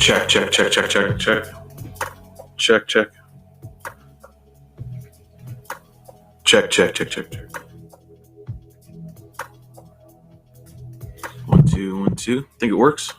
Check, check, check, check, check, check. Check, check. Check, check, check, check, check. 1, 2, 1, 2. Think it works?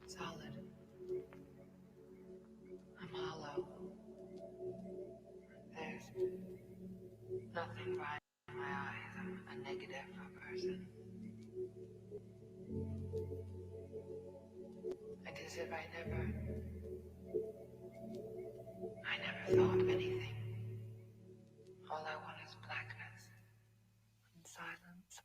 Solid. I'm hollow. There's nothing right in my eyes. I'm a negative person. And as if I never thought anything. All I want is blackness and silence.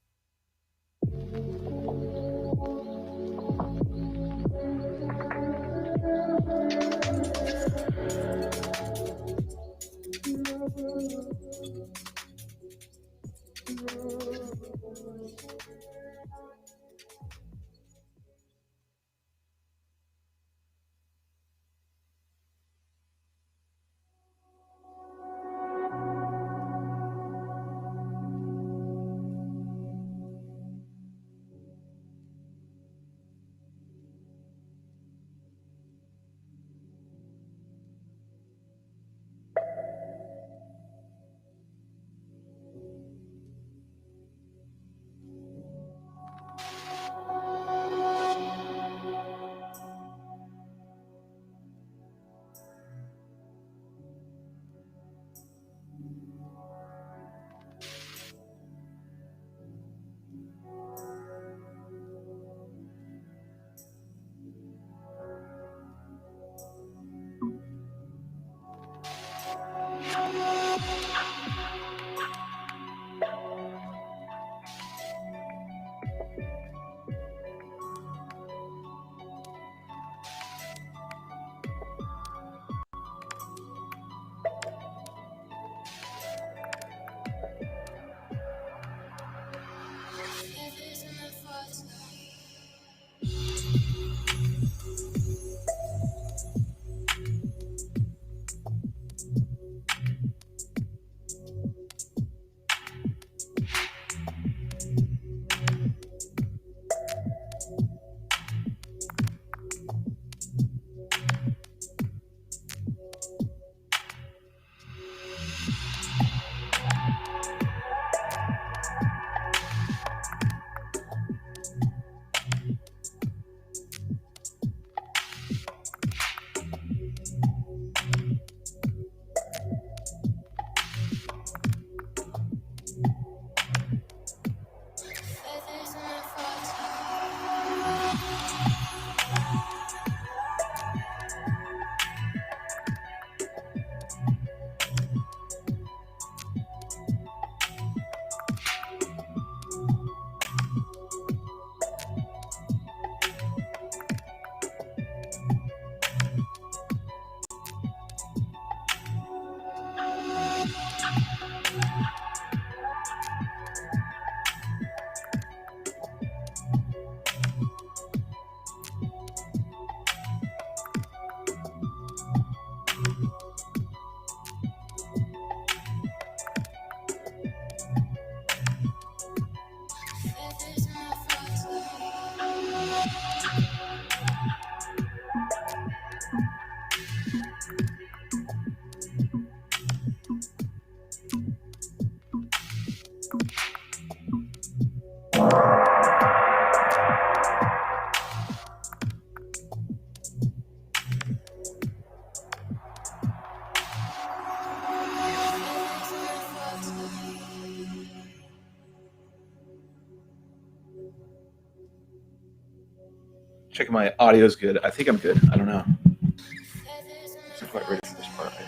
Checking my audio is good. I think I'm good. I don't know. I'm quite ready for this part right here.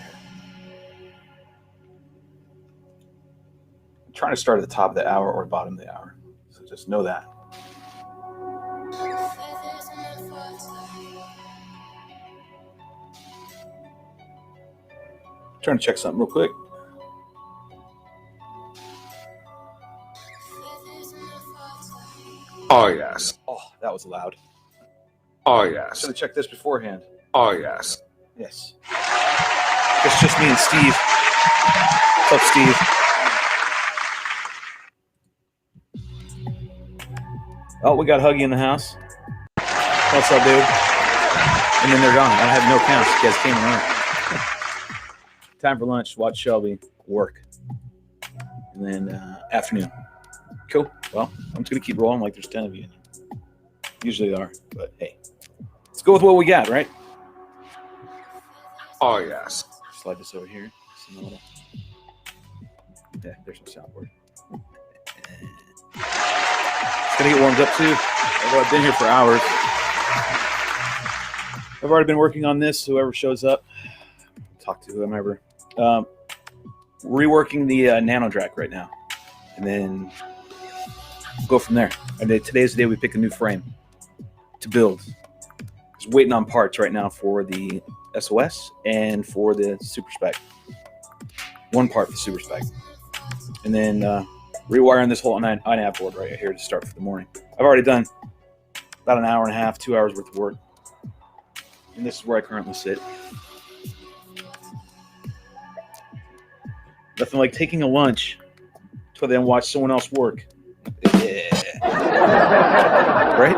I'm trying to start at the top of the hour or bottom of the hour. So just know that. Trying to check something real quick. Oh, yes. Oh, that was loud. Oh, Should yes. have checked this beforehand. Oh, yes. Yes. It's just me and Steve. What's up, Steve? Oh, we got Huggy in the house. What's up, dude? And then they're gone. I have no counts. You guys came and went. Time for lunch. Watch Shelby work. And then afternoon. Cool. Well, I'm just going to keep rolling like there's 10 of you in here. Usually there are, but hey. Let's go with what we got, right? Oh, yes. Slide this over here. Yeah, there's some soundboard. It's going to get warmed up too. Although I've been here for hours. I've already been working on this. Whoever shows up, talk to whomever. Reworking the nano track right now. And then go from there. And then today's the day we pick a new frame to build. Just waiting on parts right now for the SOS and for the Super Spec. One part for Super Spec. And then rewiring this whole iNav board right here to start for the morning. I've already done about an hour and a half, 2 hours worth of work. And this is where I currently sit. Nothing like taking a lunch to then watch someone else work. Yeah. Right?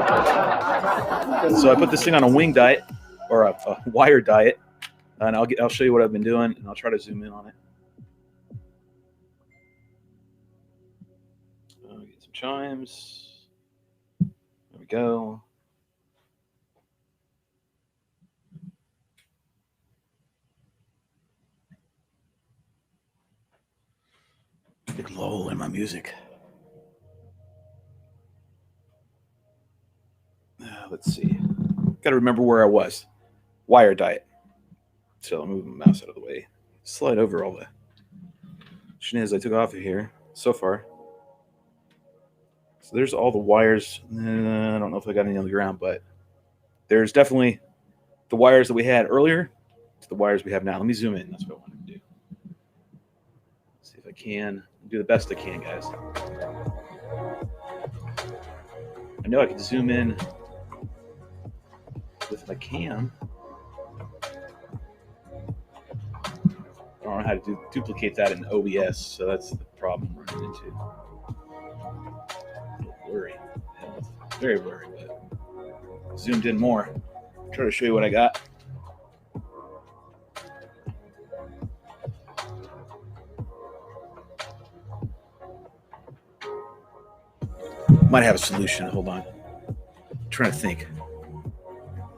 So I put this thing on a wing diet, or a wire diet, and I'll show you what I've been doing, and I'll try to zoom in on it. Get some chimes. There we go. Big lull in my music. Let's see. Got to remember where I was. Wire diet. So I'll move my mouse out of the way. Slide over all the shenanigans I took off of here so far. So there's all the wires. I don't know if I got any on the ground, but there's definitely the wires that we had earlier to the wires we have now. Let me zoom in. That's what I wanted to do. See if I can do the best I can, guys. I know I can zoom in with my cam. I don't know how to duplicate that in OBS, so that's the problem I'm running into. A little blurry. Very blurry, but zoomed in more. I'll try to show you what I got. Might have a solution. Hold on. I'm trying to think.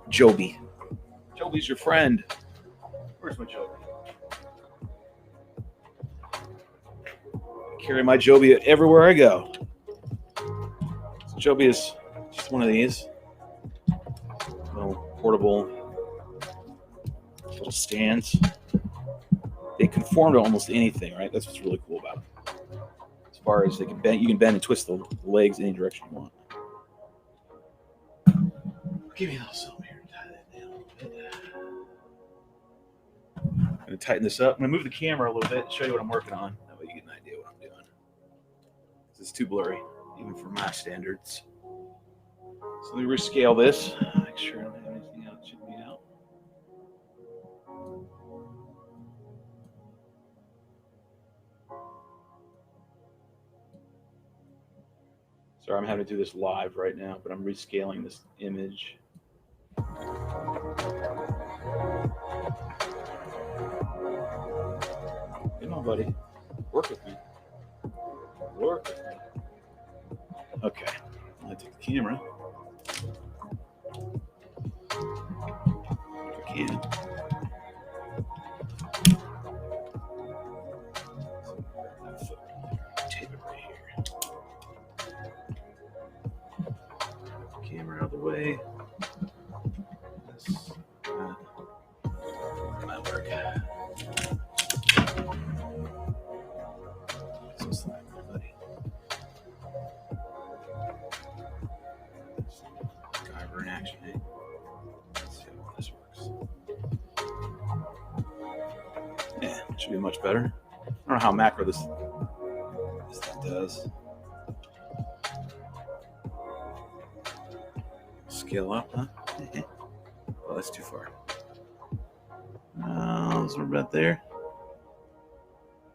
Joby. Joby's your friend. Where's my Joby? I carry my Joby everywhere I go. So Joby is just one of these little portable little stands. They conform to almost anything, right? That's what's really cool about them. As far as they can bend, you can bend and twist the legs any direction you want. Give me a little something here to tie that down a little bit. I'm going to tighten this up. I'm going to move the camera a little bit, show you what I'm working on. That way you get an idea what I'm doing. It's too blurry, even for my standards. So let me rescale this. Make sure I don't have anything else that should be out. Sorry, I'm having to do this live right now, but I'm rescaling this image. Come on, buddy. Work with me. Work with me. Okay. I take the camera. If I can. Tape it right here. Camera out of the way. This might work. Some slack, buddy. Driver in action, eh? Let's see how this works. Yeah, it should be much better. I don't know how macro this thing does. scale up, huh? Oh, that's too far. So we're about there.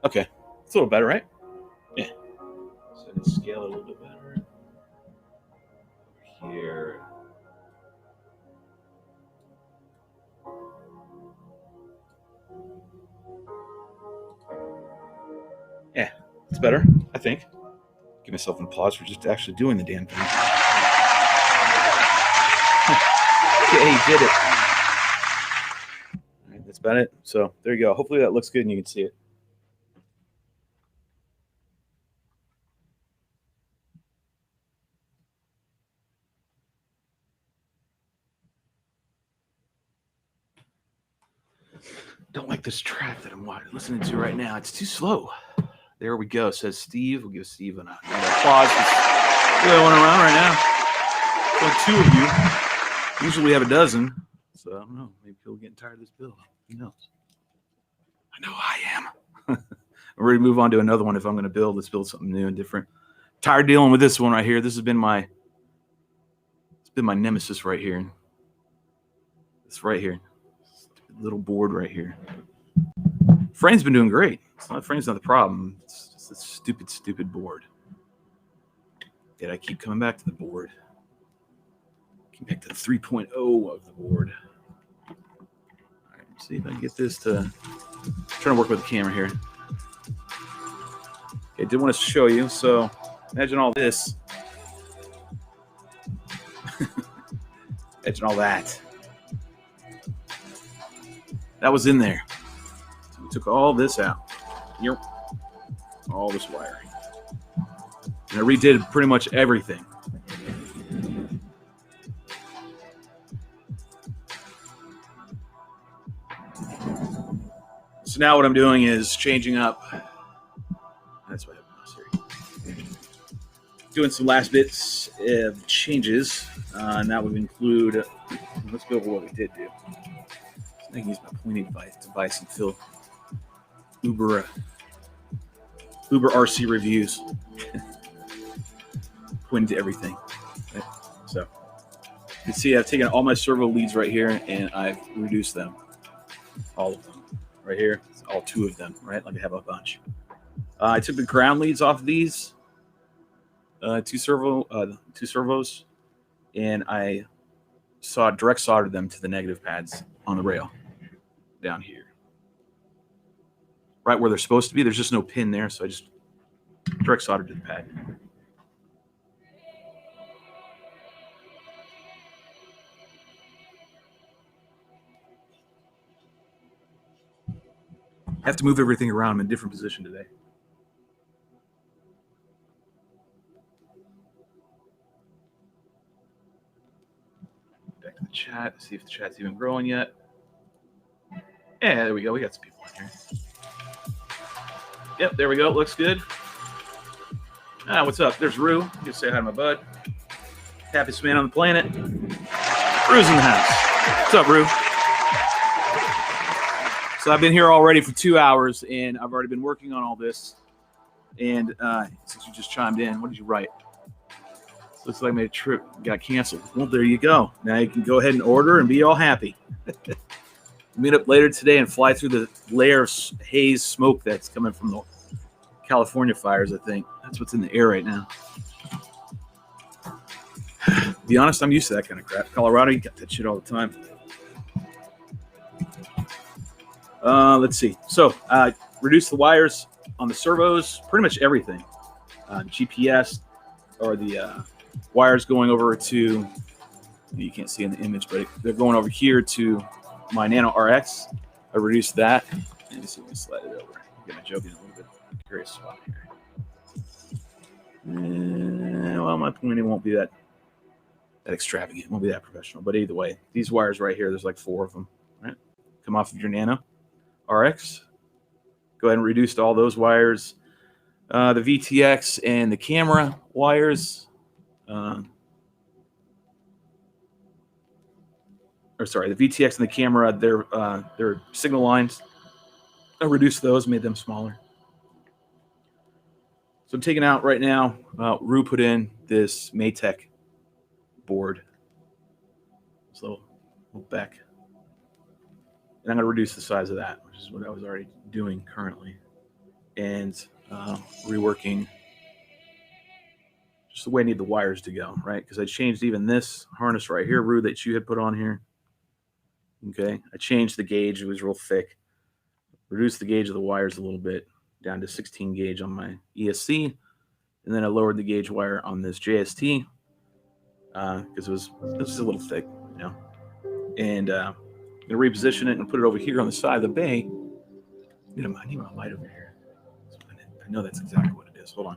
Okay, it's a little better, right? Yeah. So I can scale it a little bit better. Over here. Yeah, it's better, I think. Give myself an applause for just actually doing the damn thing. Yeah, he did it. All right, that's about it. So there you go. Hopefully that looks good and you can see it. Don't like this track that I'm listening to right now. It's too slow. There we go, says Steve. We'll give Steve an applause. We're going around right now. So 2 of you. Usually we have a dozen. So I don't know. Maybe people are getting tired of this build. Who knows? I know I am. I'm ready to move on to another one if I'm going to build. Let's build something new and different. Tired dealing with this one right here. This has been my nemesis right here. This right here. Little board right here. Frame's been doing great. Frame's not the problem. It's just this stupid board. Yet I keep coming back to the board. Keep back to the 3.0 of the board. All right, let's see if I can get this to. I'm trying to work with the camera here. Okay, I did want to show you. So imagine all this. Imagine all that. That was in there. So we took all this out. Yep. All this wiring. And I redid pretty much everything. So now what I'm doing is changing up. That's what I have. Doing some last bits of changes. And that would include. Let's go over what we did do. I can use my pointing device and fill Uber RC reviews. Pointing to everything. Right? So you can see I've taken all my servo leads right here and I've reduced them. All of them. Right here. All 2 of them, right? Like I have a bunch. I took the ground leads off of these. 2 servos. And I direct soldered them to the negative pads on the rail. Down here. Right where they're supposed to be. There's just no pin there, so I just direct soldered to the pad. I have to move everything around. I'm in a different position today. Back to the chat. See if the chat's even growing yet. Yeah, there we go. We got some people in here. Yep, there we go. Looks good. What's up? There's Rue. You say hi to my bud. Happiest man on the planet. Rue's in the house. What's up, Rue? So I've been here already for 2 hours, and I've already been working on all this. And since you just chimed in, what did you write? Looks like my trip got canceled. Well, there you go. Now you can go ahead and order and be all happy. Meet up later today and fly through the layer of haze smoke that's coming from the California fires, I think. That's what's in the air right now. To be honest, I'm used to that kind of crap. Colorado, you got that shit all the time. Let's see. So, reduce the wires on the servos, pretty much everything. GPS or the wires going over to, you can't see in the image, but they're going over here to my Nano RX. I reduced that. Let me see if we can slide it over. Get my joke in a little bit. Curious spot here. Well, my pointing won't be that extravagant. It won't be that professional. But either way, these wires right here, there's like 4 of them. Right? Come off of your Nano RX. Go ahead and reduce all those wires. The VTX and the camera wires. The VTX and the camera, their signal lines. I reduced those, made them smaller. So I'm taking out right now. Rue put in this Maytech board. This little Beck. And I'm going to reduce the size of that, which is what I was already doing currently. And reworking just the way I need the wires to go, right? Because I changed even this harness right here, Rue, that you had put on here. Okay, I changed the gauge. It was real thick. Reduced the gauge of the wires a little bit, down to 16 gauge on my ESC. And then I lowered the gauge wire on this JST because it was a little thick, you know. And I'm going to reposition it and put it over here on the side of the bay. I need my light over here. I know that's exactly what it is. Hold on.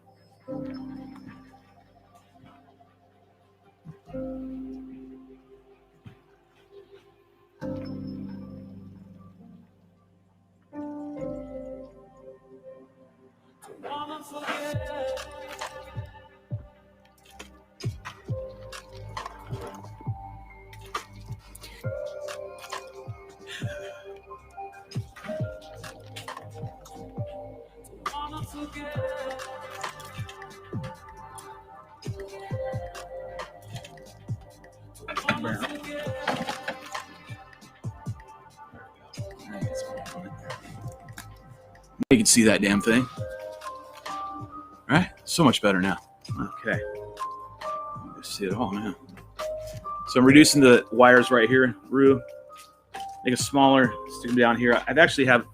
You can see that damn thing. All right, so much better now. Okay, you can see it all now. So I'm reducing the wires right here, Rue. Make it smaller, stick them down here. I've actually have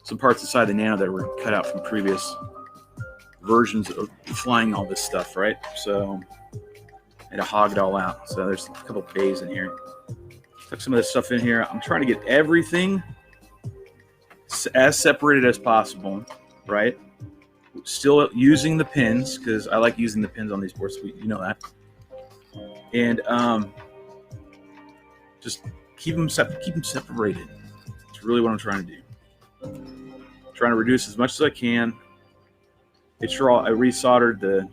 some parts inside the Nano that were cut out from previous versions of flying all this stuff, right? So I had to hog it all out. So there's a couple bays in here. Tuck some of this stuff in here. I'm trying to get everything as separated as possible, right? Still using the pins because I like using the pins on these boards. You know that. And just keep them separated. It's really what I'm trying to do. Trying to reduce as much as I can. Make sure I resoldered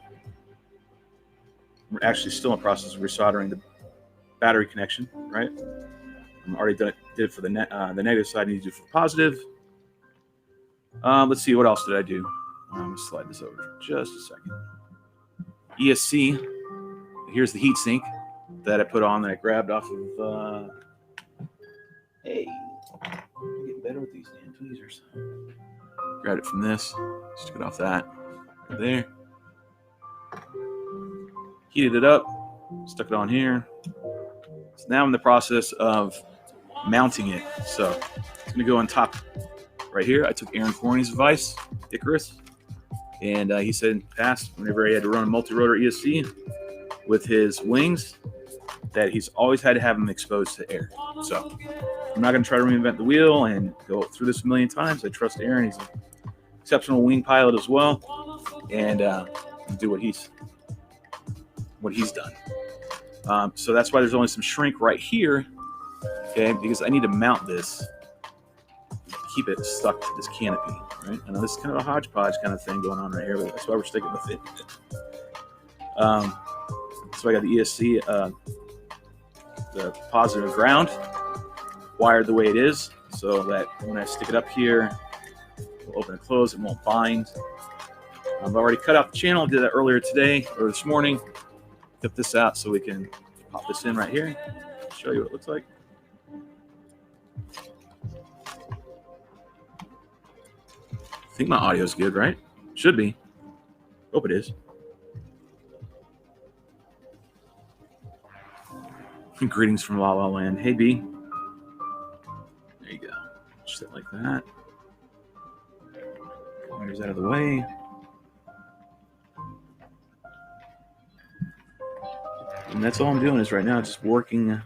we're actually still in the process of resoldering the battery connection, right? I'm already did it for the negative side. I need to do for the positive. Let's see, what else did I do? I'm going to slide this over for just a second. ESC. Here's the heatsink that I put on that I grabbed off of. Hey, I'm getting better with these damn tweezers. Grabbed it from this. Stick it off that. Right there. Heated it up. Stuck it on here. So now I'm in the process of mounting it. So it's going to go on top right here. I took Aaron Forney's advice, Icarus, and he said in the past, whenever he had to run a multi-rotor ESC with his wings, that he's always had to have them exposed to air. So I'm not going to try to reinvent the wheel and go through this a million times. I trust Aaron. He's an exceptional wing pilot as well, and do what he's done. So that's why there's only some shrink right here, okay, because I need to mount this, keep it stuck to this canopy, right? I know this is kind of a hodgepodge kind of thing going on right here, but that's why we're sticking with it. So I got the ESC, the positive ground, wired the way it is, so that when I stick it up here, it'll open and close, it won't bind. I've already cut out the channel, did that earlier today, or this morning. Cut this out so we can pop this in right here, show you what it looks like. I think my audio is good, right? Should be. Hope it is. Greetings from La La Land. Hey, B. There you go. Just like that. Wires out of the way. And that's all I'm doing is right now just working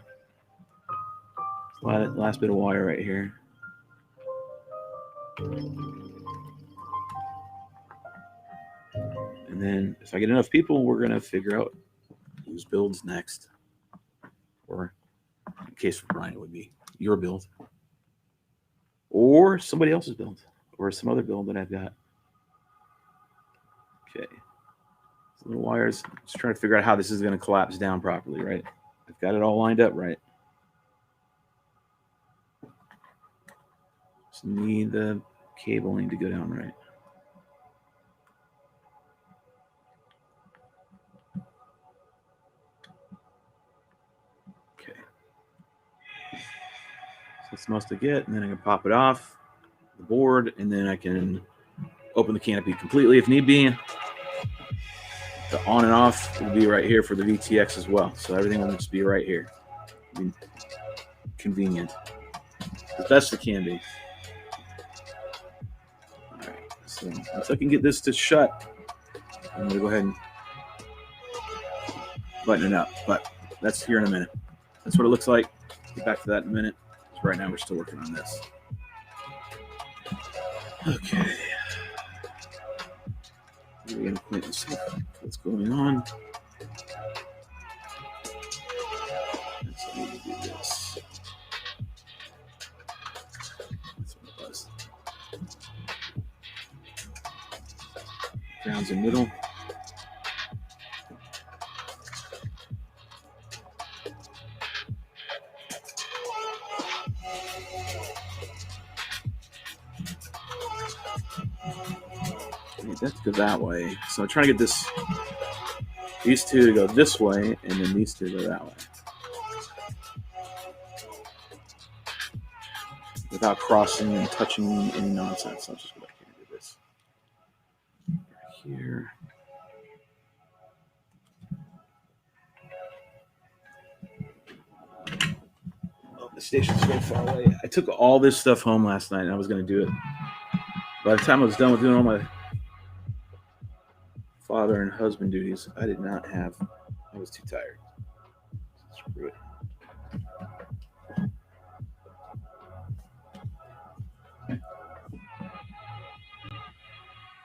last bit of wire right here. And then if I get enough people, we're going to figure out whose build's next. Or in case for Brian, it would be your build. Or somebody else's build. Or some other build that I've got. Okay. So the wires, just trying to figure out how this is going to collapse down properly, right? I've got it all lined up right. Just need the cabling to go down right. Okay. That's the most I get, and then I can pop it off the board, and then I can open the canopy completely if need be. The on and off will be right here for the VTX as well, so everything will just be right here. I mean, convenient, the best it can be. All right, so once I can get this to shut, I'm gonna go ahead and button it up, but that's here in a minute. That's what it looks like. Get back to that in a minute. Right now we're still working on this. Okay. We're going to point and see what's going on. So I need to do this. That's what it was. Ground's in the middle. I need that to go that way. So I'm trying to get these two to go this way, and then these two to go that way. Without crossing and touching any nonsense. I'll just go back here and do this. Right here. Oh, the station's so far away. I took all this stuff home last night, and I was going to do it. By the time I was done with doing all my father and husband duties, I was too tired. Screw it. All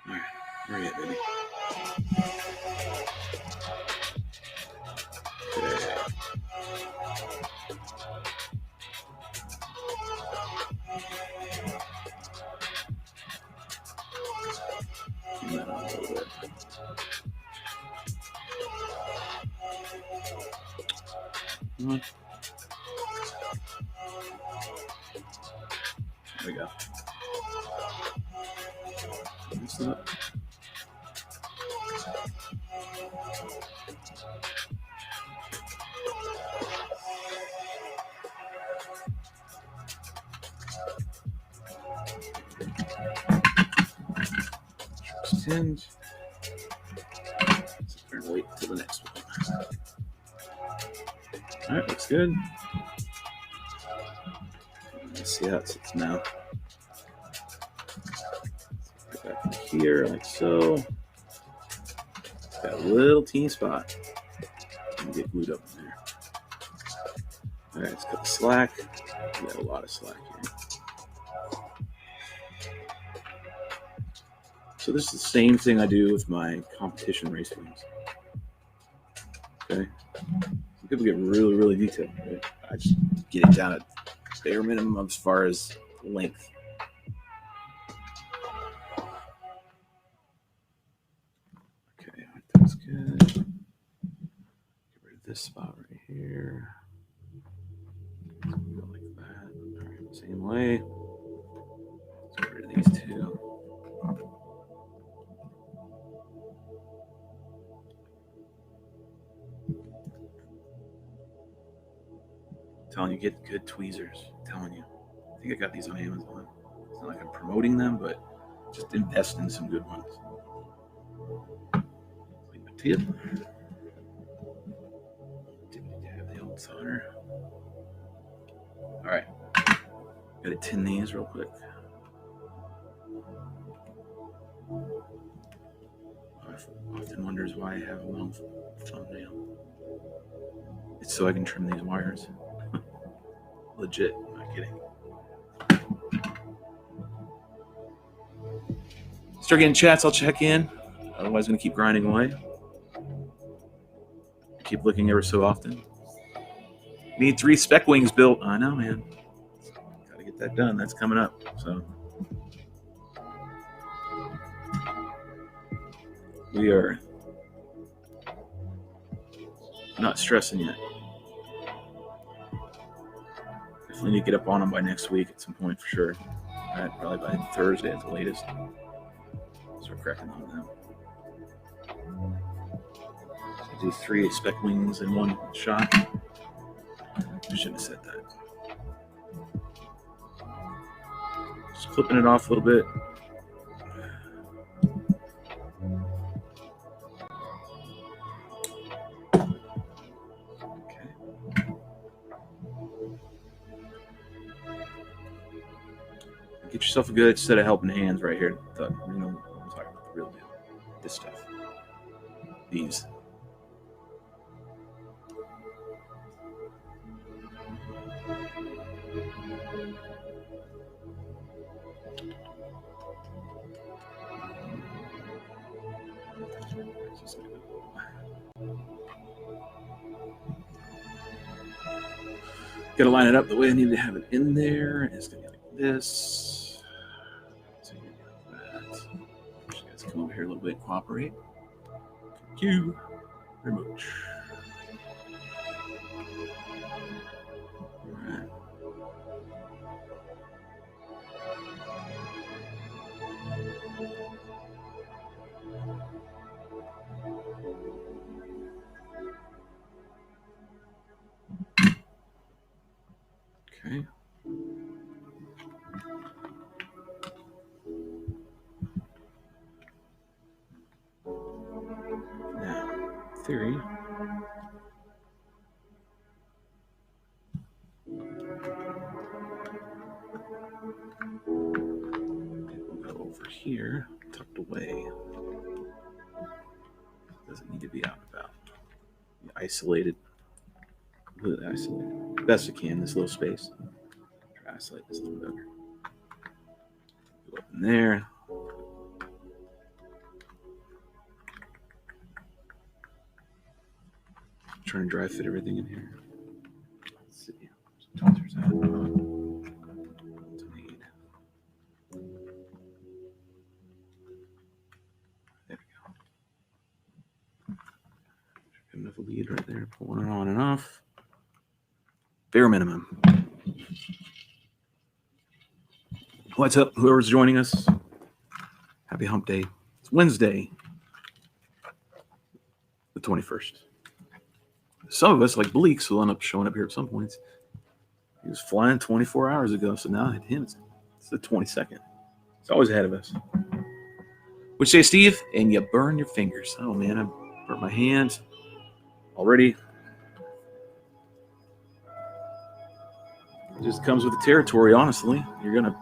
right, where are you at, baby? Okay. That on a little bit. Come on. There we go. This up. Extend. We're gonna wait until the next one. All right, looks good. Let's see how it sits now. Go back from here, like so. It's got a little teeny spot. And get glued up in there. All right, let's cut the slack. We got a lot of slack here. So this is the same thing I do with my competition race wings. Okay. Some people get really, really detailed. Right? I just get it down at bare minimum as far as length. Okay, that's good. Get rid of this spot right here. Go like that. All right, same way. Let's get rid of these two. I'm telling you, get good tweezers. I'm telling you. I think I got these on Amazon. It's not like I'm promoting them, but just invest in some good ones. Leave my tip. Didn't need to have the old solder. All right. Gotta tin these real quick. Often wonders why I have a long thumbnail. It's so I can trim these wires. Legit, not kidding. Start getting chats, I'll check in. Otherwise, I'm going to keep grinding away. Keep looking ever so often. Need 3 spec wings built. I know, man. Got to get that done. That's coming up. So we are not stressing yet. Definitely need to get up on them by next week at some point for sure. Right, probably by Thursday at the latest. Start cracking on them. So do 3 spec wings in one shot. I shouldn't have said that. Just clipping it off a little bit. Okay. Get yourself a good set of helping hands right here. I'm talking about the real deal. This stuff. These. Gotta line it up the way I need to have it in there. It's gonna be like this. So you get that. You guys come over here a little bit and cooperate. Thank you very much. All right. Okay. Now, theory. We'll go over here, tucked away. Doesn't need to be out and about. Be isolated. Completely isolated. Best I can, this little space. Try to isolate this a little better. Go up in there. Trying to dry fit everything in here. Let's see. Some tweezers out. What to need. There we go. Good enough lead right there. Pulling it on and off. Bare minimum. What's up, whoever's joining us? Happy hump day. It's Wednesday, the 21st. Some of us, like Bleaks, will end up showing up here at some points. He was flying 24 hours ago, so now at him, it's the 22nd. It's always ahead of us. Which say, Steve? And you burn your fingers. Oh, man, I burnt my hands already. It just comes with the territory, honestly. You're gonna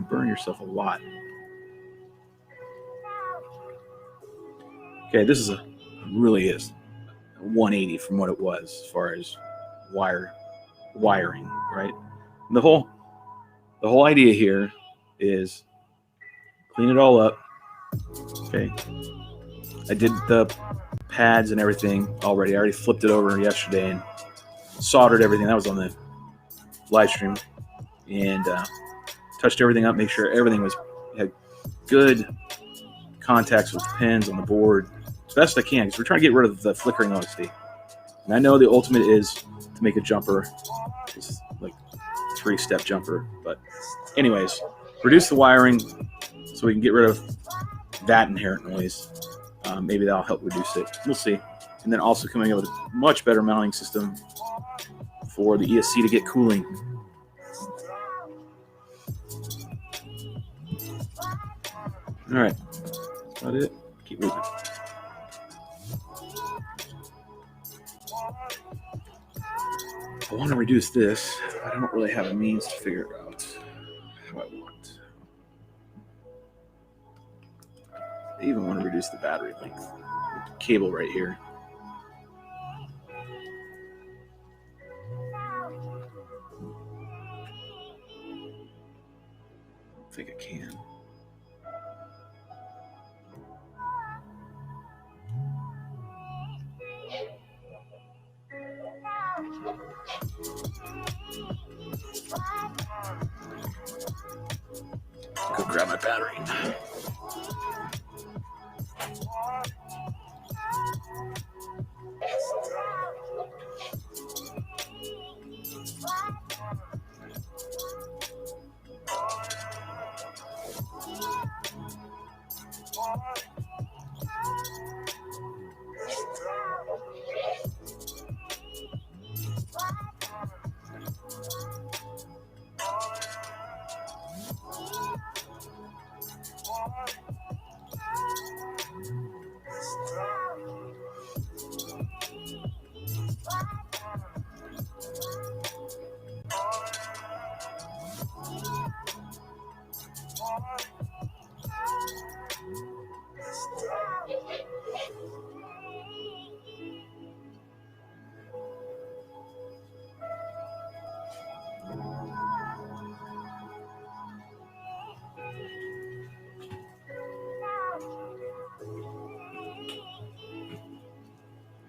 burn yourself a lot. Okay, this is really is 180 from what it was as far as wiring, right? And the whole idea here is clean it all up. Okay. I did the pads and everything already. I already flipped it over yesterday and soldered everything. That was on the live stream. And touched everything up, make sure everything had good contacts with the pins on the board as best I can, because we're trying to get rid of the flickering OSD. And I know the ultimate is to make a jumper. It's like a 3-step jumper. But anyways, reduce the wiring so we can get rid of that inherent noise. Maybe that'll help reduce it. We'll see. And then also coming up with a much better mounting system for the ESC to get cooling. All right. That's about it. Keep moving. I want to reduce this. I don't really have a means to figure out how I want. I even want to reduce the battery length. The cable right here. I think I can. Go grab my battery.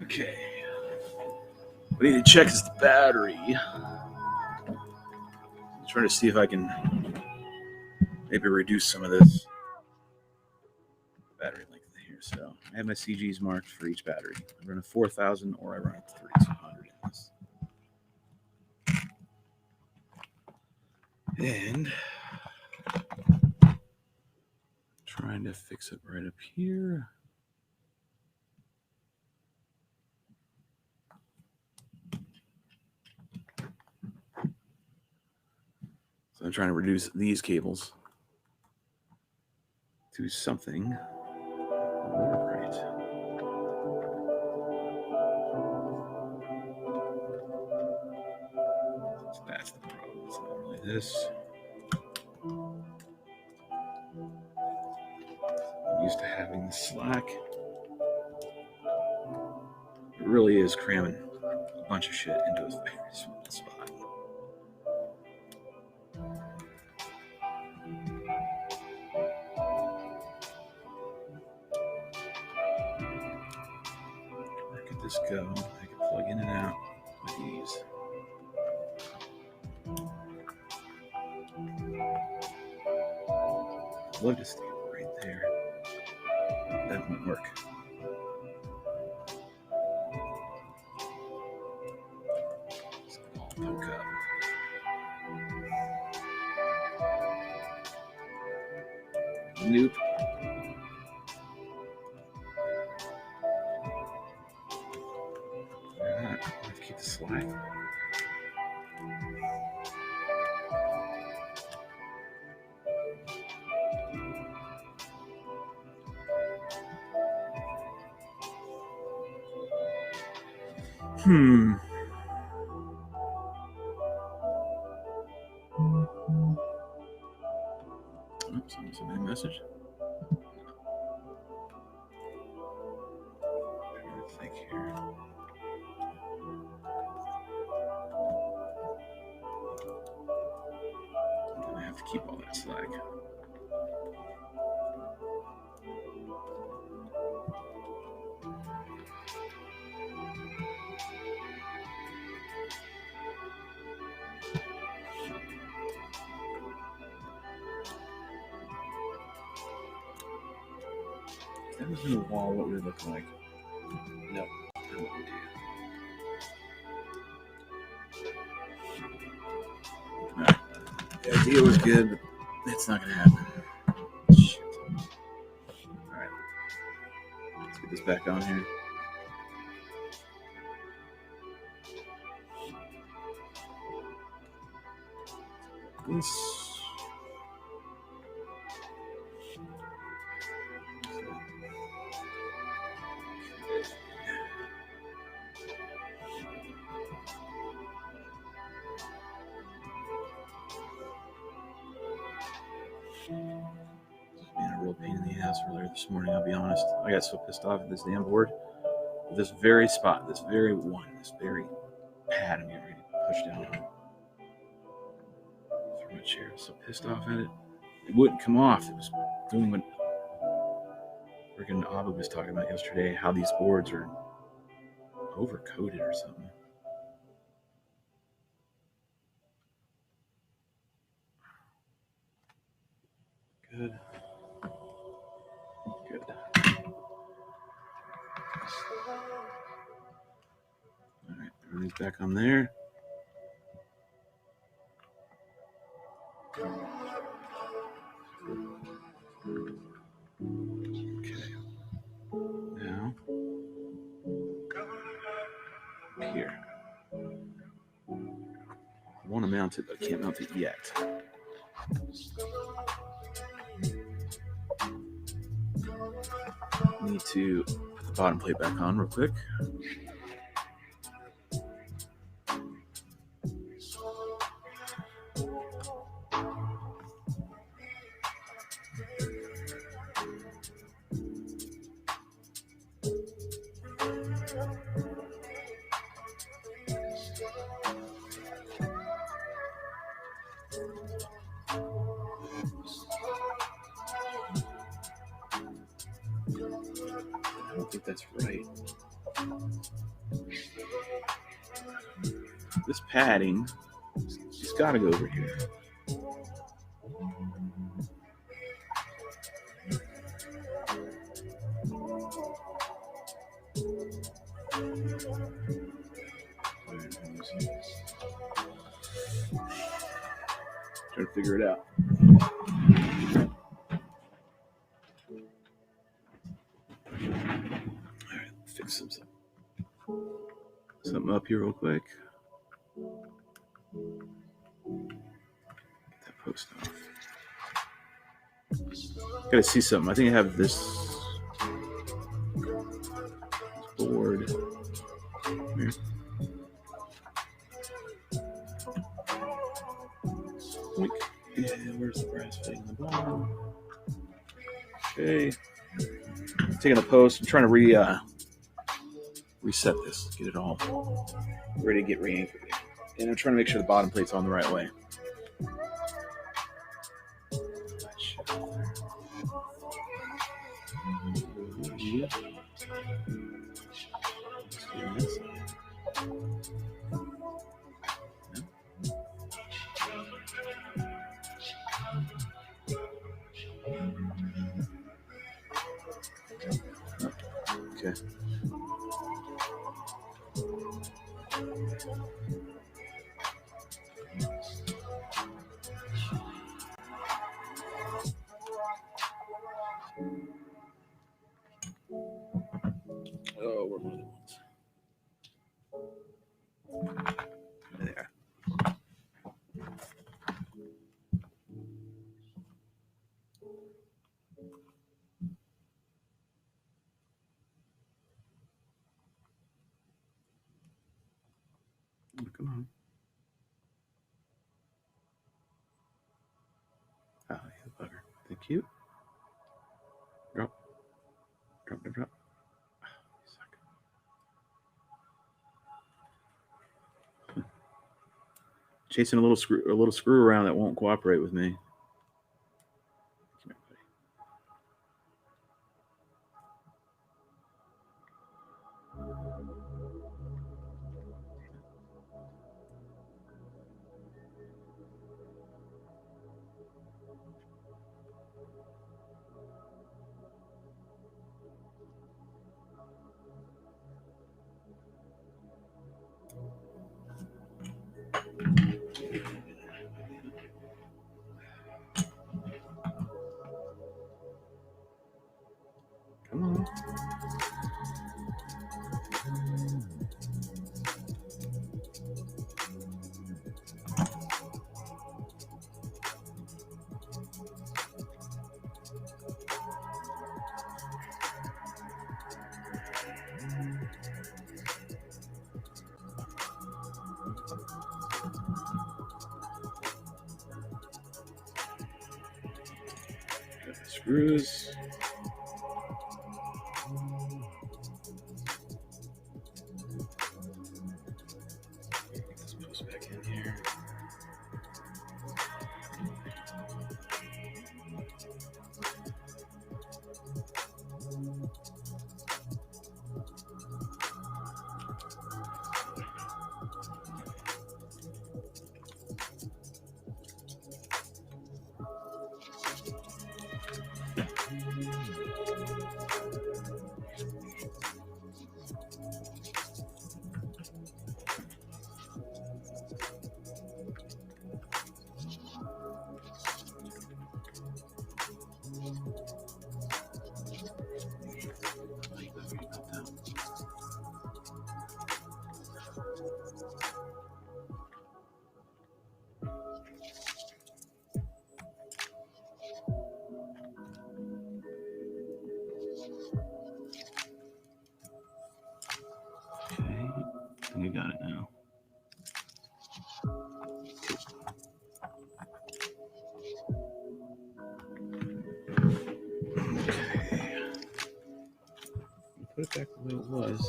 Okay. What I need to check is the battery. I'm trying to see if I can maybe reduce some of this battery length here. So I have my CGs marked for each battery. I run a 4000 or I run a 3200 in this. And trying to fix it right up here. So I'm trying to reduce these cables to something more right. So that's the problem. It's not really this. I'm used to having the slack. It really is cramming a bunch of shit into a very small spot. Where could this go? I could plug in and out with ease. I'd love to stay right there. That won't work. It's all poke up. Nope. Alright, let's keep the slack. Oops, someone sent me a message. I'm trying to think here. I'm gonna have to keep all that slack. If that was in a wall, what would it look like? Nope. That wouldn't do. Alright. The idea was good, but it's not gonna happen. Shit. Alright. Let's get this back on here. This. Being a real pain in the ass earlier this morning, I'll be honest. I got so pissed off at this damn board. This very spot, this very one, this very pad I'm getting ready to push down on. Through my chair. I was so pissed off at it. It wouldn't come off. It was doing what freaking Abba was talking about yesterday, how these boards are overcoated or something. Good. Good. All right, everything's back on there. Okay. Now, here. I want to mount it, but I can't mount it yet. Need to put the bottom plate back on real quick. I don't think that's right. This padding, it's got to go over here. Try to figure it out. All right, fix something up here real quick. Get that post off. Gotta see something. I think I have this board here. Yeah, where's the brass fitting the bottom? Okay. Taking the post. I'm trying to reset this. Get it all ready to get re-anchored. And I'm trying to make sure the bottom plate's on the right way. Okay. Oh, we're one of the ones. There. Oh, come on. Oh, you bugger. Thank you. Drop. Drop, drop, drop. Oh, chasing a little screw around that won't cooperate with me. Come here, buddy. Come on. Got the screws. Get this post back in here. Okay, I think I got it now. Okay. Put it back the way it was.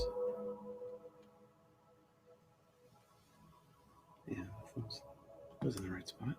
Yeah, that was in the right spot.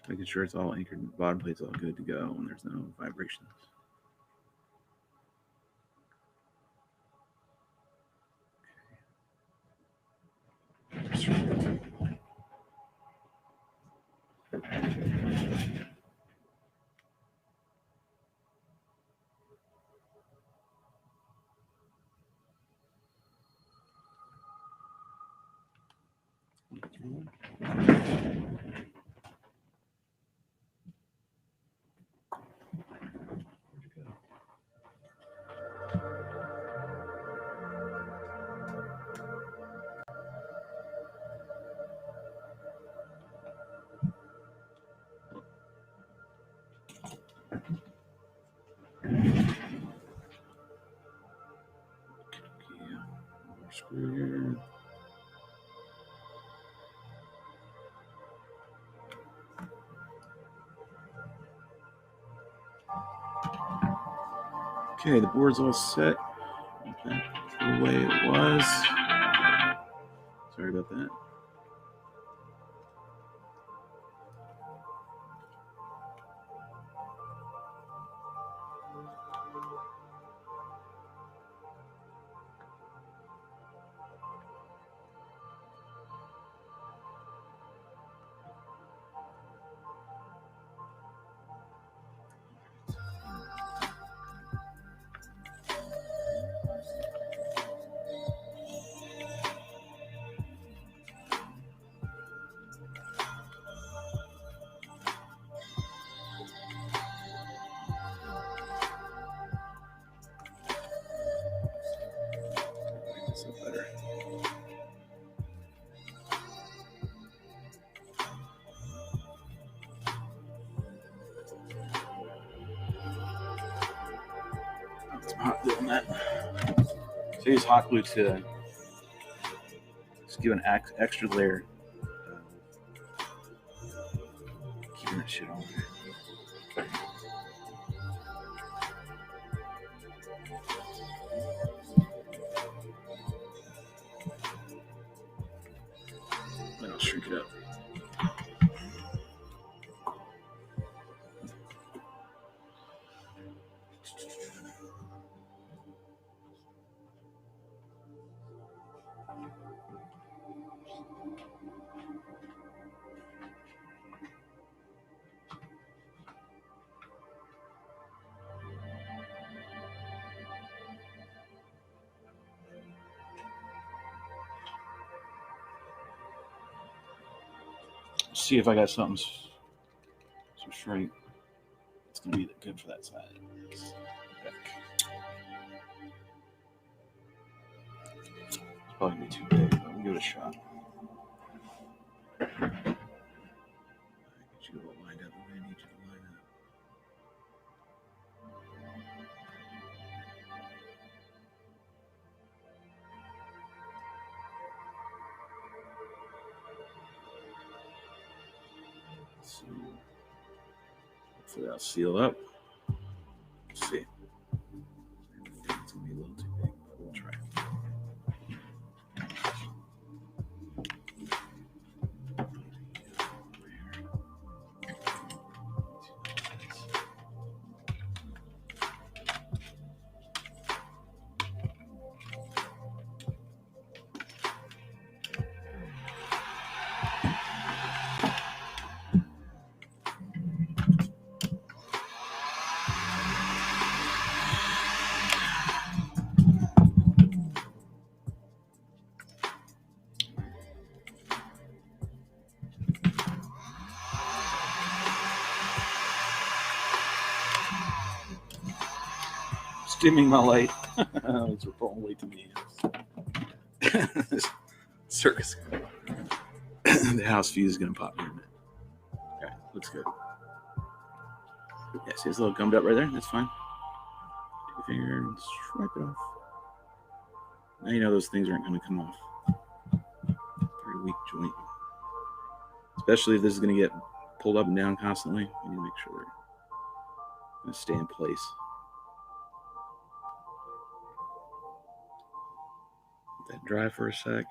Making sure it's all anchored and the bottom plate's all good to go and there's no vibrations. Screw here. Okay, the board's all set. Back the way it was. Sorry about that. That's a better. Some hot glue on that. So use hot glue to just give an extra layer. Keeping that shit on there. Then I'll shrink it up. See if I got something some shrink. It's gonna be good for that side. It's probably gonna be too big, but we'll give it a shot. Get you all lined up the way I need you to line up. So hopefully that'll seal up. Let's see. It's gonna be a little too big, but we'll try. Dimming my light. It's pulling way too many hands. Circus. The house fuse is gonna pop here in a minute. Okay, looks good. Yeah, see it's a little gummed up right there? That's fine. Take your finger and swipe it off. Now you know those things aren't gonna come off. Very weak joint. Especially if this is gonna get pulled up and down constantly. You need to make sure they're gonna stay in place. Let that dry for a sec.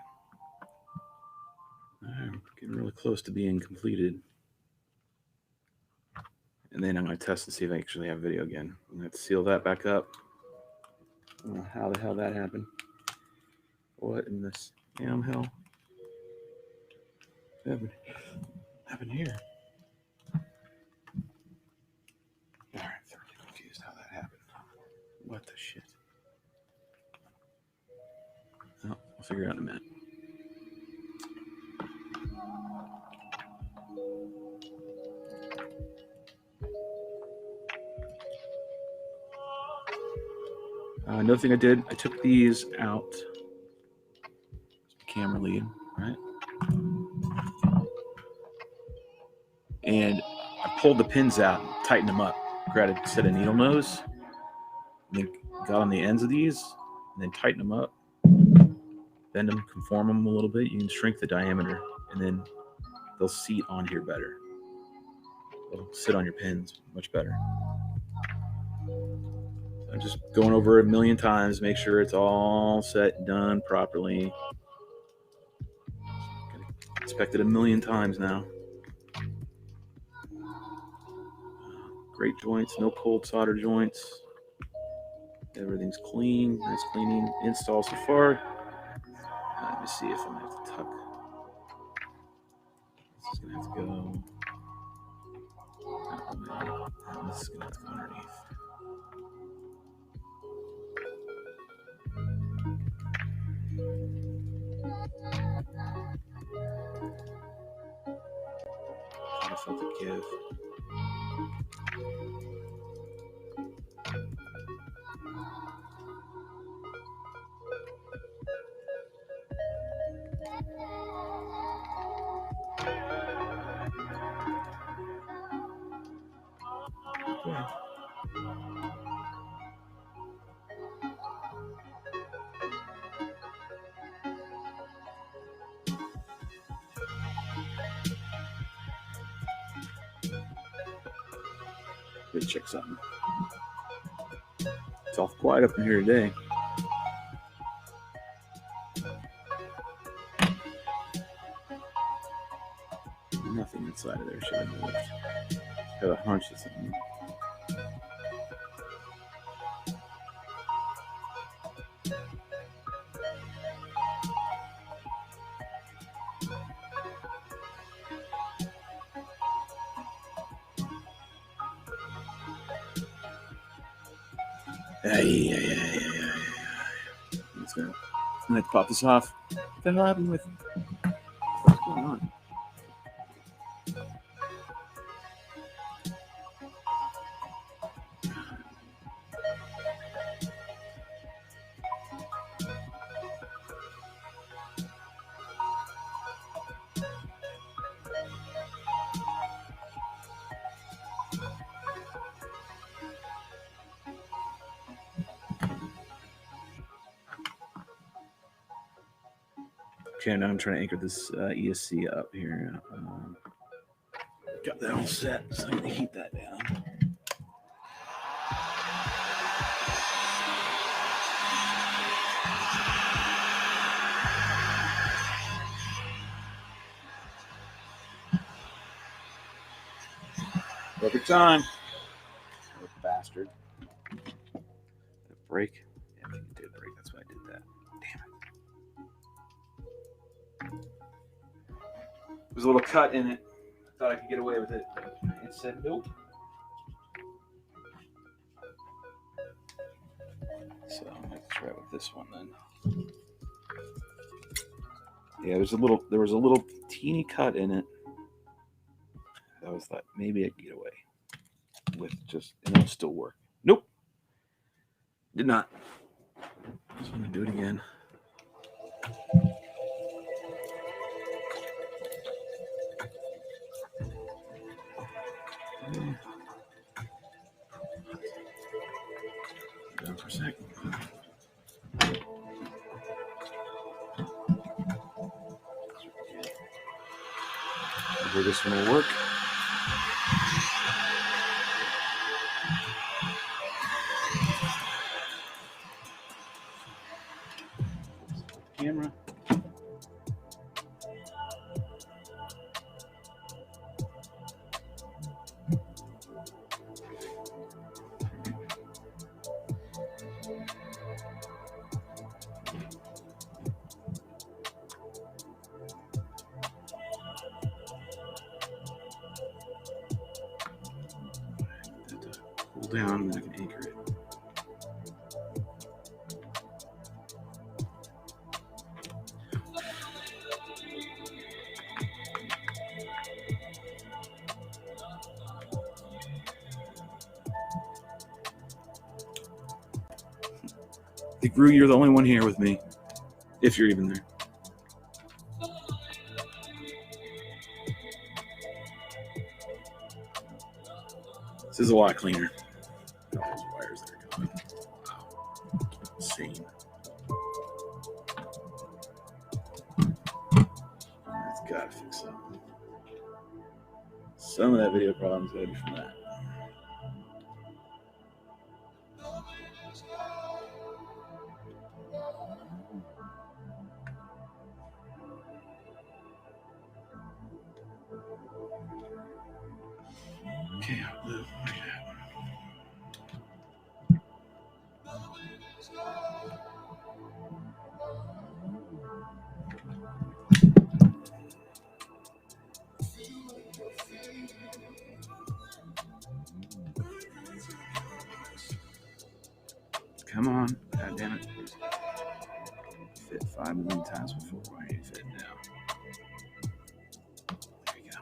All right, getting really close to being completed. And then I'm going to test to see if I actually have video again. I'm going to seal that back up. I don't know how the hell that happened. What in this damn hell happened here? All right, thoroughly confused how that happened. What the shit? Oh, I'll figure it out in a minute. Another thing I did, I took these out. Camera lead, right? And I pulled the pins out and tightened them up. Grabbed a set of needle nose, and then got on the ends of these, and then tighten them up. Bend them, conform them a little bit. You can shrink the diameter, and then they'll seat on here better. They'll sit on your pins much better. I'm just going over it a million times, make sure it's all set and done properly. Inspect it a million times now. Great joints, no cold solder joints. Everything's clean, nice cleaning. Install so far. Let me see if I'm gonna have to tuck. This is gonna have to go. This is gonna have to go underneath. I felt the give. Okay. Let's check something. It's awful quiet up in here today. Nothing inside of there should have moved. Got a hunch that something. Let's go. I'm gonna have to pop this off. What the hell happened with? What's going on? Okay, now I'm trying to anchor this ESC up here. Got that all set, so I'm gonna heat that down. Perfect time. Oh, bastard. Did it break? Yeah, I think it did break. That's why I did that. Damn it. There's a little cut in it. I thought I could get away with it. It said nope. So I'm gonna try with this one then. Yeah, there was a little teeny cut in it. I was thought maybe I could get away with just, and it'll still work. Nope. Did not. So I'm gonna do it again. Down for a sec. Hopefully this one will work. Camera. down and then I can anchor it. The Grew, you're the only one here with me, if you're even there. This is a lot cleaner. All those wires that are going. Wow. Insane. That's gotta fix something. Some of that video problem's gotta be from that. Okay, I'll move. Look at that. Come on. God damn it. Fit 5 million times before. Why ain't it fit now? There we go.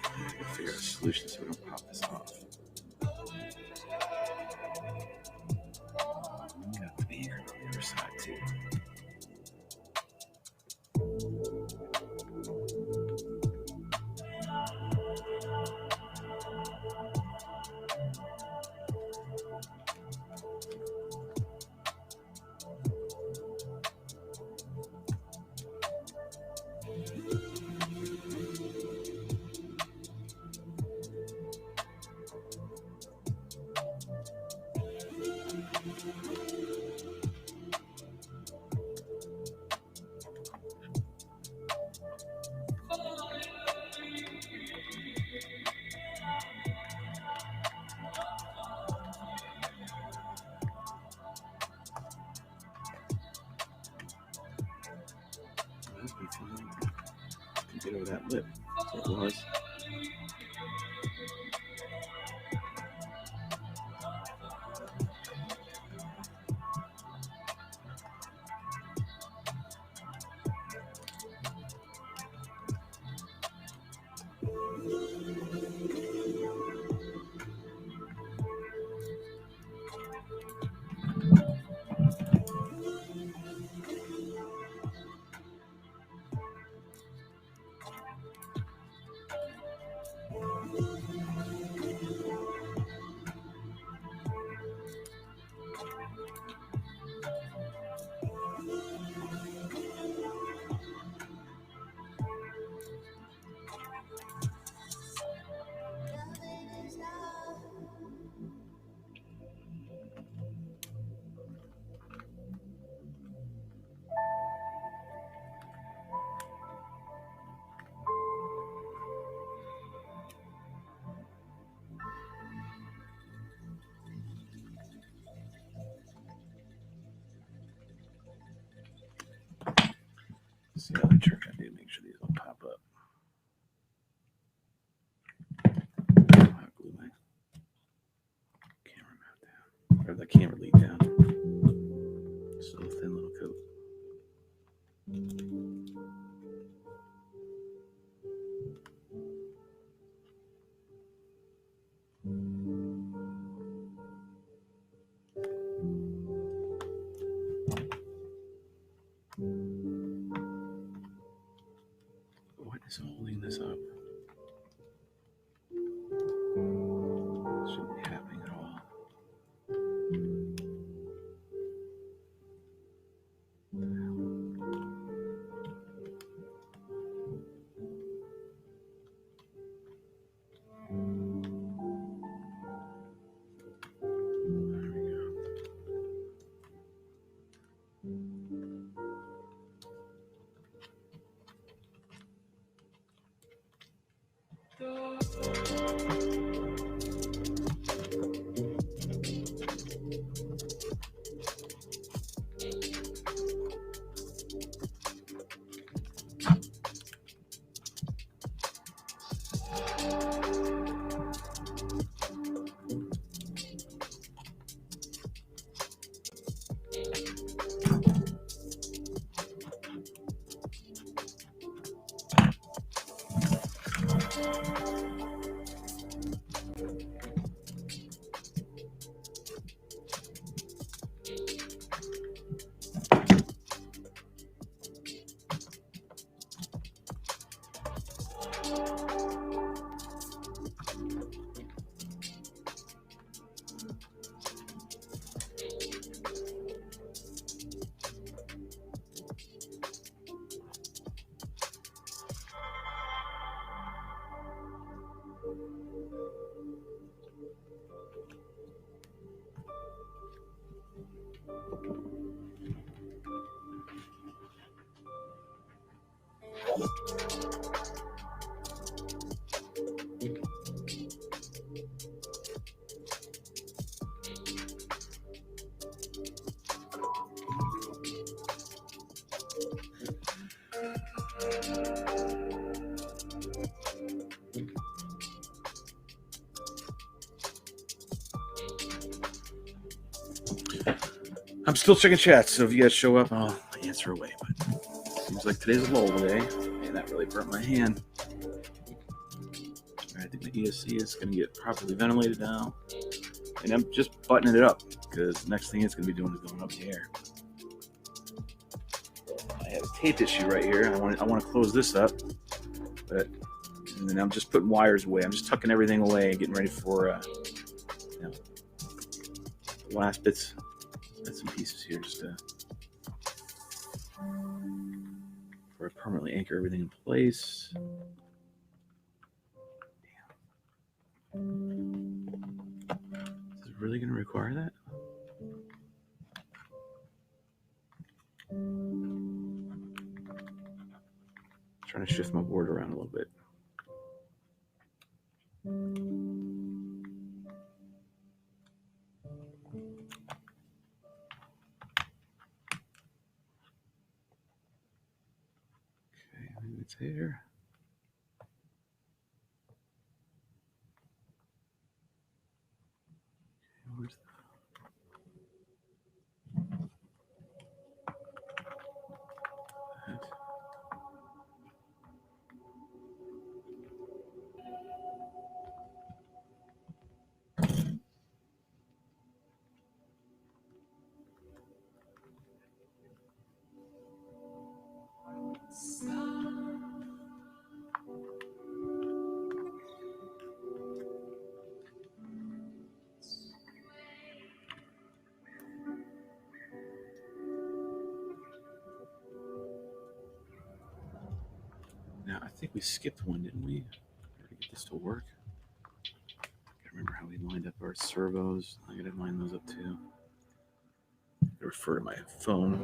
I gotta figure out a solution so we don't pop this off. Got the anchor on the other side too. Get over that lip. That's what it was. See how the trick I do, make sure these will pop up. Hot glue my camera mount down, or the camera lead down. So thin little coat. What is holding this up? Shouldn't be happening at all. There we go. I'm still checking chat, so if you guys show up, I'll answer away. But seems like today's a lull day. Man, that really burnt my hand. I think the ESC is going to get properly ventilated now. And I'm just buttoning it up, because next thing it's going to be doing is going up in the air. I have a tape issue right here. I want to close this up, but and then I'm just putting wires away. I'm just tucking everything away and getting ready for the last bits and pieces here, just for permanently anchor everything in place. Is it really going to require that? Trying to shift my board around a little bit. Okay, maybe it's here. Where's that? Now, I think we skipped one, didn't we? To get this to work. I can't remember how we lined up our servos. I gotta line those up too. I refer to my phone.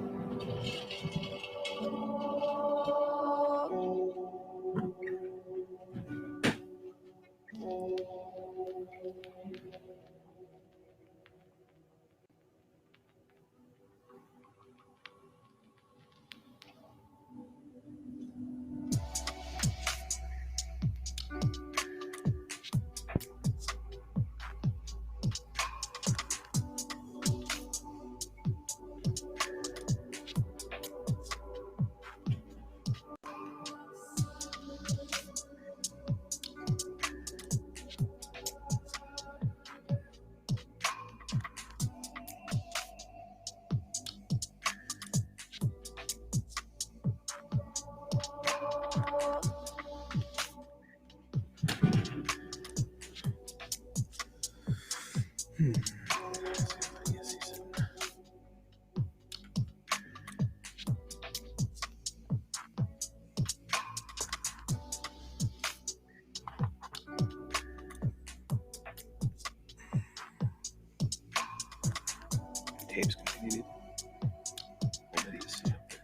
Tape's gonna be needed. Already to see up there.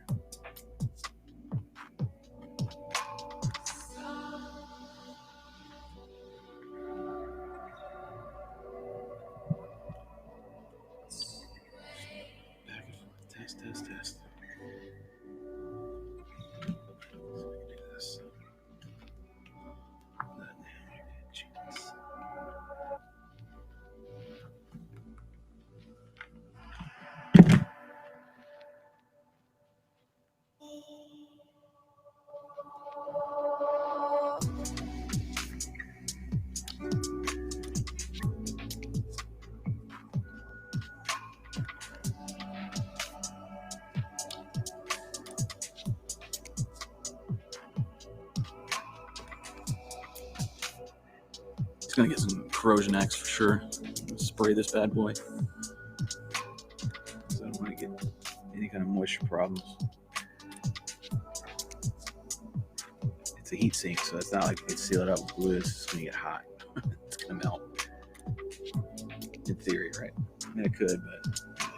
Back and forth. Test. So we can do this. Chance. It's gonna get some corrosion X for sure. Spray this bad boy. So I don't want to get any kind of moisture problems. It's a heat sink, so it's not like you can seal it up with glue. It's just gonna get hot. It's gonna melt. In theory, right? I mean, it could, but I'll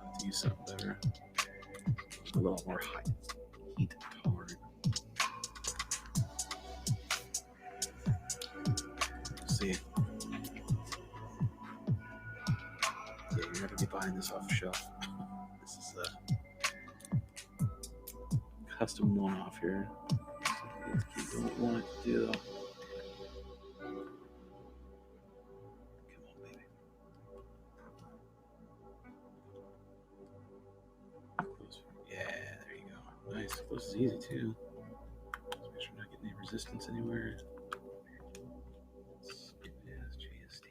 have to use something better. A little more high buying this off the shelf. This is a custom one-off here. You don't want it to do. Come on, baby. Yeah, there you go. Nice. This is easy too. Just make sure I'm not getting any resistance anywhere. Skip it as JST.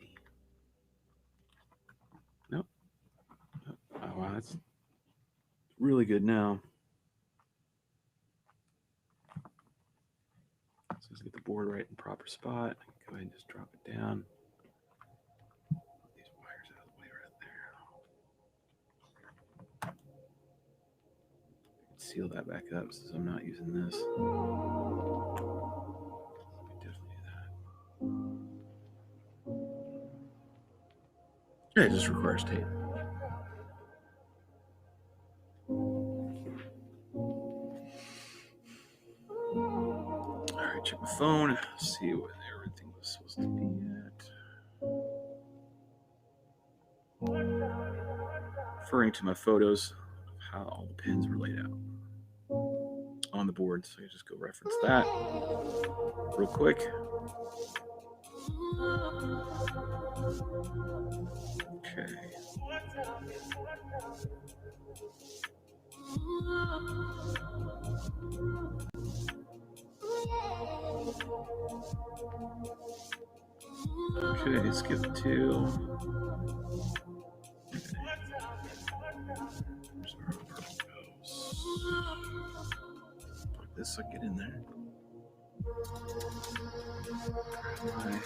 Nope. Oh wow, that's really good now. So let's get the board right in proper spot. Go ahead and just drop it down. Put these wires out of the way right there. Seal that back up since I'm not using this. Definitely do that. Yeah, it just requires tape. Alright, check my phone, see where everything was supposed to be at. Referring to my photos of how all the pins were laid out on the board, so you just go reference that real quick. Okay. Okay, skip to. Plug this socket in there. Grab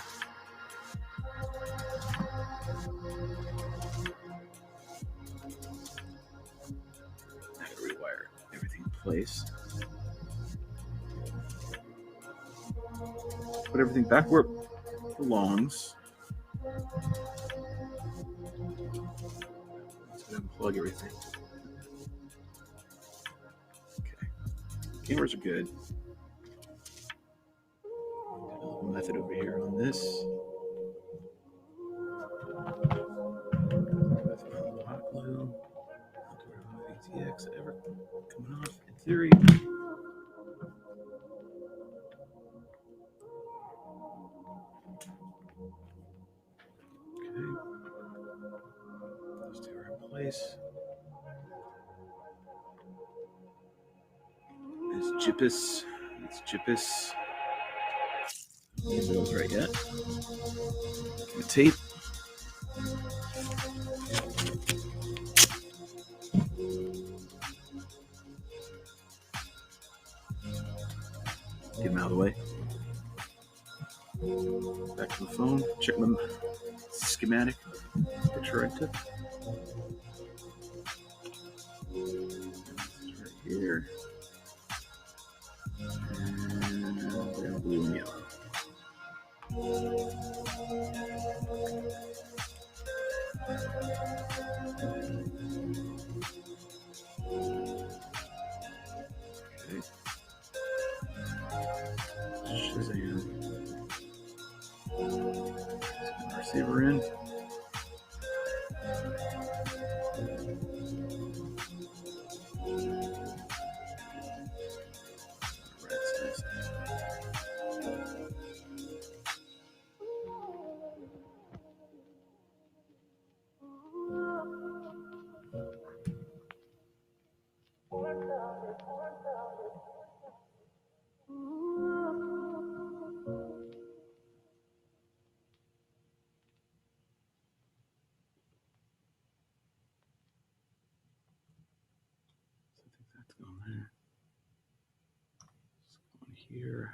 I gotta rewire everything in place. Put everything back where it belongs. So unplug everything. Okay. Cameras are good. Method over here on this. Hot glue. VTX ever coming off in theory. Okay. Those two are in place. There's Jippus. It's Jippus. Need those right yet. The tape. Get them out of the way. Back to the phone. Check my schematic picture I took. Right here. And they're blue and yellow. Okay. Shazam. Receiver in. Going there. It's going here.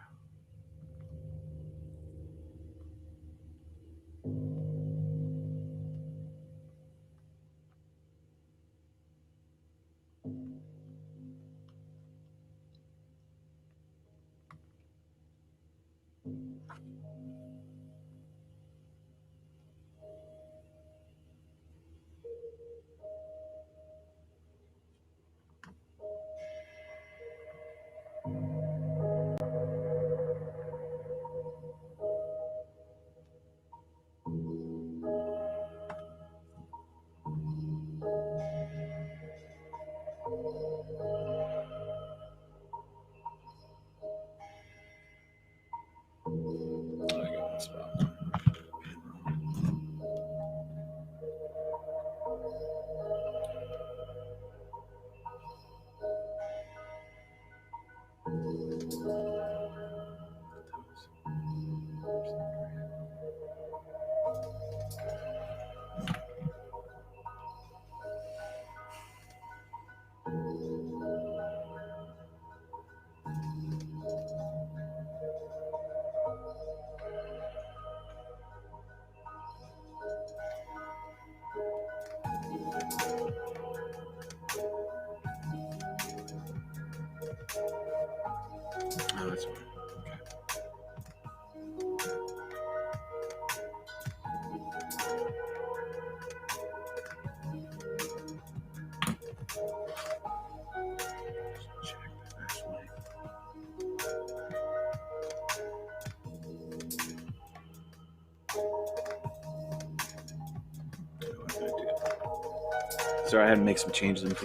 Oh, that's fine. Check the actually. Sorry, I had to make some changes in the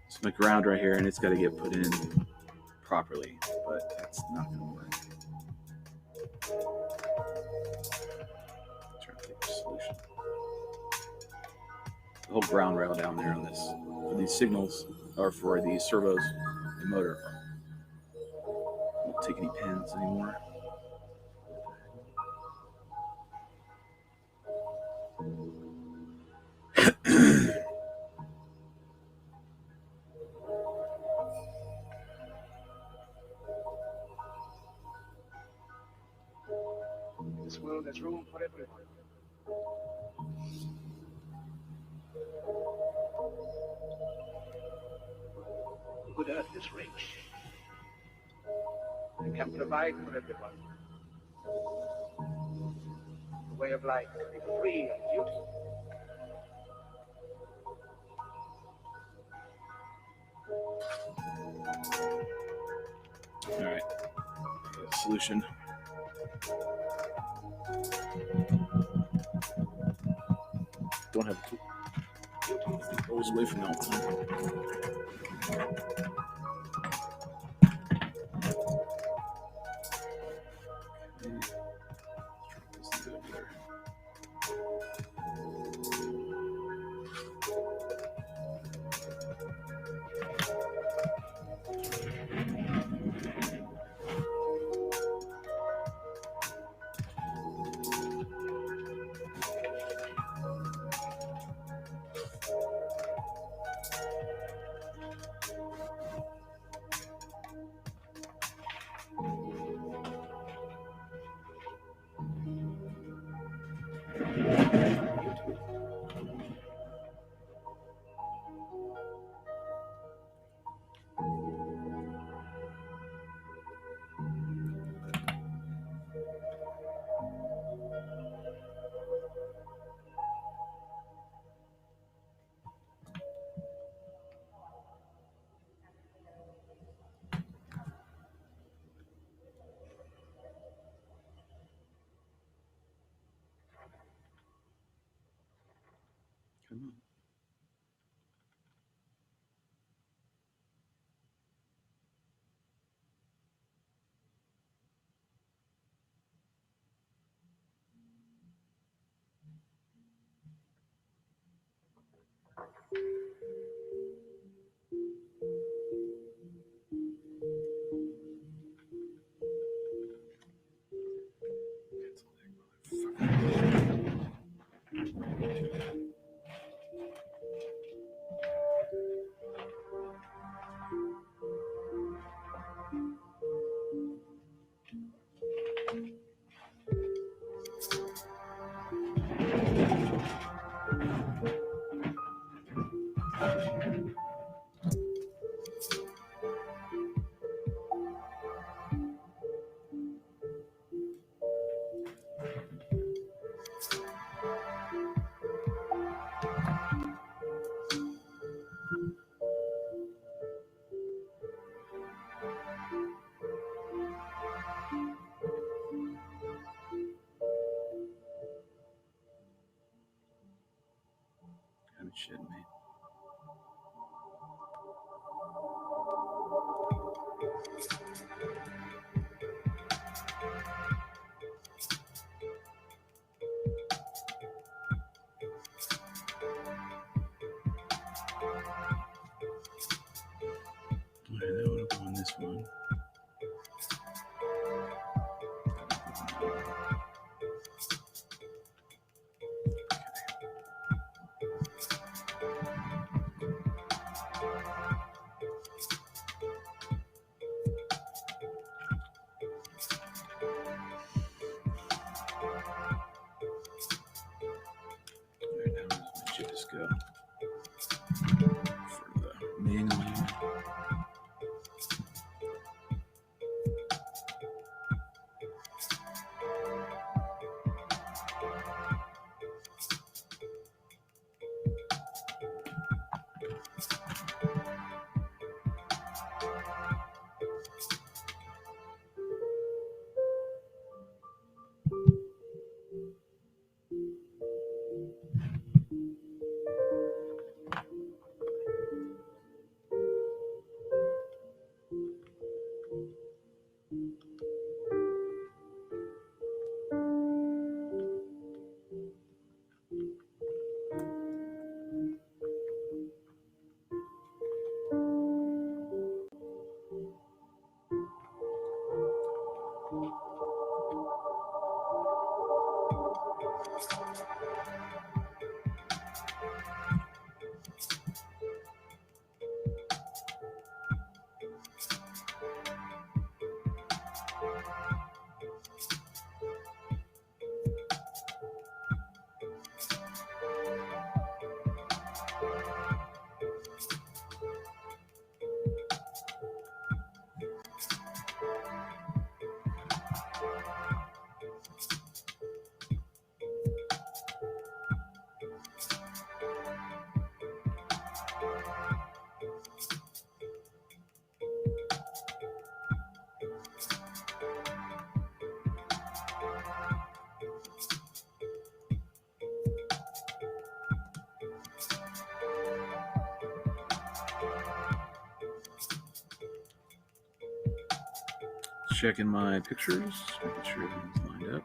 it's my ground right here, and it's got to get put in properly, but that's not going to work. Try to think of a solution. The whole ground rail down there on this for these signals are for the servos and motor. Won't take any pins anymore. This world has room for everyone. Good Earth is rich. It can provide for everyone. A way of life to be free and beautiful. All right, solution. Don't have a tool. Always away from that all the time. Come on. Shit, man. one. Alright, now where does my GPS go? For the manual. Checking my pictures, making sure everything's lined up.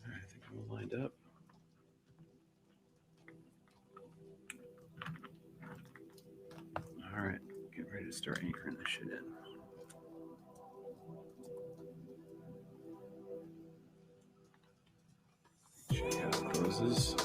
All right, I think I'm all lined up. All right, get ready to start anchoring this shit in. Check how it closes.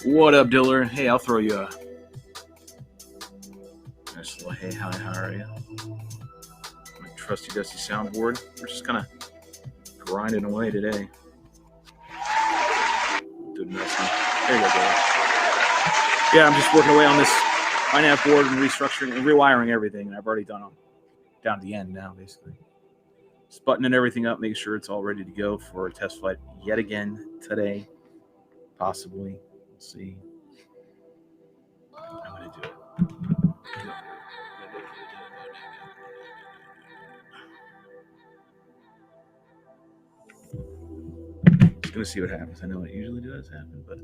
What up, Diller? Hey, I'll throw you a nice little hey, hi, how are you? My trusty dusty soundboard. We're just kind of grinding away today. Doing nothing. There you go, Diller. Yeah, I'm just working away on this INAV board and restructuring and rewiring everything. And I've already done them down to the end now, basically. Just buttoning everything up, making sure it's all ready to go for a test flight yet again today. Possibly. We'll see. I'm going to do it. Just going to see what happens. I know it usually does happen, but...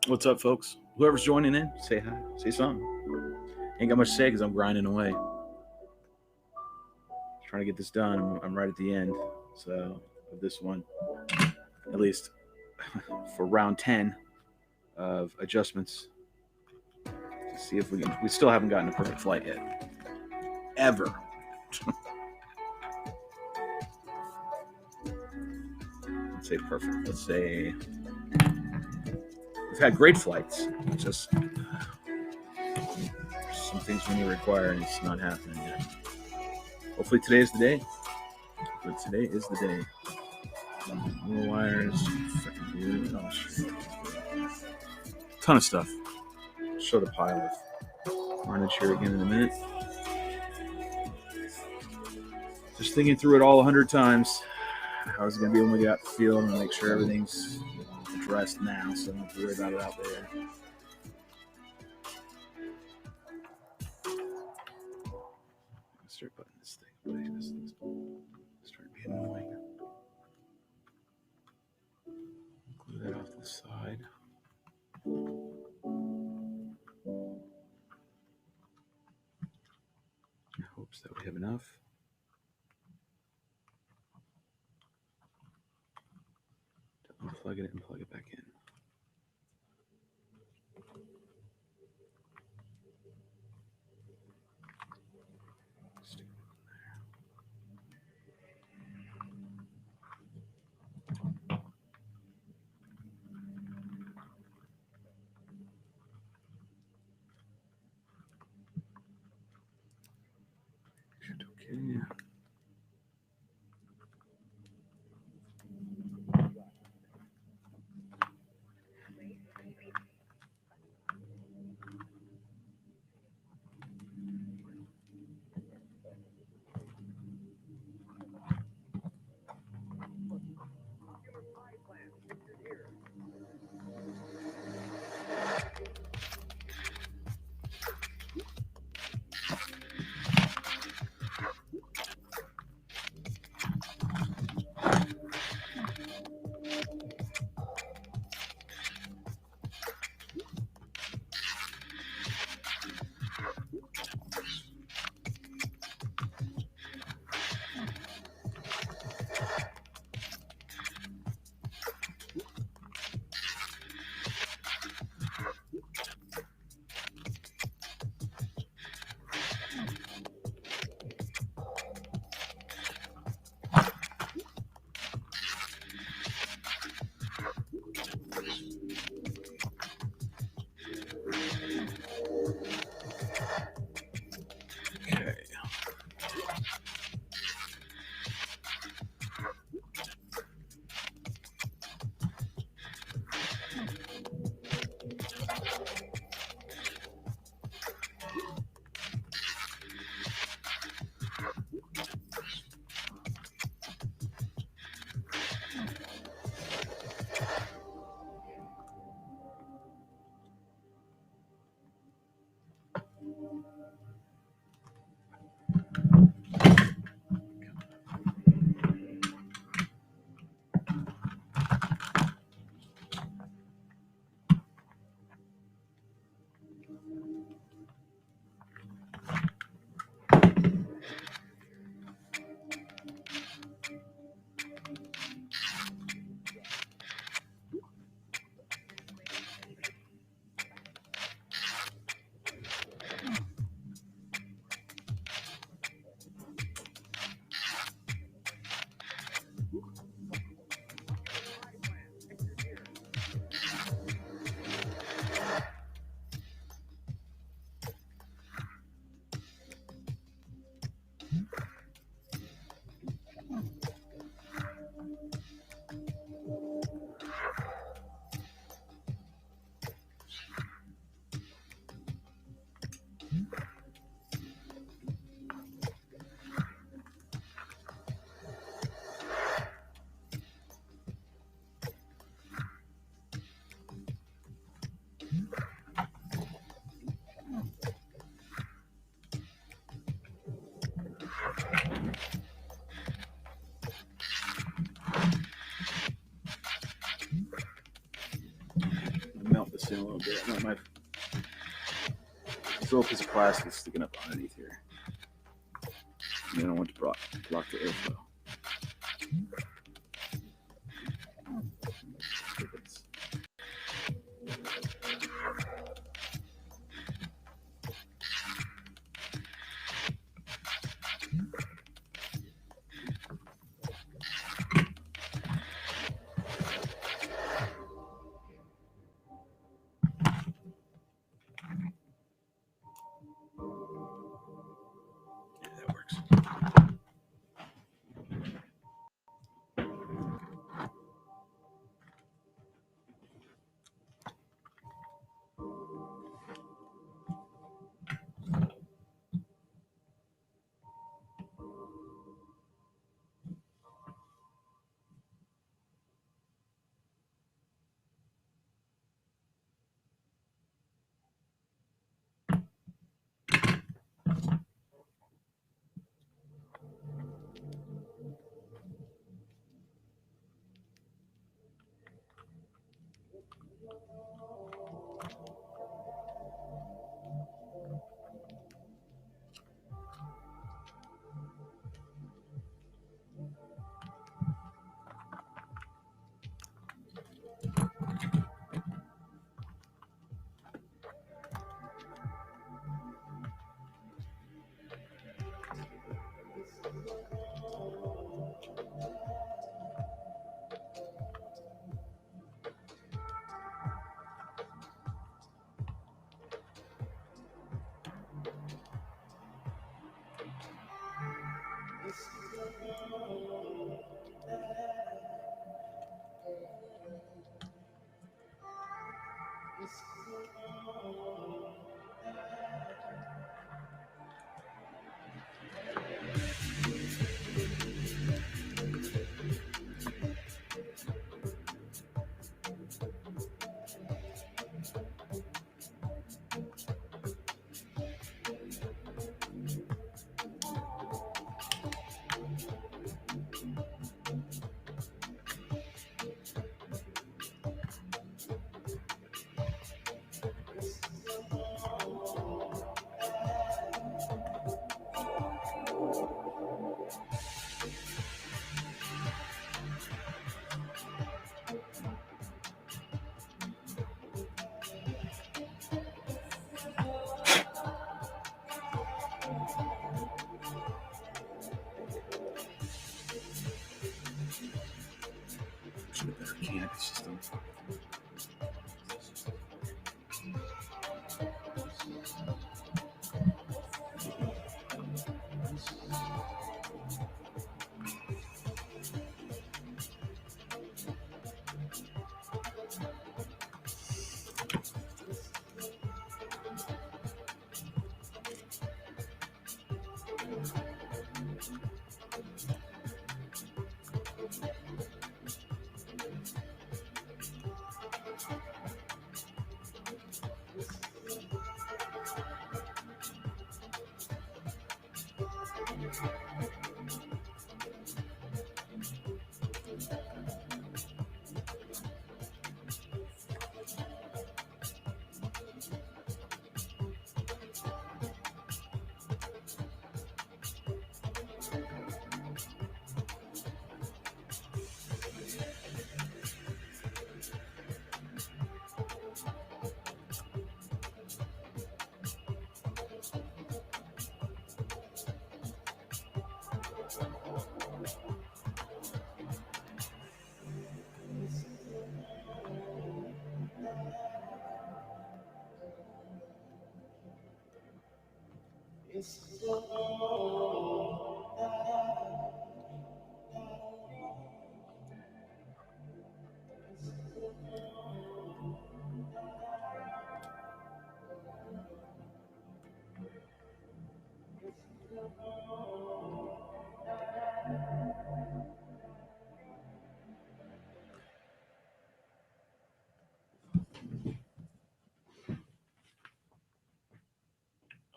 What's up, folks? Whoever's joining in, say hi, say something. Ain't got much to say because I'm grinding away. Trying to get this done. I'm right at the end, so of this one, at least for round 10 of adjustments. To see if we can. We still haven't gotten a perfect flight yet, ever. let's say perfect. Let's say we've had great flights. It's just some things we need to require, and it's not happening yet. Hopefully today is the day. But today is the day. More wires. Freaking dude. Oh, shit. Ton of stuff. Show the pile of carnage here again in a minute. Just thinking through it all 100 times. How's it going to be when we get out the field and make sure everything's addressed now so I don't have to worry about it out there. Start putting this thing away. This thing's starting to be annoying. Glue that off to the side. In hopes that we have enough. To unplug it and plug it back in. Stick it in there. Okay. Okay. Melt this in a little bit. My little piece of plastic is sticking up underneath here. You don't want to block the airflow.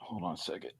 Hold on a second.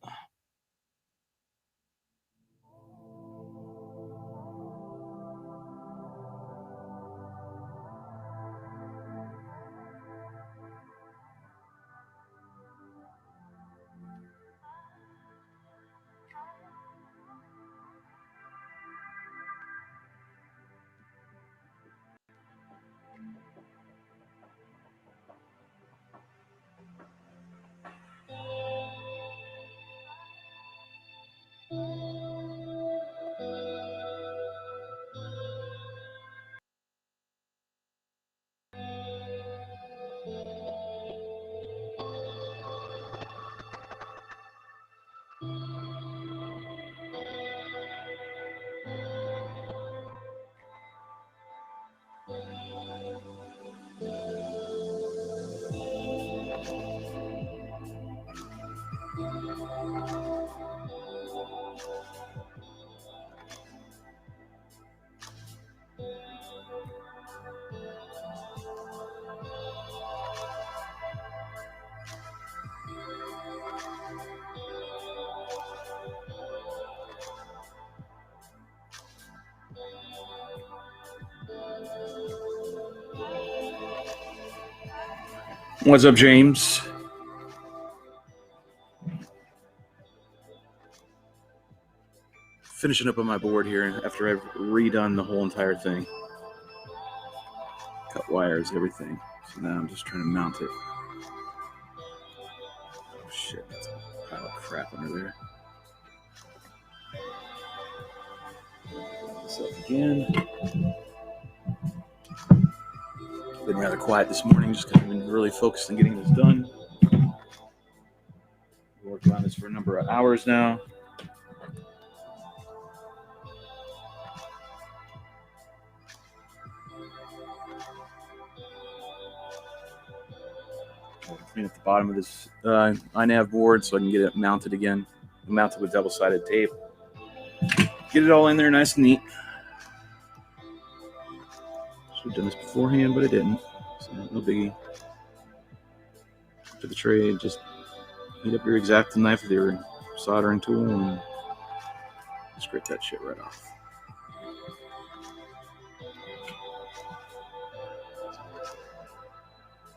What's up, James? Finishing up on my board here after I've redone the whole entire thing. Cut wires, everything. So now I'm just trying to mount it. Oh shit, that's a pile of crap under there. This up again. Been rather quiet this morning, just kind of been really focused on getting this done. Worked on this for a number of hours now. Clean at the bottom of this iNav board so I can get it mounted again. Mounted with double-sided tape. Get it all in there nice and neat. Should have done this beforehand, but I didn't. So no biggie. To the tray, just heat up your X-Acto knife with your soldering tool and scrape that shit right off.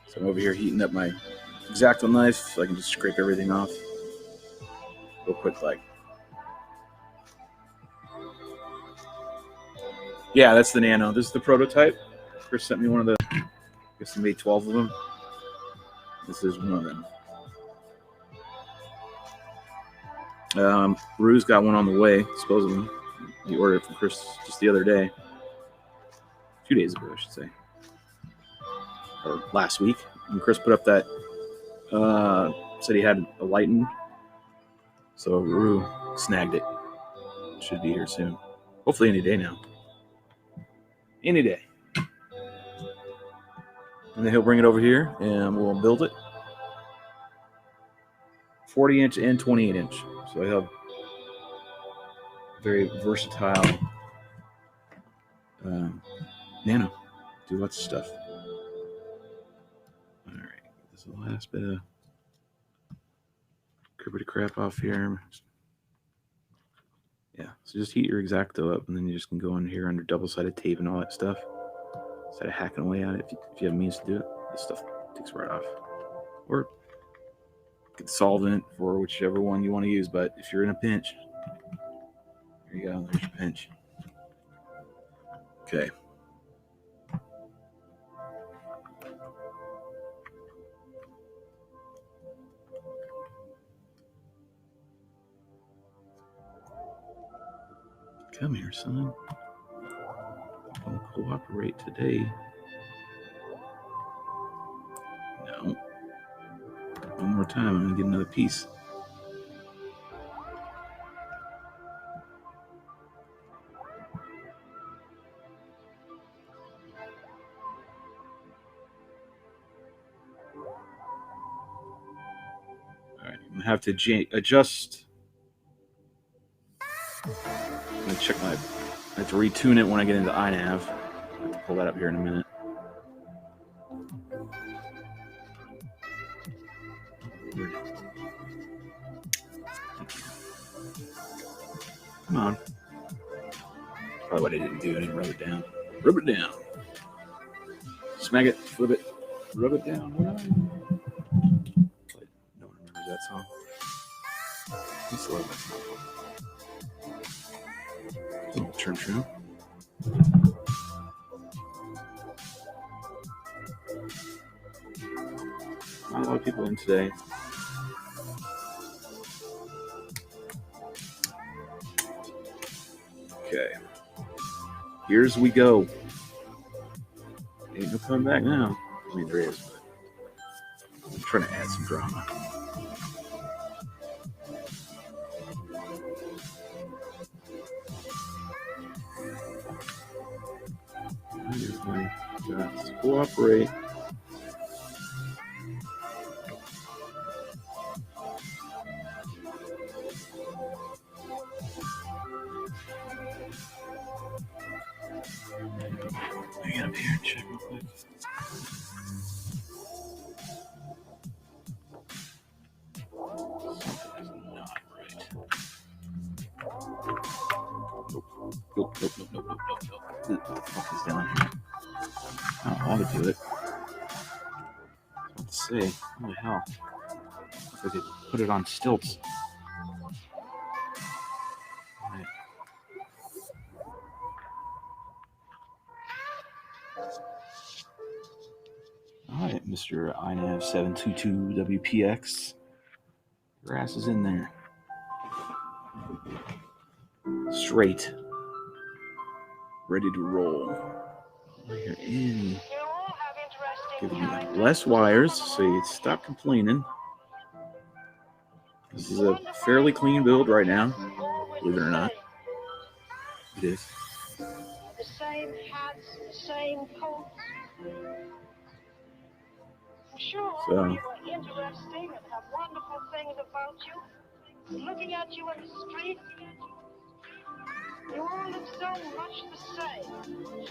So I'm over here heating up my X-Acto knife so I can just scrape everything off real quick, like. Yeah, that's the Nano. This is the prototype. Chris sent me one of the, I guess they made 12 of them. This is one of them. Rue's got one on the way, supposedly. He ordered it from Chris just the other day. A few days ago, I should say. Or last week. And Chris put up that, said he had a lighten. So Rue snagged it. Should be here soon. Hopefully any day now. Any day. And then he'll bring it over here and we'll build it. 40-inch and 28-inch. So I have very versatile Nano. Do lots of stuff. All right. This is the last bit of crap off here. Yeah. So just heat your X-Acto up and then you just can go in here under double-sided tape and all that stuff. Instead of hacking away at it, if you have means to do it, this stuff takes right off. Or get solvent for whichever one you want to use, but if you're in a pinch, there you go, there's your pinch. Okay. Come here, son. Don't cooperate today. No. One more time, I'm gonna get another piece. Alright, I'm gonna have to adjust. I'm gonna check my. I have to retune it when I get into iNav. I have to pull that up here in a minute. Come on. Probably what I didn't do. I didn't rub it down. Rub it down. Smack it. Flip it. Rub it down. No one remembers that song. I used to love that song. Oh, trim. Not a lot of people in today. Okay. Here's we go. Ain't no coming back now. I mean, there is, but I'm trying to add some drama. Let's cooperate. Let me get up here and check real quick. Something is not right. Nope. What the fuck is down here? I don't know how to do it. Let's see. Holy hell. If I could put it on stilts. Alright, Mr. iNav 722WPX. Your ass is in there. Straight. Ready to roll. We're in. Giving you less wires, so you stop complaining. This is a fairly clean build right now, believe it or not. It is. The same hats, the same coats. I'm sure all of you are interesting and have wonderful things about you. Looking at you in the street, you all look so much the same.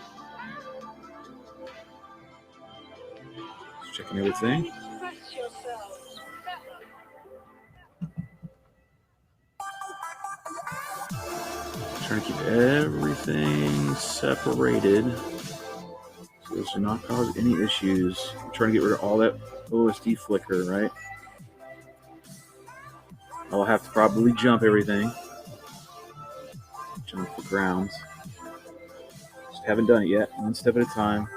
Just checking everything. Express yourselves better. Trying to keep everything separated so this will not cause any issues. I'm trying to get rid of all that OSD flicker, right? I'll have to probably jump everything. Jump the grounds. Just haven't done it yet. One step at a time.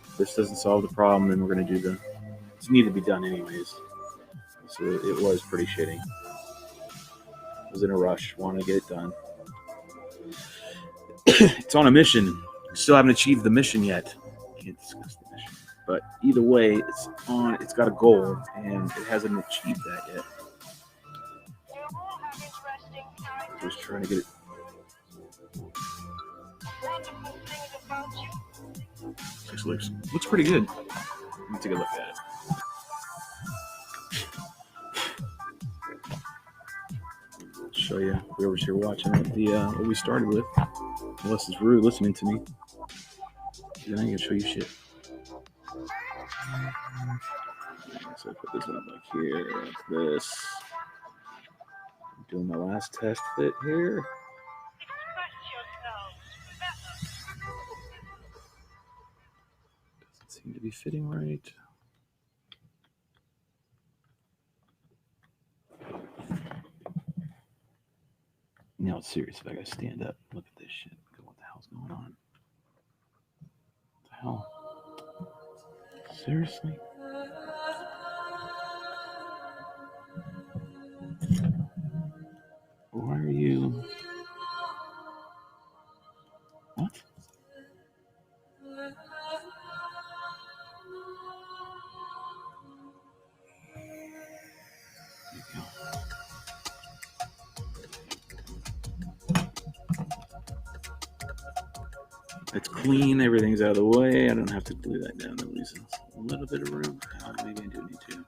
If this doesn't solve the problem, then we're going to do the... It's needed to be done anyways. So it was pretty shitty. I was in a rush. Wanted to get it done. It's on a mission. Still haven't achieved the mission yet. Can't discuss the mission. But either way, it's on. It's got a goal, and it hasn't achieved that yet. Just trying to get it. Looks pretty good. Let me take a look at it. Show you whoever's here watching what we started with. Unless it's rude listening to me. Then I ain't gonna show you shit. So I put this one up like here, like this. I'm doing my last test fit here. Doesn't seem to be fitting right. No, it's serious. If I gotta stand up, look at this shit. What the hell's going on? What the hell? Seriously? Why are you? What? There you go. It's clean, everything's out of the way. I don't have to glue that down. That leaves a little bit of room. Maybe I do need to.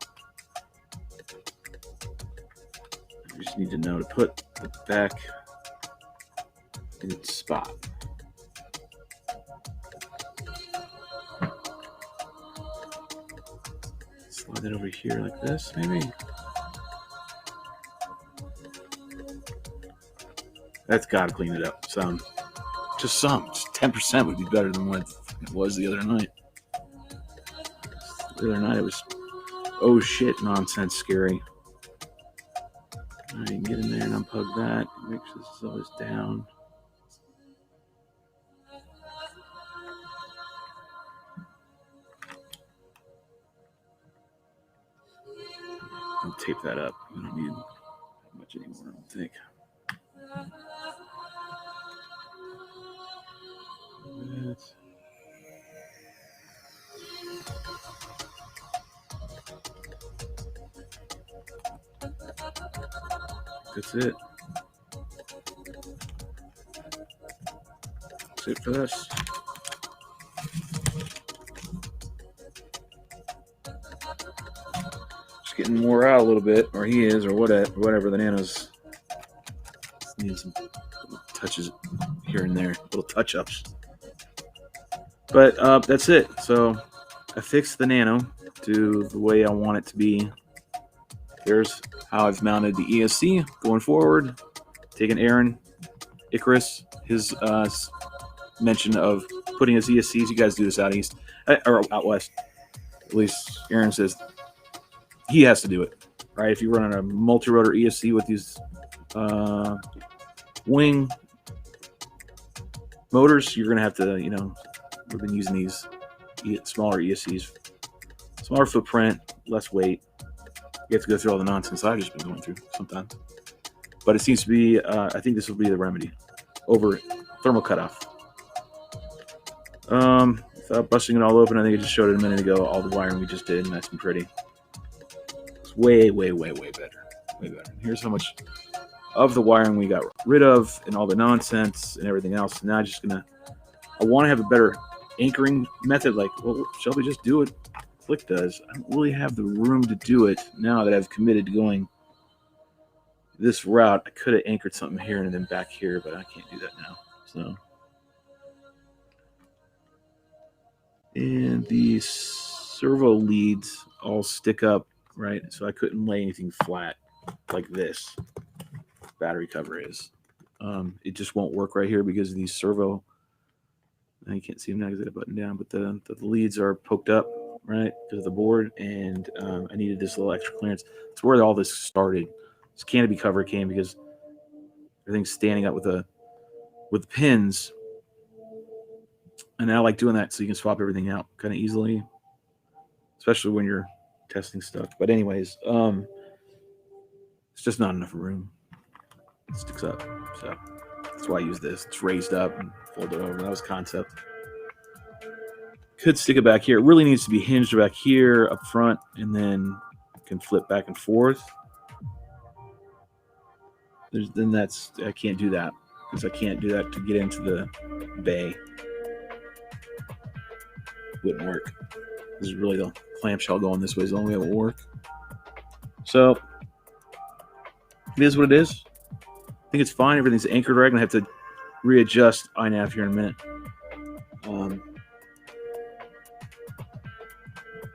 We just need to know to put the back in its spot. Slide it over here like this, maybe. That's got to clean it up. Some. Just 10% would be better than what it was the other night. The other night it was, oh shit, nonsense scary. Alright, get in there and unplug that. Make sure this is always down. I'll tape that up. We don't need much anymore, I don't think. That's it. That's it for this. Just getting wore out a little bit, or he is, or whatever. The Nano's needs some touches here and there, little touch-ups. But that's it. So I fixed the Nano to the way I want it to be. There's how I've mounted the ESC going forward. Taking Aaron, Icarus, his mention of putting his ESCs. You guys do this out east or out west. At least Aaron says he has to do it, right? If you run on a multi-rotor ESC with these wing motors, you're gonna have to, we've been using these smaller ESCs, smaller footprint, less weight. You have to go through all the nonsense I've just been going through sometimes. But it seems to be, I think this will be the remedy over thermal cutoff. Without busting it all open, I think I just showed it a minute ago, all the wiring we just did, nice and pretty. It's way, way, way, way better. Way better. Here's how much of the wiring we got rid of and all the nonsense and everything else. Now I want to have a better anchoring method. Like, well, Shelby, just do what Flick does. I don't really have the room to do it now that I've committed to going this route. I could have anchored something here and then back here, but I can't do that now. So, and the servo leads all stick up, right? So I couldn't lay anything flat like this. Battery cover is. It just won't work right here because of these servo. Now you can't see them now because I got a button down, but the leads are poked up, right, because of the board, and I needed this little extra clearance. That's where all this started. This canopy cover came because everything's standing up with the pins, and I like doing that so you can swap everything out kind of easily, especially when you're testing stuff. But anyways, it's just not enough room. It sticks up, so that's why I use this. It's raised up and folded over. That was concept. Could stick it back here. It really needs to be hinged back here up front, and then can flip back and forth. I can't do that because I can't do that to get into the bay. Wouldn't work. This is really the clamshell going this way is the only way it will work. So it is what it is. I think it's fine. Everything's anchored right. I'm going to have to readjust iNav here in a minute.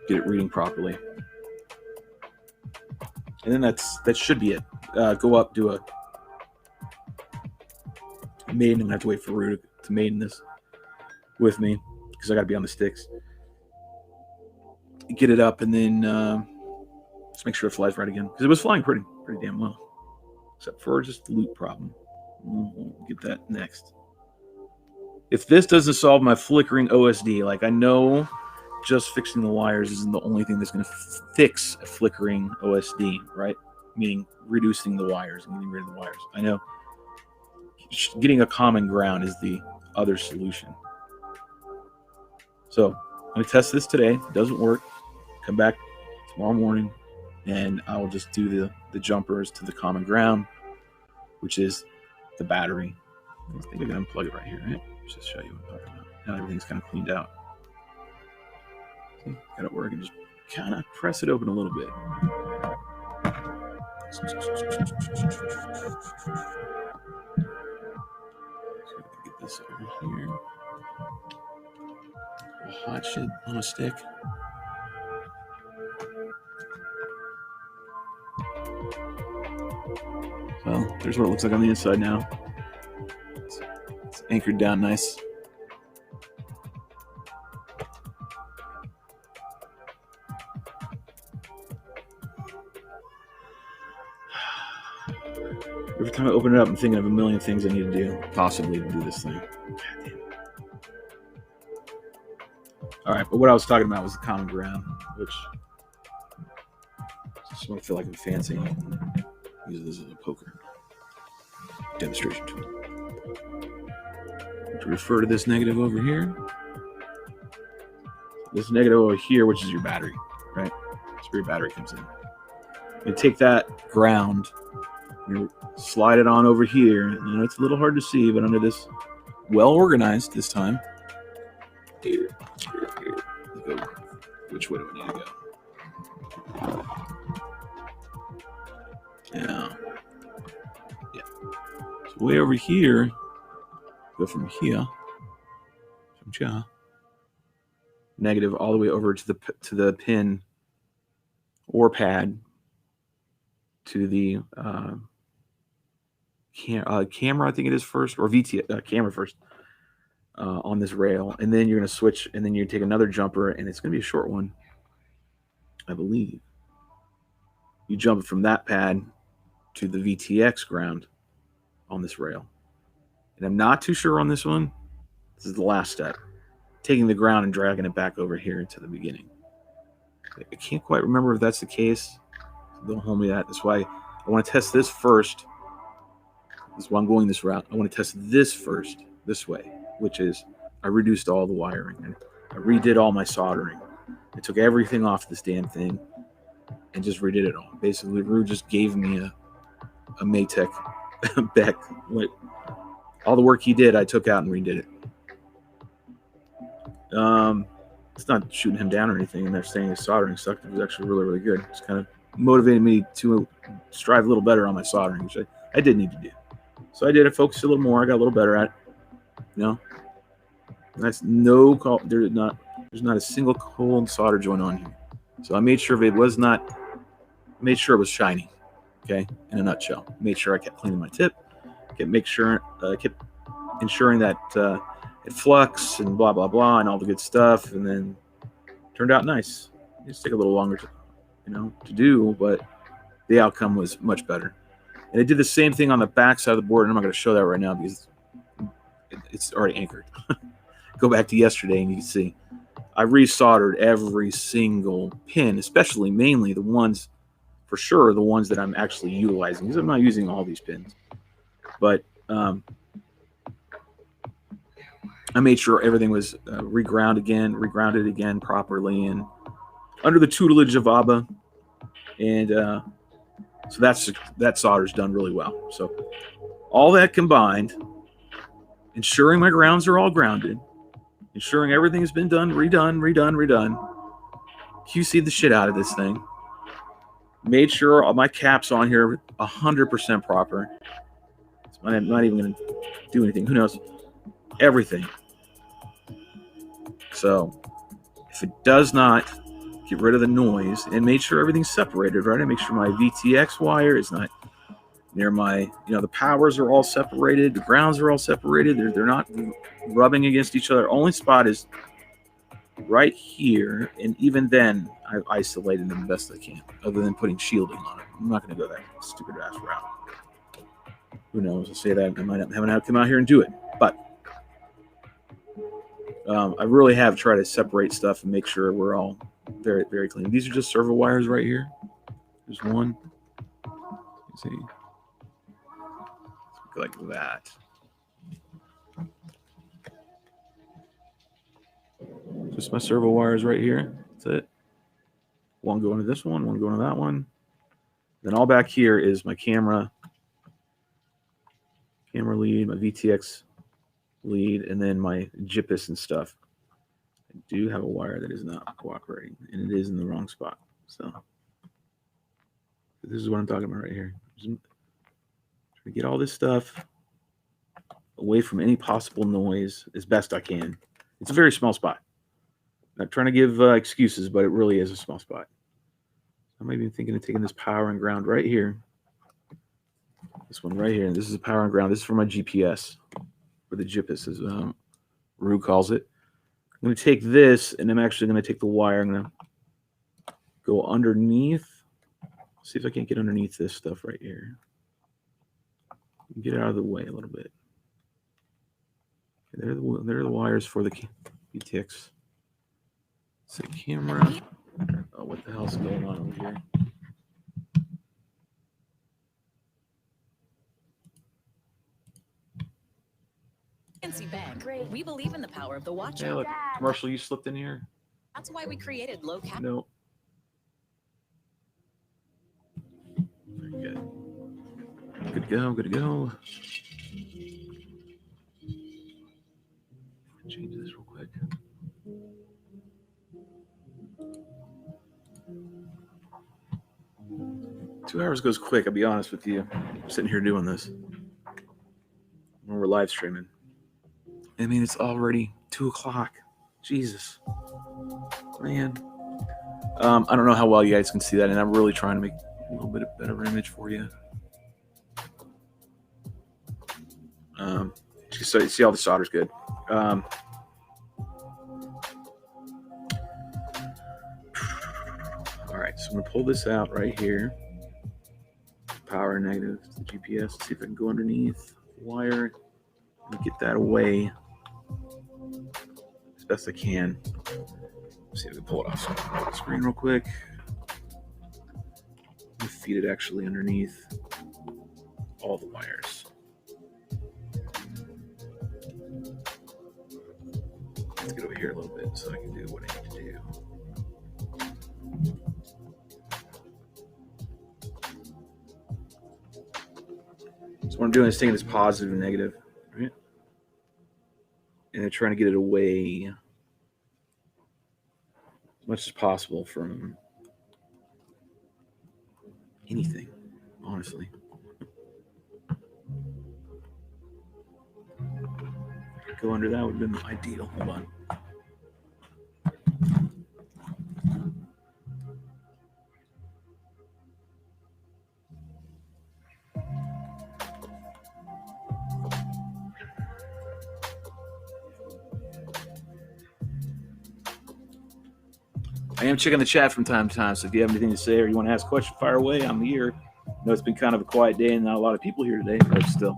Get it reading properly. And then that should be it. Go up, do a maiden. I'm going to have to wait for Rue to maiden this with me because I got to be on the sticks. Get it up and then just make sure it flies right again because it was flying pretty damn well. Except for just the loop problem. We'll get that next. If this doesn't solve my flickering OSD, like I know just fixing the wires isn't the only thing that's going to fix a flickering OSD, right? Meaning reducing the wires and getting rid of the wires. I know getting a common ground is the other solution. So I'm going to test this today. If it doesn't work, come back tomorrow morning, and I will just do the jumpers to the common ground, which is the battery. I think I can unplug it right here, right? Just show you what I'm talking about. Now everything's kind of cleaned out. See, got it working. Just kind of press it open a little bit. Get this over here. Hot shit on a stick. Well, there's what it looks like on the inside now. It's anchored down nice. Every time I open it up, I'm thinking of a million things I need to do, possibly, to do this thing. God damn it. All right, but what I was talking about was the common ground, which I just want to feel like I'm fancy. Use this as a poker demonstration tool. To refer to this negative over here. This negative over here, which is your battery, right? That's where your battery comes in. You take that ground, you slide it on over here. You know, it's a little hard to see, but under this, well organized this time. Here. Go. Which way do we need to go? Yeah. So way over here, go from here, negative all the way over to the pin or pad to the camera, I think it is first, or camera first on this rail, and then you're going to switch, and then you take another jumper, and it's going to be a short one, I believe. You jump from that pad to the VTX ground on this rail. And I'm not too sure on this one. This is the last step. Taking the ground and dragging it back over here into the beginning. I can't quite remember if that's the case. Don't hold me to that. That's why I want to test this first. That's why I'm going this route. I want to test this first, this way, which is I reduced all the wiring. And I redid all my soldering. I took everything off this damn thing and just redid it all. Basically, Rue just gave me a Maytech Beck. All the work he did, I took out and redid it. It's not shooting him down or anything, and they're saying his soldering sucked. It was actually really, really good. It's kind of motivated me to strive a little better on my soldering, which I did need to do. So I did. I focused a little more. I got a little better at it. You know, that's no call. There's not a single cold solder joint on here. So I made sure it was was shiny. Okay, in a nutshell. Made sure I kept cleaning my tip. Kept ensuring that it flux and blah blah blah and all the good stuff, and then turned out nice. It just take a little longer to do, but the outcome was much better. And it did the same thing on the back side of the board, and I'm not going to show that right now because it's already anchored. Go back to yesterday and you can see I resoldered every single pin, especially mainly the ones that I'm actually utilizing, because I'm not using all these pins. But I made sure everything was regrounded again properly, and under the tutelage of Abba, and so that solder's done really well. So all that combined, ensuring my grounds are all grounded, ensuring everything has been done, redone, QC'd the shit out of this thing, made sure all my caps on here 100% proper. I'm not even going to do anything. Who knows? Everything. So if it does not get rid of the noise, and made sure everything's separated, right? I make sure my VTX wire is not near my, the powers are all separated, the grounds are all separated. They're not rubbing against each other. Only spot is right here, and even then, I've isolated them the best I can, other than putting shielding on it. I'm not going to go that stupid ass route. Who knows? I'll say that I might not have to come out here and do it, but I really have tried to separate stuff and make sure we're all very, very clean. These are just servo wires right here. There's one. Let's see. Like that. Just my servo wires right here. That's it. One going to this one going to that one. Then all back here is my camera lead, my VTX lead, and then my JIPIS and stuff. I do have a wire that is not cooperating, and it is in the wrong spot. So This is what I'm talking about right here. Trying to get all this stuff away from any possible noise as best I can. It's a very small spot. Not trying to give excuses, but it really is a small spot. I'm even thinking of taking this power and ground right here. This one right here. This is a power and ground. This is for my GPS, or the GPS, as Rue calls it. I'm going to take this, and I'm actually going to take the wire. I'm going to go underneath. See if I can't get underneath this stuff right here. Get it out of the way a little bit. There are the wires for the BTX. It's a camera. Oh, what the hell's going on over here? Fancy Bank. We believe in the power of the watch. Hey, look, commercial you slipped in here. That's why we created low cap. No. Very good. Good to go. Good to go. Change this real quick. Two hours goes quick, I'll be honest with you. I'm sitting here doing this. When we're live streaming. I mean, it's already 2 o'clock. Jesus. Man. I don't know how well you guys can see that, and I'm really trying to make a little bit of better image for you. So you see all the solder's good. All right, so I'm gonna pull this out right here. Power negative to the GPS. See if I can go underneath wire and get that away as best I can. See if I can pull it off the screen real quick. Feed it actually underneath all the wires. Let's get over here a little bit so I can do what I need to do. So what I'm doing is taking this positive and negative, right? And then trying to get it away as much as possible from anything, honestly. Go under that would have been ideal. Hold on. I am checking the chat from time to time, so if you have anything to say or you want to ask a question, fire away. I'm here. I know it's been kind of a quiet day and not a lot of people here today, but still,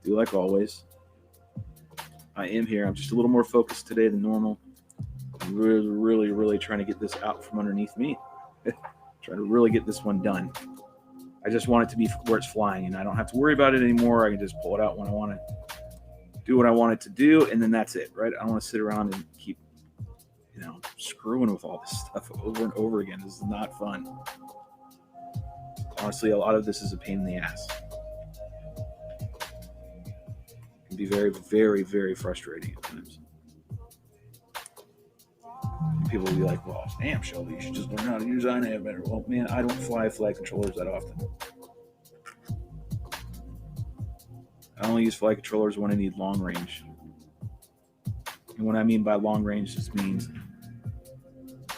do like always. I am here. I'm just a little more focused today than normal. I'm really trying to get this out from underneath me. Trying to really get this one done. I just want it to be where it's flying, and I don't have to worry about it anymore. I can just pull it out when I want to do what I want it to do, and then that's it, right? I don't want to sit around and keep screwing with all this stuff over and over again. This is not fun. Honestly, a lot of this is a pain in the ass. It can be very, very frustrating at times. People will be like, well, damn, Shelby, you should just learn how to use iNav better. Well, man, I don't fly flight controllers that often. I only use flight controllers when I need long range. And what I mean by long range just means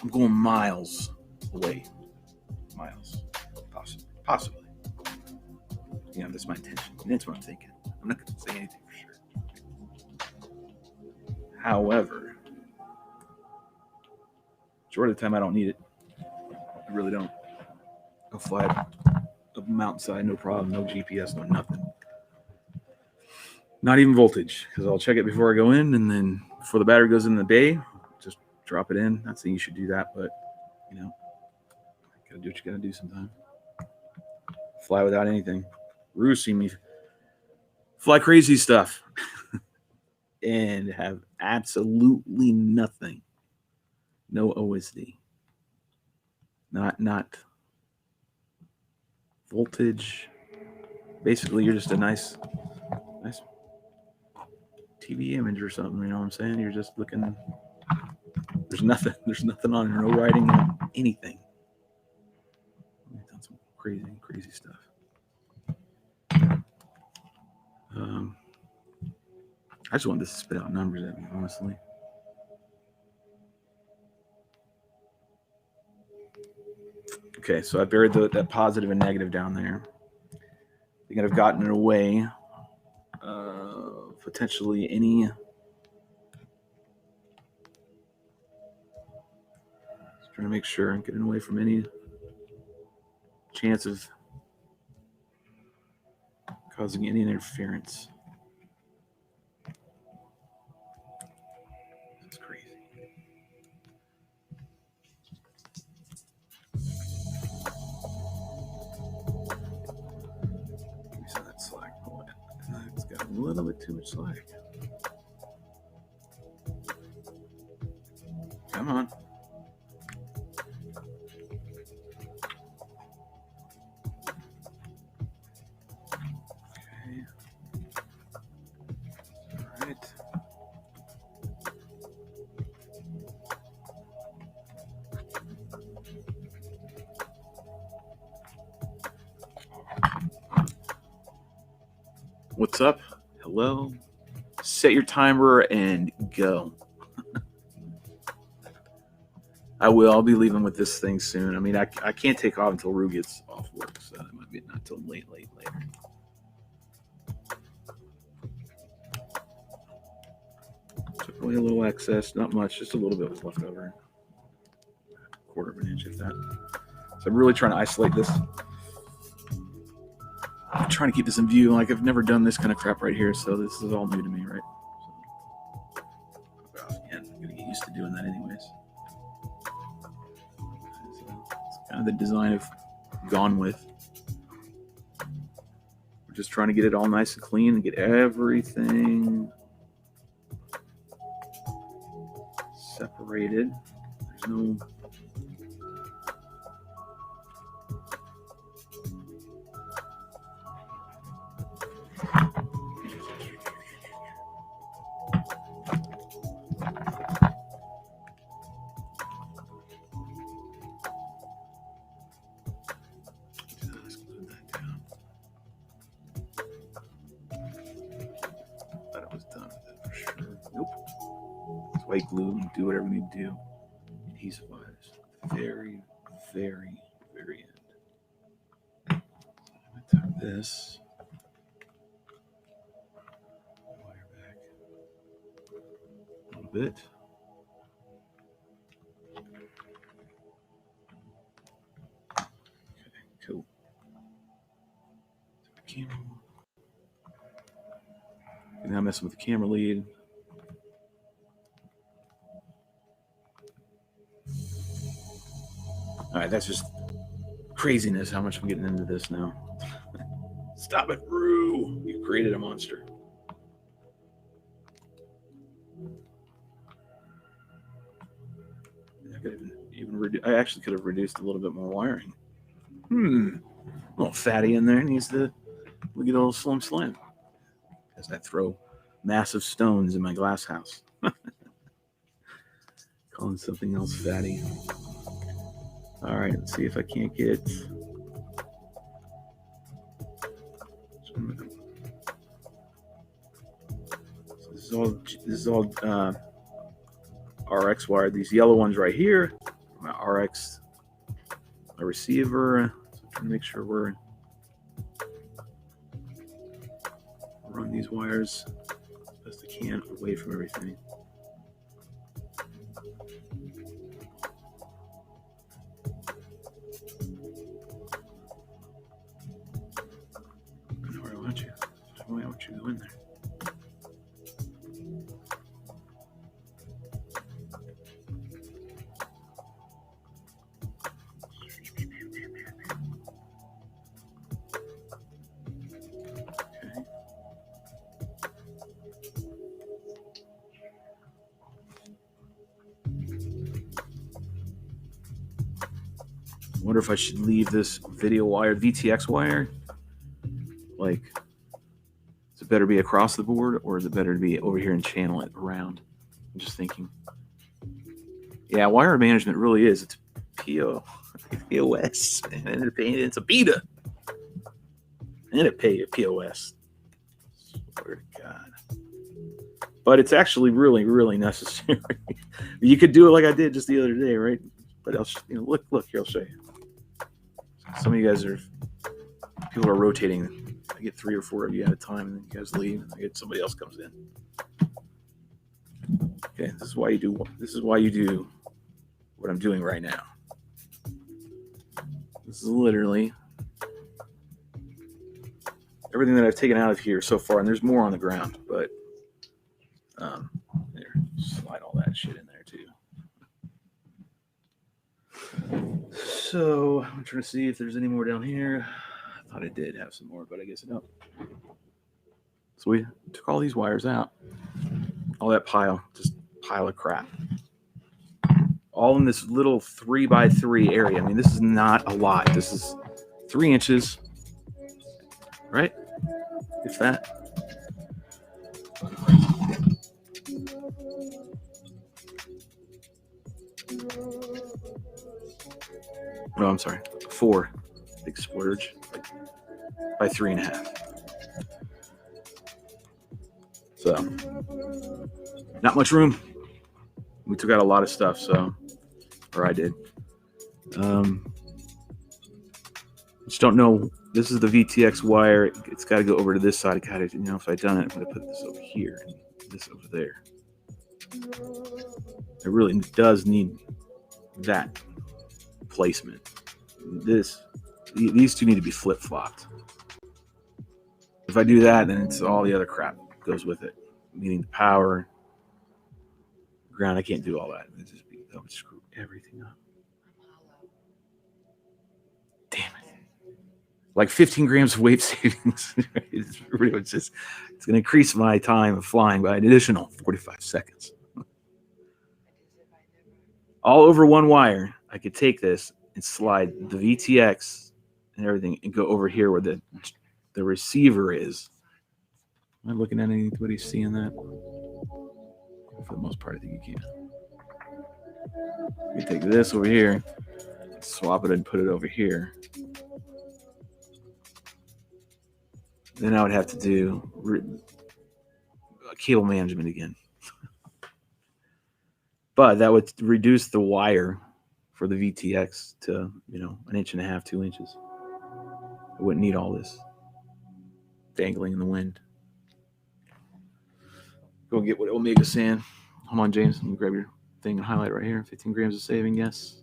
I'm going miles away. Miles. Possibly. Yeah, that's my intention. That's what I'm thinking. I'm not going to say anything for sure. However, majority of the time I don't need it. I really don't. I'll fly up a mountainside, no problem. No GPS, no nothing. Not even voltage, because I'll check it before I go in, and then before the battery goes in the bay, just drop it in. Not saying you should do that, but gotta do what you gotta do sometimes. Fly without anything. Rue see me fly crazy stuff and have absolutely nothing. No OSD. Not voltage. Basically, you're just a nice TV image or something, you know what I'm saying? You're just looking. There's nothing on there, no writing, no anything. Crazy stuff. I just want this to spit out numbers at me, honestly. Okay, so I buried that positive and negative down there. I think I've gotten it away. Potentially any. Just trying to make sure I'm getting away from any chance of causing any interference. This is crazy. Give me some of that slack. Oh, it's got a little bit too much slack. Come on. Okay. All right. What's up? Hello. Set your timer and go. I'll be leaving with this thing soon. I mean, I can't take off until Rue gets off work, so it might be not till late later. Took away a little excess, not much, just a little bit was left over. 1/4 of an inch, if that. So I'm really trying to isolate this. I'm trying to keep this in view. Like, I've never done this kind of crap right here, so this is all new to me, right? So, I'm going to get used to doing that anyways. It's kind of the design I've gone with. We're just trying to get it all nice and clean and get everything separated. There's no... White glue and do whatever we need to do. Adhesive wise. Very, very, very end. I'm going to tuck this wire back a little bit. Okay, cool. Camera. And now messing with the camera lead. All right, that's just craziness how much I'm getting into this now. Stop it, Rue. You created a monster. I actually could have reduced a little bit more wiring. A little fatty in there needs to look at a little slim. As I throw massive stones in my glass house. Calling something else fatty. All right, let's see if I can't get. So this is all RX wire. These yellow ones right here, my RX, my receiver. So I'm trying to make sure we're run these wires as best I can away from everything. I want you to go in there. Okay. I wonder if I should leave this video wire, VTX wire, like, is it better to be across the board or is it better to be over here and channel it around? I'm just thinking. Yeah, wire management really is. It's PO. POS. Man, I ended up paying it's a beta. I ended up paying a POS. Swear to God. But it's actually really, really necessary. You could do it like I did just the other day, right? But I'll, look here. I'll show you. Some of you guys people are rotating. I get 3 or 4 of you at a time, and then you guys leave, and I get somebody else comes in. Okay, this is why you do what I'm doing right now. This is literally everything that I've taken out of here so far, and there's more on the ground, but there, slide all that shit in there too. So I'm trying to see if there's any more down here. I thought I did have some more, but I guess I don't. So we took all these wires out, all that pile of crap, all in this little 3x3 area. I mean, this is not a lot. This is 3 inches, right? If that. No, I'm sorry. 4 big splurge by 3.5. So, not much room. We took out a lot of stuff, so, or I did. Just don't know. This is the VTX wire. It's got to go over to this side. If I'd done it, I'm going to put this over here and this over there. It really does need that placement. These two need to be flip-flopped. If I do that, then it's all the other crap goes with it, meaning the power, ground. I can't do all that. That would screw everything up. Damn it! Like 15 grams of weight savings. It's going to increase my time of flying by an additional 45 seconds. All over one wire, I could take this and slide the VTX and everything and go over here where the receiver is. Am I looking at anybody seeing that? For the most part, I think you can. You take this over here, swap it and put it over here. Then I would have to do cable management again. But that would reduce the wire for the VTX to, 1.5 inches, 2 inches. I wouldn't need all this dangling in the wind. Go get what Omega Sand. Come on, James. Let me grab your thing and highlight right here. 15 grams of saving, yes.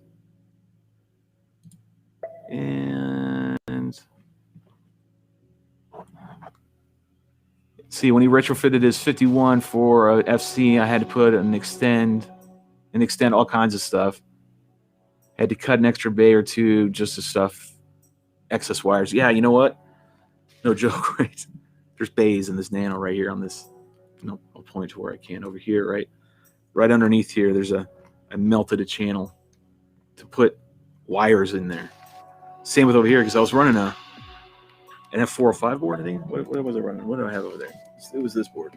And see, when he retrofitted his 51 for FC, I had to put an extend all kinds of stuff. Had to cut an extra bay or two just to stuff excess wires. Yeah, you know what? No joke, right? There's bays in this Nano right here on this. I'll point to where I can over here, right underneath here. I melted a channel to put wires in there. Same with over here because I was running an F405 board. I think. What was I running? What do I have over there? It was this board.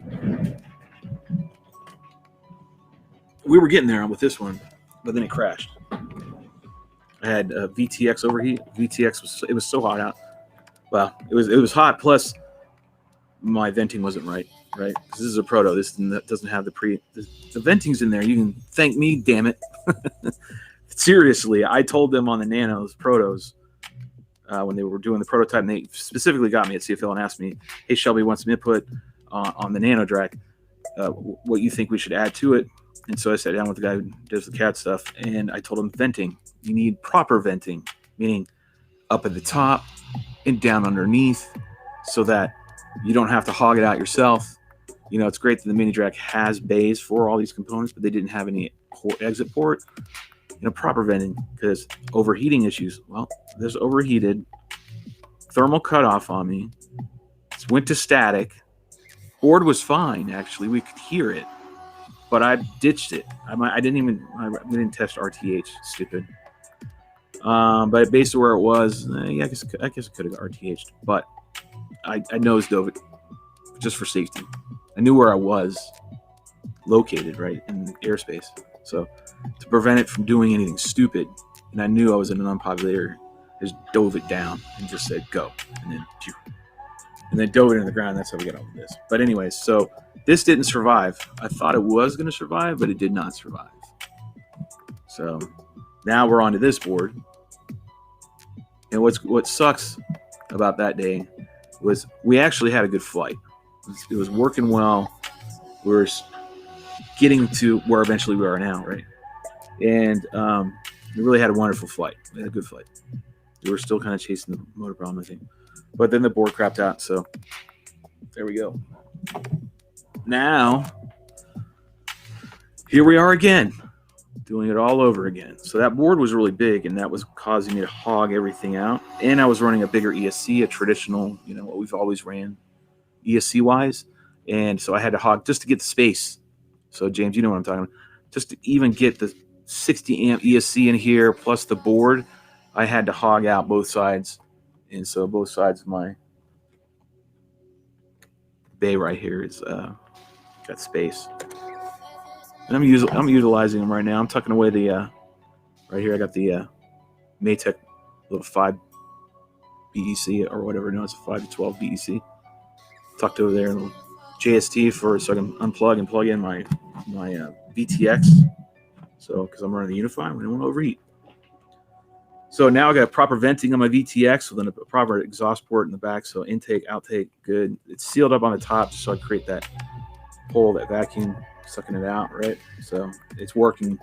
We were getting there with this one, but then it crashed. I had VTX overheat. VTX was so hot out. Well, it was hot. Plus, my venting wasn't right. This is a proto. This doesn't have the venting's in there. You can thank me, damn it. Seriously, I told them on the Nanos protos when they were doing the prototype, and they specifically got me at CFL and asked me, "Hey, Shelby wants some input on the Nano Drac. What you think we should add to it?" And so I sat down with the guy who does the CAD stuff, and I told him venting. You need proper venting, meaning up at the top and down underneath, so that you don't have to hog it out yourself. It's great that the Mini Drac has bays for all these components, but they didn't have any exit port. Proper venting, because overheating issues. Well, this overheated, thermal cutoff on me. It went to static. Board was fine, actually. We could hear it, but I ditched it. I didn't test RTH. Stupid. But based on where it was, I guess I could have RTH'd, but I nose dove it just for safety. I knew where I was located, right, in the airspace. So to prevent it from doing anything stupid, and I knew I was in an unpopulated area. I just dove it down and just said go, and then phew, and then dove it into the ground. That's how we got over this. But anyways, so this didn't survive. I thought it was going to survive, but it did not survive. So now we're onto this board. And what sucks about that day was we actually had a good flight. It was working well. We were getting to where eventually we are now, right? And we really had a wonderful flight. We had a good flight. We were still kind of chasing the motor problem, I think. But then the board crapped out, so there we go. Now, here we are again, doing it all over again. So that board was really big, and that was causing me to hog everything out. And I was running a bigger ESC, a traditional, what we've always ran ESC-wise. And so I had to hog just to get the space. So, James, you know what I'm talking about. Just to even get the 60 amp ESC in here, plus the board, I had to hog out both sides. And so both sides of my bay right here is got space. And I'm utilizing them right now. I'm tucking away the right here. I got the Maytech little 5 BEC or whatever. No, it's a 5 to 12 BEC tucked over there. A little JST so I can unplug and plug in my VTX. So because I'm running the Unify, we don't want to overheat. So now I got proper venting on my VTX with a proper exhaust port in the back. So intake, outtake, good. It's sealed up on the top just so I create that hole, that vacuum, sucking it out, right? So it's working.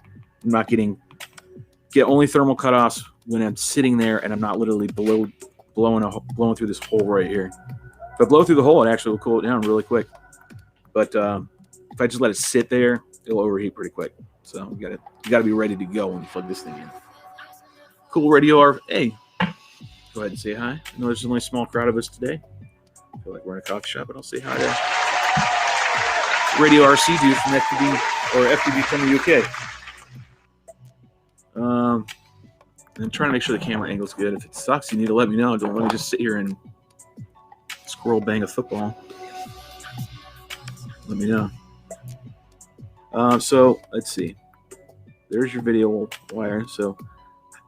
I'm not get only thermal cutoffs when I'm sitting there and I'm not literally blowing through this hole right here. If I blow through the hole, it actually will cool it down really quick. But if I just let it sit there, it'll overheat pretty quick. So you gotta be ready to go when you plug this thing in. Cool radio Hey, go ahead and say hi. I know there's only a small crowd of us today. I feel like we're in a coffee shop, but I'll say hi to Radio RC dude from FPV from the UK. And I'm trying to make sure the camera angle's good. If it sucks, you need to let me know. Don't let me just sit here and squirrel bang a football. Let me know. So let's see. There's your video wire. So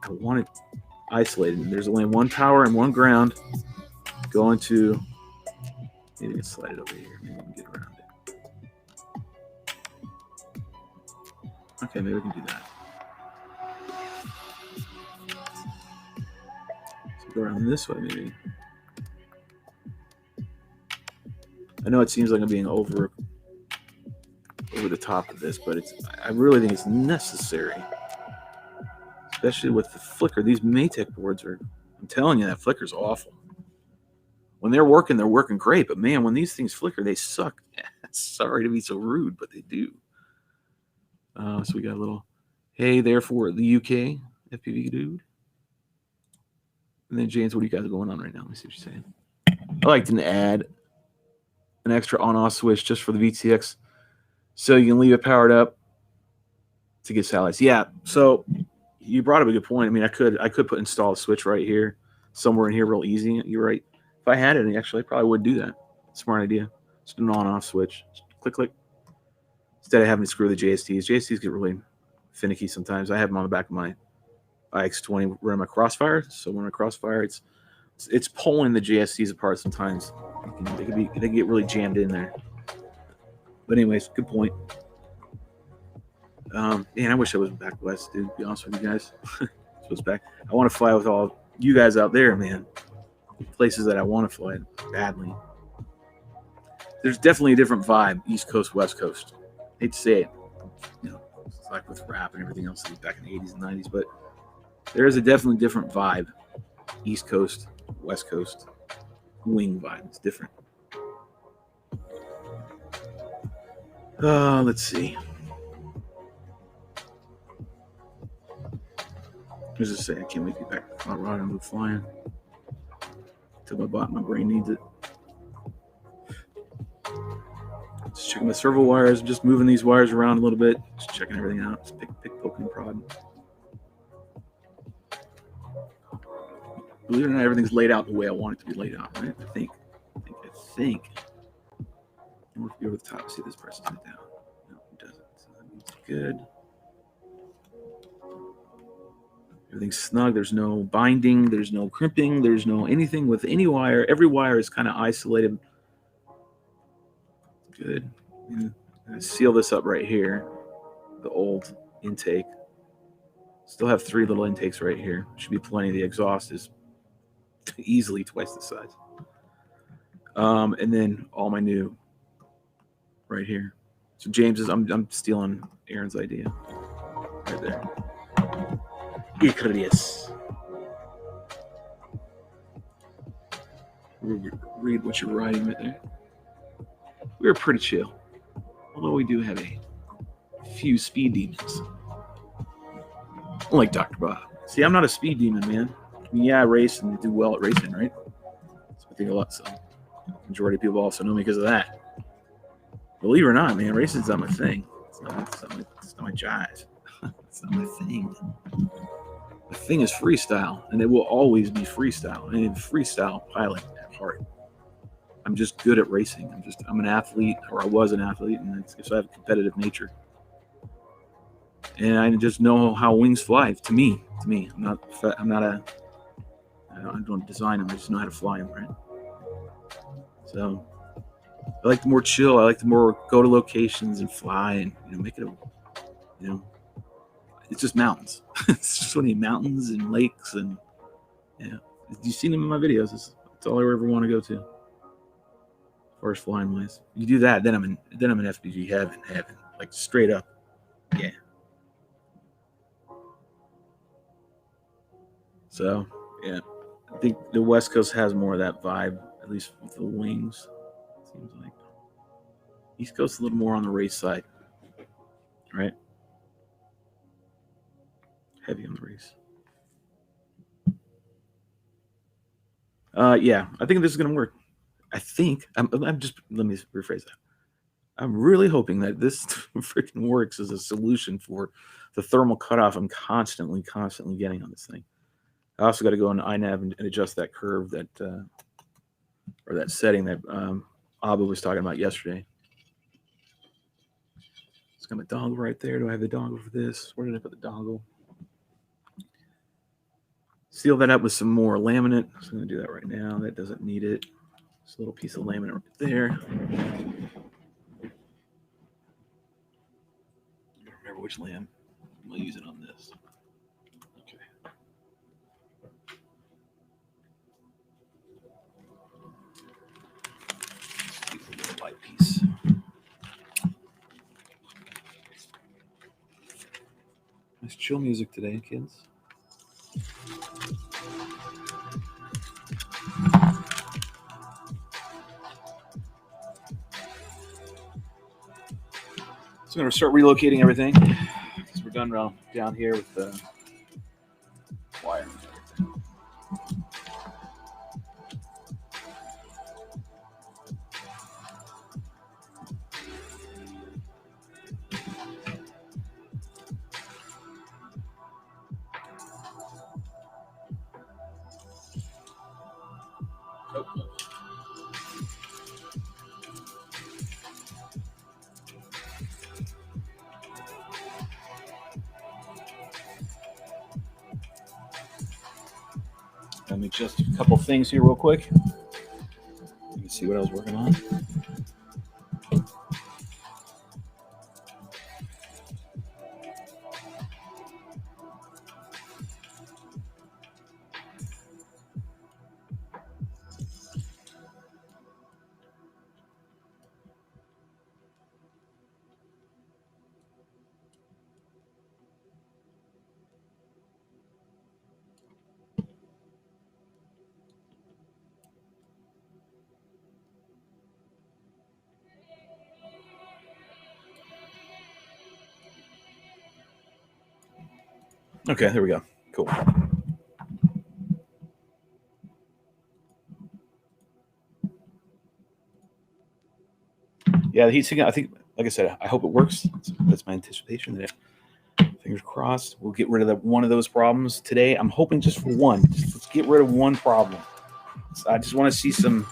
I want it isolated. There's only one power and one ground going to. Maybe we can slide it over here. Maybe we can get around it. Okay, maybe we can do that. So go around this way, maybe. I know it seems like I'm being over the top of this, but I really think it's necessary. Especially with the flicker. These Maytech boards I'm telling you, that flicker's awful. When they're working great. But man, when these things flicker, they suck. Sorry to be so rude, but they do. So we got a little hey there for the UK FPV dude. And then James, what do you guys going on right now? Let me see what you're saying. I like to add an extra on-off switch just for the VTX so you can leave it powered up to get satellites. Yeah, so you brought up a good point. I mean, I could install a switch right here, somewhere in here, real easy. You're right. If I had it, actually, I probably would do that. Smart idea. Just an on-off switch. Just click, click. Instead of having to screw the JSTs. JSTs get really finicky sometimes. I have them on the back of my IX20 running my Crossfire. So when I Crossfire, it's pulling the JSTs apart sometimes. They can get really jammed in there. But anyways, good point. Man, I wish I was back west, dude. To be honest with you guys, back. I want to fly with all you guys out there, man. Places that I want to fly badly. There's definitely a different vibe, East Coast, West Coast. Hate to say it, it's like with rap and everything else back in the 80s and 90s, but there is a definitely different vibe, East Coast, West Coast, wing vibe. It's different. Let's see. Let's just say I can't wait to get back to Colorado and move flying. Till my brain needs it. Just checking my servo wires, just moving these wires around a little bit, just checking everything out. Just pick, poke, and prod. Believe it or not, everything's laid out the way I want it to be laid out, right? I think. And we'll go over the top. See, this person's it down. No, it doesn't. So that means good. Everything's snug. There's no binding. There's no crimping. There's no anything with any wire. Every wire is kind of isolated. Good. I'm gonna seal this up right here. The old intake. Still have 3 little intakes right here. Should be plenty. The exhaust is easily twice the size. And then all my new right here. So James's, I'm stealing Aaron's idea right there. Icarus. Read what you're writing right there. We're pretty chill, although we do have a few speed demons. Like Dr. Bob. See, I'm not a speed demon, man. I mean, yeah, I race and do well at racing, right? So I think a lot. So the majority of people also know me because of that. Believe it or not, man, racing's not my thing. It's not my jive. It's not my thing. My thing is freestyle, and it will always be freestyle. I mean, freestyle pilot at heart. I'm just good at racing. I'm an athlete, or I was an athlete, and so I have a competitive nature. And I just know how wings fly. To me, I don't design them. I just know how to fly them, right? So I like the more chill. I like the more go to locations and fly and make it it's just mountains. It's just only mountains and lakes and you've seen them in my videos. It's all I ever want to go to. As far as flying wise, you do that, then I'm in FPV heaven, like straight up, yeah. So yeah, I think the West Coast has more of that vibe, at least with the wings. It seems like East Coast a little more on the race side, right? Heavy on the race. Yeah, I think this is gonna work. I'm just, let me rephrase that. I'm really hoping that this freaking works as a solution for the thermal cutoff I'm constantly getting on this thing. I also got to go on iNav and adjust that curve that or that setting that Abba was talking about yesterday. It's got my dongle right there. Do I have the dongle for this? Where did I put the dongle? Seal that up with some more laminate. So I'm going to do that right now. That doesn't need it. Just a little piece of laminate right there. I don't remember which lam. I'll use it on this. Okay. Use a little white piece. Nice chill music today, kids. So I'm going to start relocating everything because we're done down here with the wire and everything. Let me adjust a couple things here real quick. Let me see what I was working on. Okay, there we go. Cool. Yeah, the heat sinking, I think, like I said, I hope it works. That's my anticipation. That fingers crossed, we'll get rid of one of those problems today. I'm hoping just for one. Let's get rid of one problem. I just want to see some.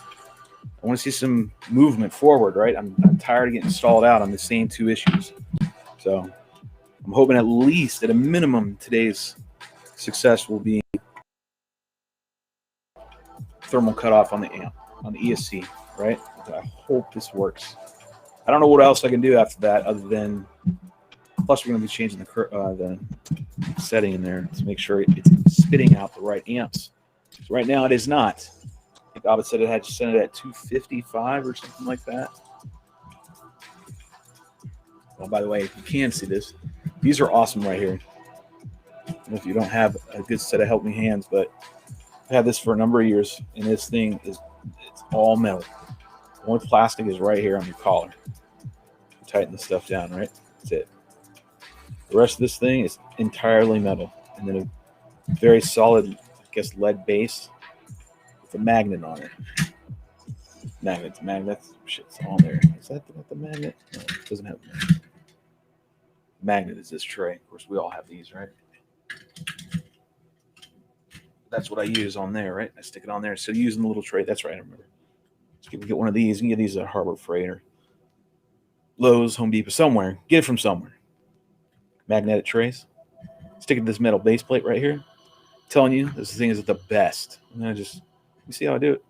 I want to see some movement forward, right? I'm tired of getting stalled out on the same 2 issues. So I'm hoping at least, at a minimum, today's success will be thermal cutoff on the amp, on the ESC, right? I hope this works. I don't know what else I can do after that other than, plus we're going to be changing the setting in there to make sure it's spitting out the right amps. So right now it is not. I think Abed said it had to set it at 255 or something like that. Well, by the way, you can see this. These are awesome right here. If you don't have a good set of helping hands, but I've had this for a number of years, and this thing it's all metal. The only plastic is right here on your collar. Tighten the stuff down, right? That's it. The rest of this thing is entirely metal, and then a very solid, I guess, lead base with a magnet on it. Magnets, shit's on there. Is that the magnet? No, it doesn't have a magnet. Magnet is this tray. Of course, we all have these, right? That's what I use on there, right? I stick it on there. So using the little tray. That's right, I remember. So you can get one of these. You can get these at Harbor Freight or Lowe's, Home Depot, somewhere. Get it from somewhere. Magnetic trays. Stick it to this metal base plate right here. I'm telling you, this thing is the best. And you see how I do it?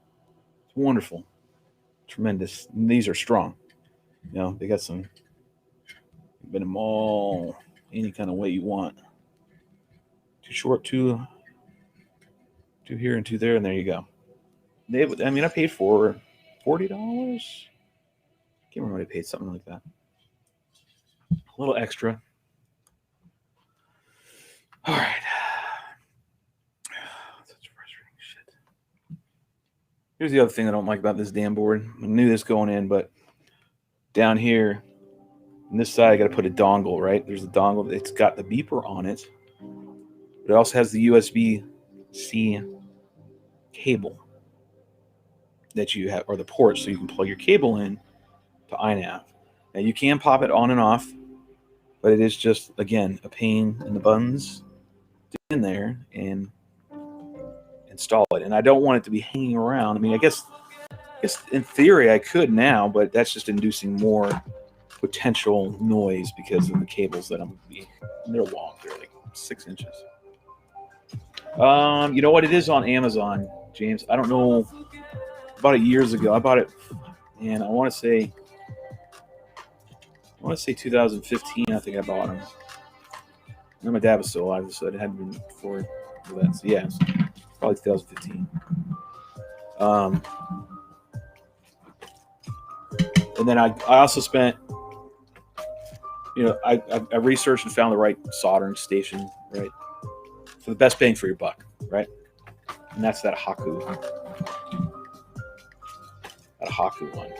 It's wonderful. Tremendous. And these are strong. You know, they got some, bend them all any kind of way you want. Too short, two here and two there, and there you go. I paid for $40. Can't remember what I paid, something like that. A little extra. All right. Such frustrating shit. Here's the other thing I don't like about this damn board. I knew this going in, but down here, on this side, I got to put a dongle, right? There's a dongle. It's got the beeper on it. But it also has the USB-C cable that you have, or the port, so you can plug your cable in to iNav. Now you can pop it on and off, but it is just, again, a pain in the buns to get in there and install it. And I don't want it to be hanging around. I mean, I guess in theory I could now, but that's just inducing more potential noise because of the cables that I'm going to be. They're long. They're like 6 inches. You know what? It is on Amazon, James. I don't know. About it years ago. I bought it, and I want to say 2015. I think I bought them. And my dad was still alive, so it hadn't been before that. So yeah, it's probably 2015. And then I also spent, I researched and found the right soldering station, right, for the best bang for your buck, right, and that's that Haku. That Haku one.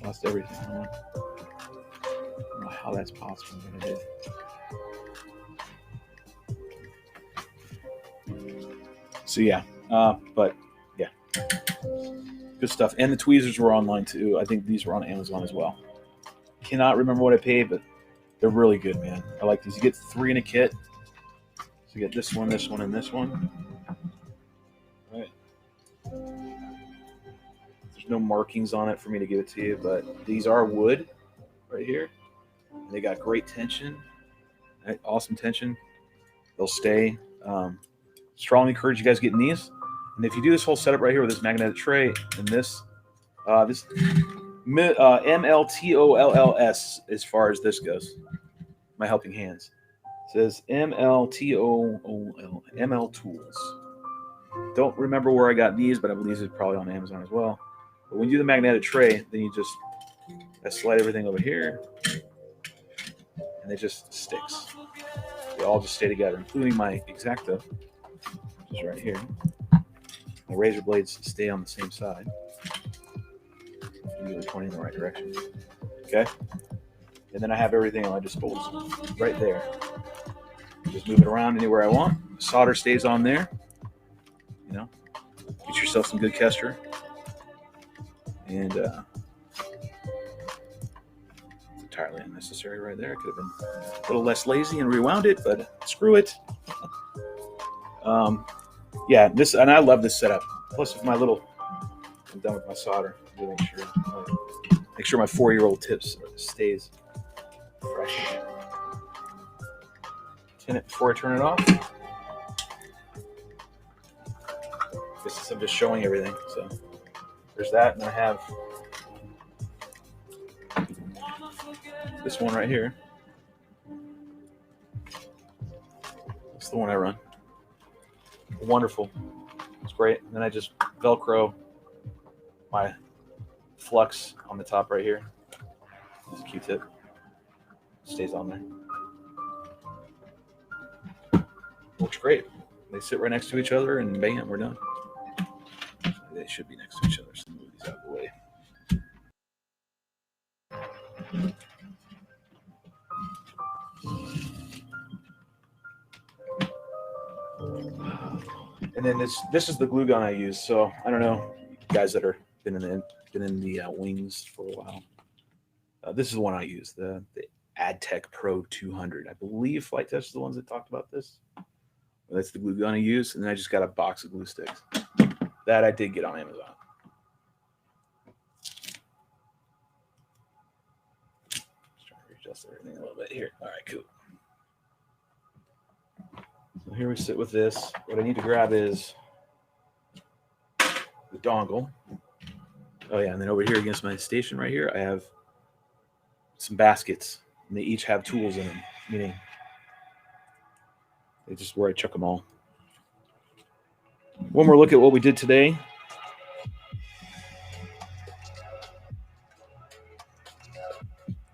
Lost everything. I don't know how that's possible, but it is. So yeah, but yeah, good stuff. And the tweezers were online too. I think these were on Amazon as well. Cannot remember what I paid, but they're really good, man. I like these. You get 3 in a kit. So you get this one, and this one. Right. There's no markings on it for me to give it to you, but these are wood right here. They got great tension, right? Awesome tension. They'll stay. Strongly encourage you guys getting these. And if you do this whole setup right here with this magnetic tray and this MLTOLLS as far as this goes, my helping hands. It says MLTOOL, ML Tools. Don't remember where I got these, but I believe it's probably on Amazon as well. But when you do the magnetic tray, then you just slide everything over here, and it just sticks. They all just stay together, including my Exacta, which is right here. My razor blades stay on the same side. Usually pointing in the right direction. Okay? And then I have everything at my disposal right there. Just move it around anywhere I want. Solder stays on there. Get yourself some good Kestra. And it's entirely unnecessary right there. I could have been a little less lazy and rewound it, but screw it. Yeah, and I love this setup. Plus, with I'm done with my solder. Make sure my 4-year-old tips stays fresh. tin it before I turn it off. This is I'm just showing everything. So there's that, and I have this one right here. That's the one I run. Wonderful. It's great. And then I just Velcro my flux on the top right here. This Q-tip stays on there. Works great. They sit right next to each other, and bam, we're done. They should be next to each other. So move these out of the way. And then this is the glue gun I use. So I don't know, you guys that are been in the wings for a while. This is the one I use, the AdTech Pro 200. I believe Flight Test is the ones that talked about this. That's the glue gun I use, and then I just got a box of glue sticks. That I did get on Amazon. Just trying to readjust everything a little bit here. All right, cool. So here we sit with this. What I need to grab is the dongle. Oh yeah, and then over here against my station right here, I have some baskets, and they each have tools in them, meaning they just where I chuck them all. One more look at what we did today.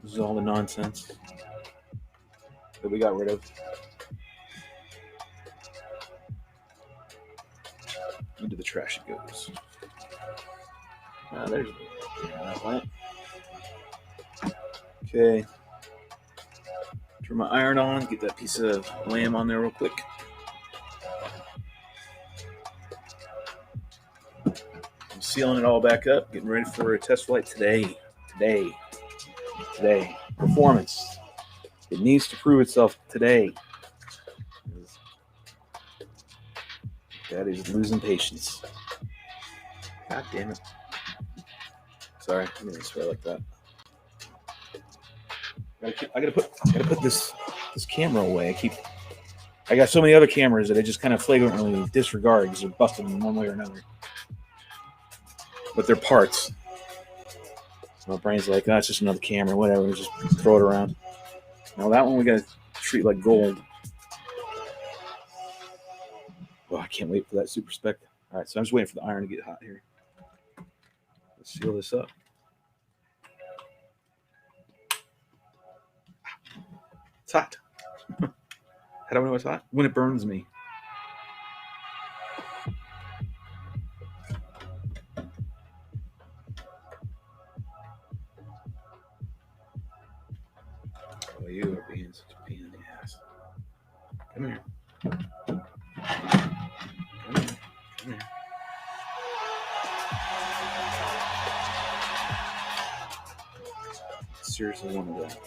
This is all the nonsense that we got rid of. Into the trash it goes. There's that plant. Okay. Turn my iron on, get that piece of lamb on there real quick. I'm sealing it all back up, getting ready for a test flight today. Performance. It needs to prove itself today. That is losing patience. God damn it. Sorry, I didn't swear like that. I gotta put this camera away. I got so many other cameras that I just kind of flagrantly disregard because they're busted in one way or another. But they're parts. So my brain's like, oh, it's just another camera, whatever. Just throw it around. Now that one we gotta treat like gold. Oh, I can't wait for that Super Spec. All right, so I'm just waiting for the iron to get hot here. Let's seal this up. It's hot. How do I know it's hot? When it burns me. Oh, you are being such a pain in the ass. Come here. Come here. Seriously wanted that.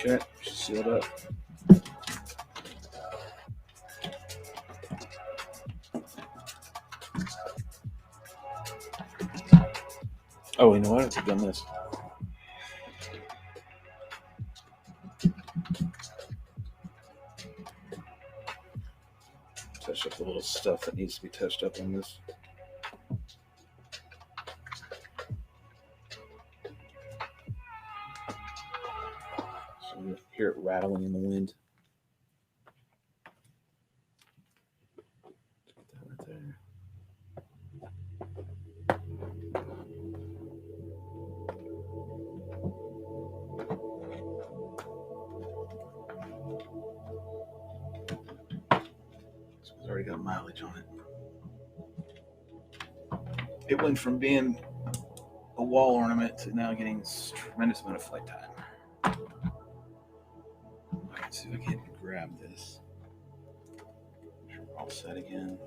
Okay, sealed up. Oh, you know what? I've done this. Touch up the little stuff that needs to be touched up on this. So you hear it rattling in the wind. Put that right there. already got mileage on it. It went from being a wall ornament to now getting a tremendous amount of flight time. Let's see if I can grab this. Sure, we're all set again.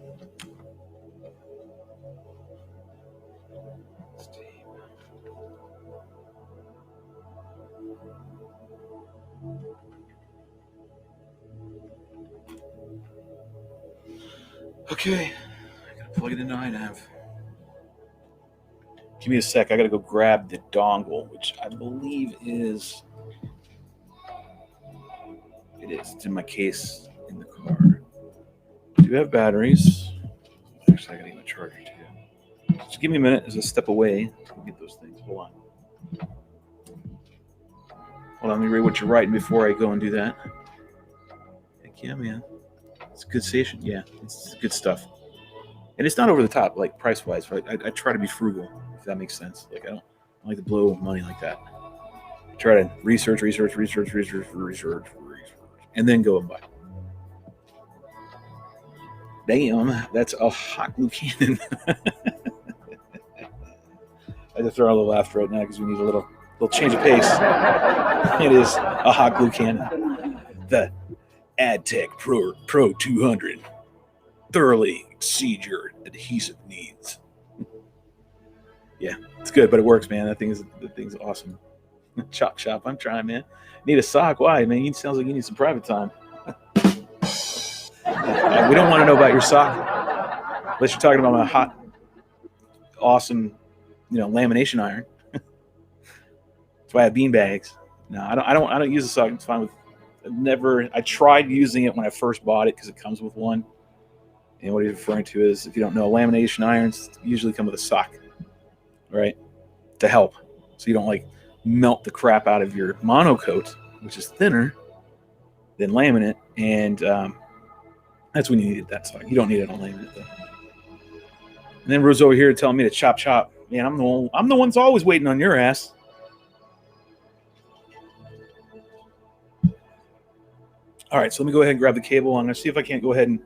Okay, I gotta plug it into iNav. Give me a sec. I gotta go grab the dongle, which I believe is. It is. It's in my case in the car. Do you have batteries? Actually, I gotta get my charger too. Just give me a minute as I step away to get those things. Hold on. Hold on, let me read what you're writing before I go and do that. Heck yeah, man. It's a good station. Yeah, it's good stuff. And it's not over the top, like price-wise. Right? I try to be frugal, if that makes sense. Like I don't like to blow money like that. I try to research, and then go and buy. Damn, that's a hot glue cannon. I had to throw a little laugh right now because we need a little change of pace. It is a hot glue cannon. The AdTech Pro 200 thoroughly exceed your adhesive needs. Yeah, it's good, but it works, man. The thing's awesome. Chop shop, I'm trying, man. Need a sock? Why, man? It sounds like you need some private time. We don't want to know about your sock, unless you're talking about my hot, awesome, lamination iron. That's why I have bean bags. No, I don't use a sock. It's fine with. I tried using it when I first bought it because it comes with one. And what he's referring to is, if you don't know, lamination irons usually come with a sock, right? To help, so you don't melt the crap out of your monocoat, which is thinner than laminate, and that's when you needed that sock. You don't need it on laminate though. And then Rue's over here telling me to chop. Man, I'm the one's always waiting on your ass. All right, so let me go ahead and grab the cable. I'm going to see if I can't go ahead and,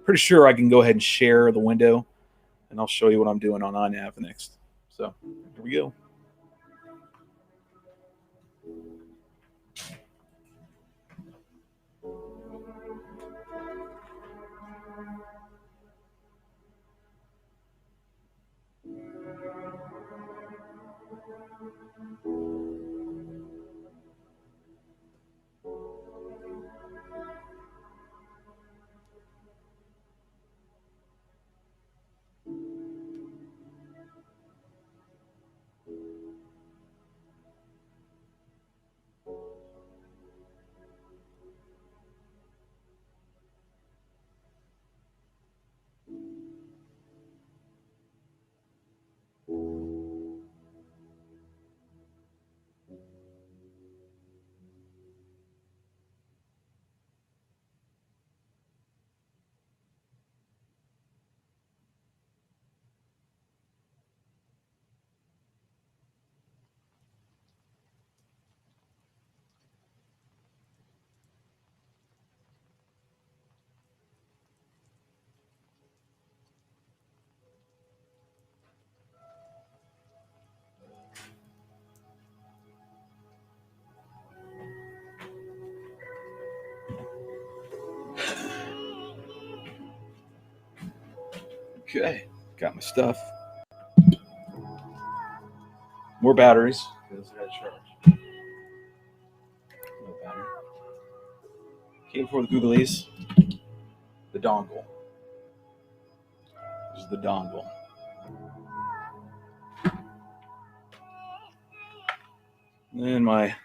pretty sure I can go ahead and share the window, and I'll show you what I'm doing on iNav next. So here we go. Okay, got my stuff. More batteries. No battery. Came for the Googlies. The dongle. This is the dongle. And then my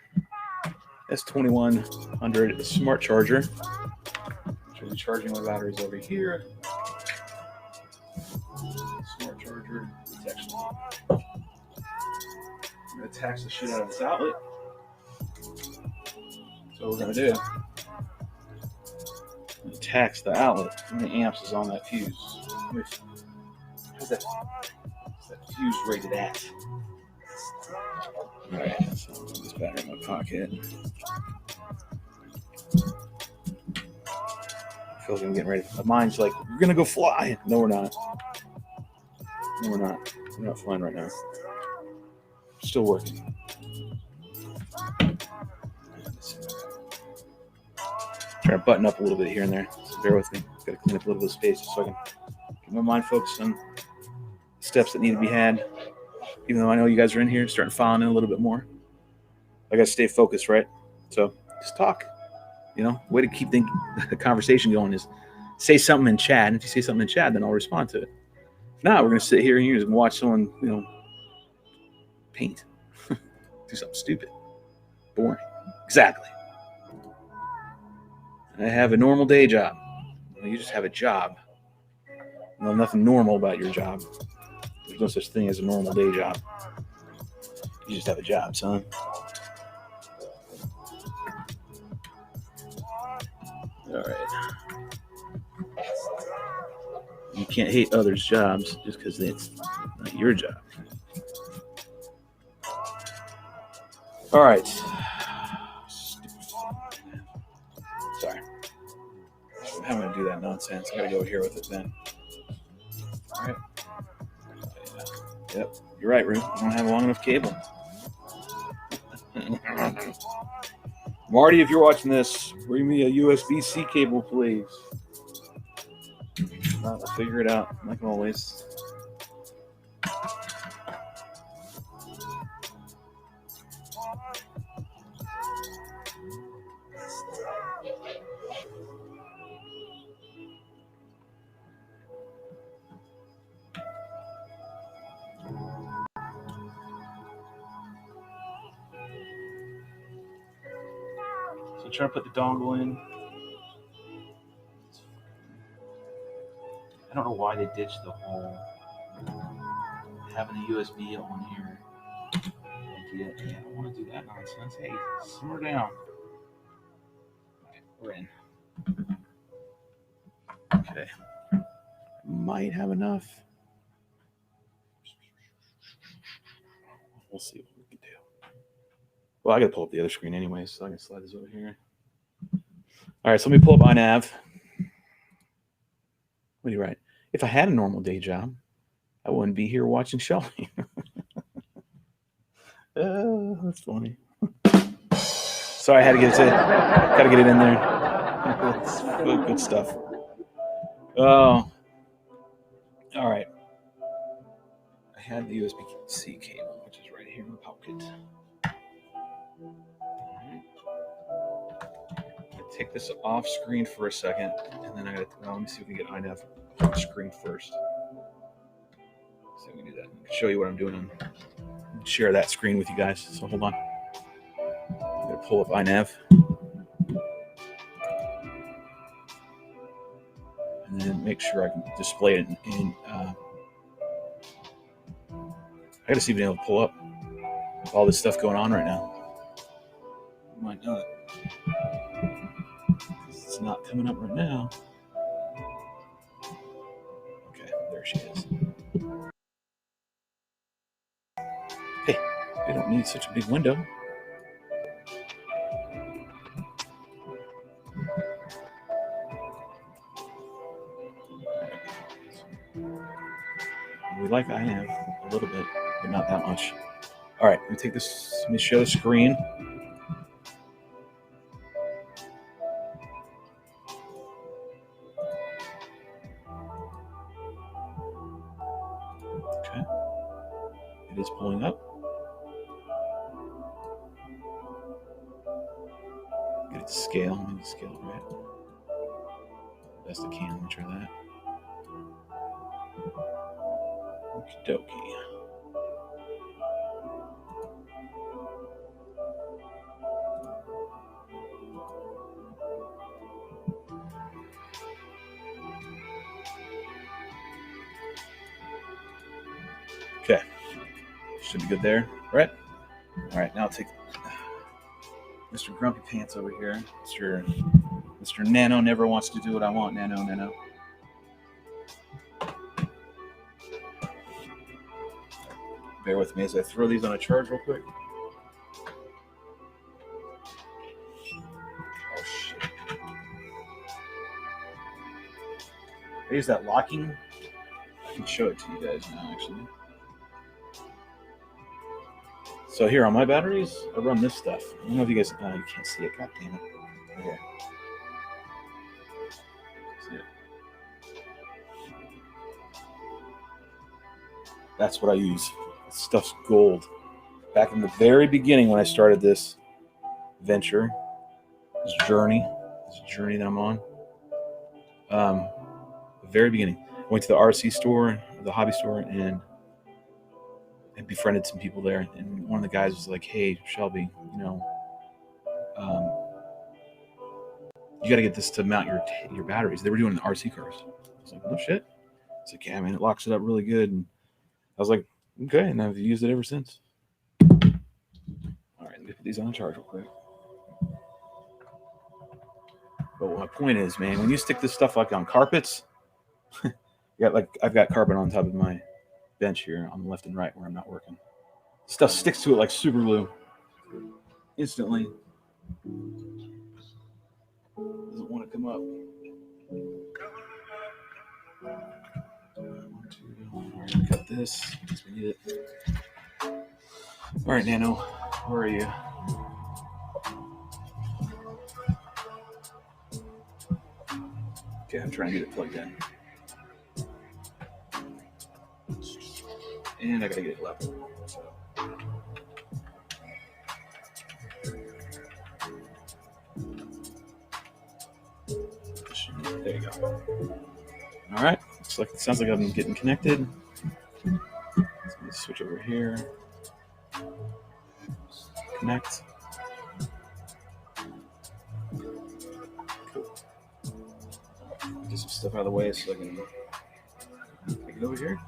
S2100 smart charger. Should be charging my batteries over here. Smart charger. I'm going to tax the shit out of this outlet. So what we're going to do. Tax the outlet. How many amps is on that fuse? How's that fuse rated at? Alright, so I'll put this battery in my pocket. feels like I'm getting ready. My mind's like, we're gonna go fly. No, we're not. No, we're not. We're not flying right now. Still working. Trying to button up a little bit here and there. So bear with me. Got to clean up a little bit of space so I can get my mind focused on steps that need to be had. Even though I know you guys are in here, starting to file in a little bit more. I got to stay focused, right? So just talk. You know, way to keep the conversation going is say something in chat. And if you say something in chat, then I'll respond to it. If not, we're going to sit here and watch someone, paint. Do something stupid. Boring. Exactly. I have a normal day job. Well, you just have a job. Well, nothing normal about your job. There's no such thing as a normal day job. You just have a job, son. All right. You can't hate others' jobs just because it's not your job. All right. Sorry. I'm going to do that nonsense. I got to go here with it then. All right. Yep. You're right, Rue. I don't have a long enough cable. Marty, if you're watching this, bring me a USB-C cable, please. I'll figure it out, like always. So try to put the dongle in. I don't know why they ditched the whole having a USB on here. Yeah, I don't want to do that nonsense. Hey, simmer down. Okay, we're in. Okay. Might have enough. We'll see what we can do. Well, I got to pull up the other screen anyway, so I can slide this over here. All right, so let me pull up iNav. What do you write? If I had a normal day job, I wouldn't be here watching Shelby. That's funny. Sorry, I had to get it. Got to get it in there. That's good stuff. Oh, all right. I had the USB-C cable, which is right here in the pocket. Take this off screen for a second, and then let me see if we can get iNav on screen first. See if we can do that. I can show you what I'm doing and share that screen with you guys. So hold on. I'm going to pull up iNav. And then make sure I can display it in I got to see if I'm able to pull up all this stuff going on right now. You might not. It's not coming up right now. Okay, there she is. Hey, we don't need such a big window. We like iNav a little bit, but not that much. All right, let me take this. Let me show the screen. Okay, it is pulling up. Get it to scale. Let me scale it right. Best I can. Let me try that. Okie dokie. Okay. Should be good there, right? All right, now I'll take Mr. Grumpy Pants over here. Mr. Nano never wants to do what I want. Nano. Bear with me as I throw these on a charge real quick. Oh, shit. Here's that locking. I can show it to you guys now, actually. So here on my batteries, I run this stuff. I don't know if you guys, you can't see it. God damn it. Right here. See it? That's what I use. This stuff's gold. Back in the very beginning when I started this venture, this journey that I'm on, the very beginning, I went to the RC store, the hobby store, and I befriended some people there. And one of the guys was like, "Hey, Shelby, you got to get this to mount your batteries." They were doing RC cars. I was like, "No shit." It's like, "Yeah, man, it locks it up really good." And I was like, "Okay," and I've used it ever since. All right, let me put these on the charge real quick. But my point is, man, when you stick this stuff like on carpets, I've got carpet on top of my bench here on the left and right where I'm not working. Stuff sticks to it like super glue. Instantly. Doesn't want to come up. All right, cut this because we need it. All right, Nano, where are you? Okay, I'm trying to get it plugged in. And I gotta get it level. So. There you go. All right, sounds like I'm getting connected. Let me switch over here. Connect. Cool. Get some stuff out of the way so I can take it over here.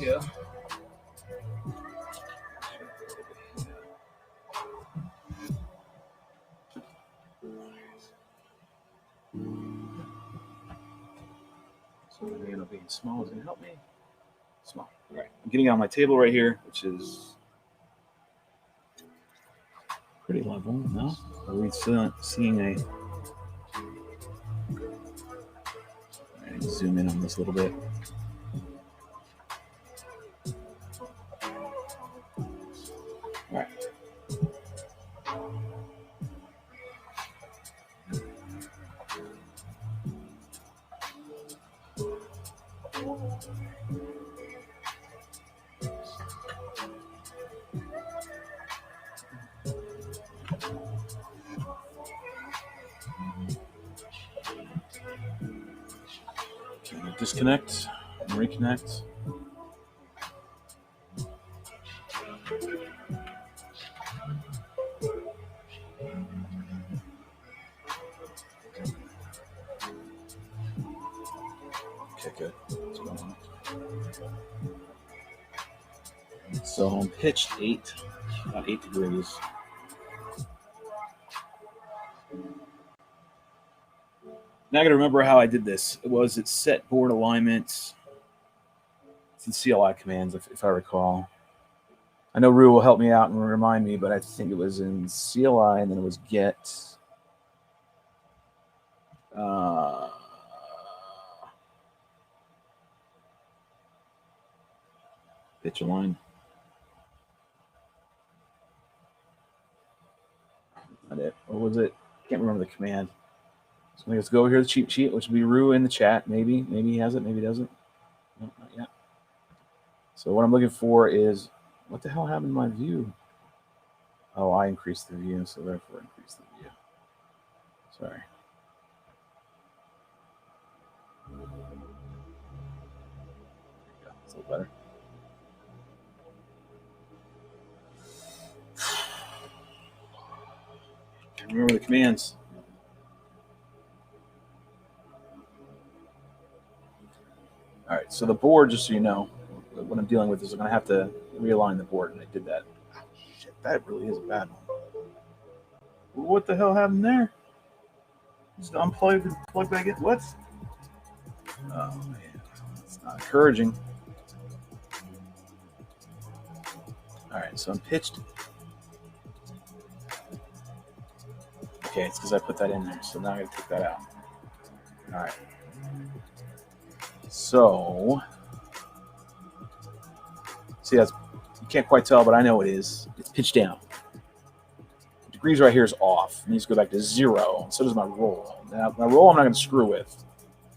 Yeah. So the being small is going to help me. Small. All right. I'm getting on my table right here, which is pretty level. No? Are we still seeing a... I need to zoom in on this a little bit. All right. Disconnect and reconnect. Okay, good. What's going on? So I'm pitched about 8 degrees. Now I got to remember how I did this. It's set board alignment. It's in CLI commands, if I recall. I know Rue will help me out and remind me, but I think it was in CLI and then it was get. Pitch align. Not it. What was it? Can't remember the command. So let's go over here to the cheat sheet, which will be Rue in the chat. Maybe he has it, maybe he doesn't. No, not yet. So what I'm looking for is, what the hell happened to my view? Oh, I increased the view, so therefore increase the view. Sorry. There you go. It's a little better. Remember the commands. All right, so the board, just so you know, what I'm dealing with is I'm going to have to realign the board, and I did that. Oh, shit, that really is a bad one. What the hell happened there? Just unplugged and plugged back in. What? Oh, man. Let's Not encouraging. All right, so I'm pitched. Okay, it's because I put that in there, so now I gotta take that out. All right. So, see, that's, you can't quite tell, but I know it is. It's pitched down. The degrees right here is off. It needs to go back to 0. And so does my roll. Now, my roll I'm not going to screw with.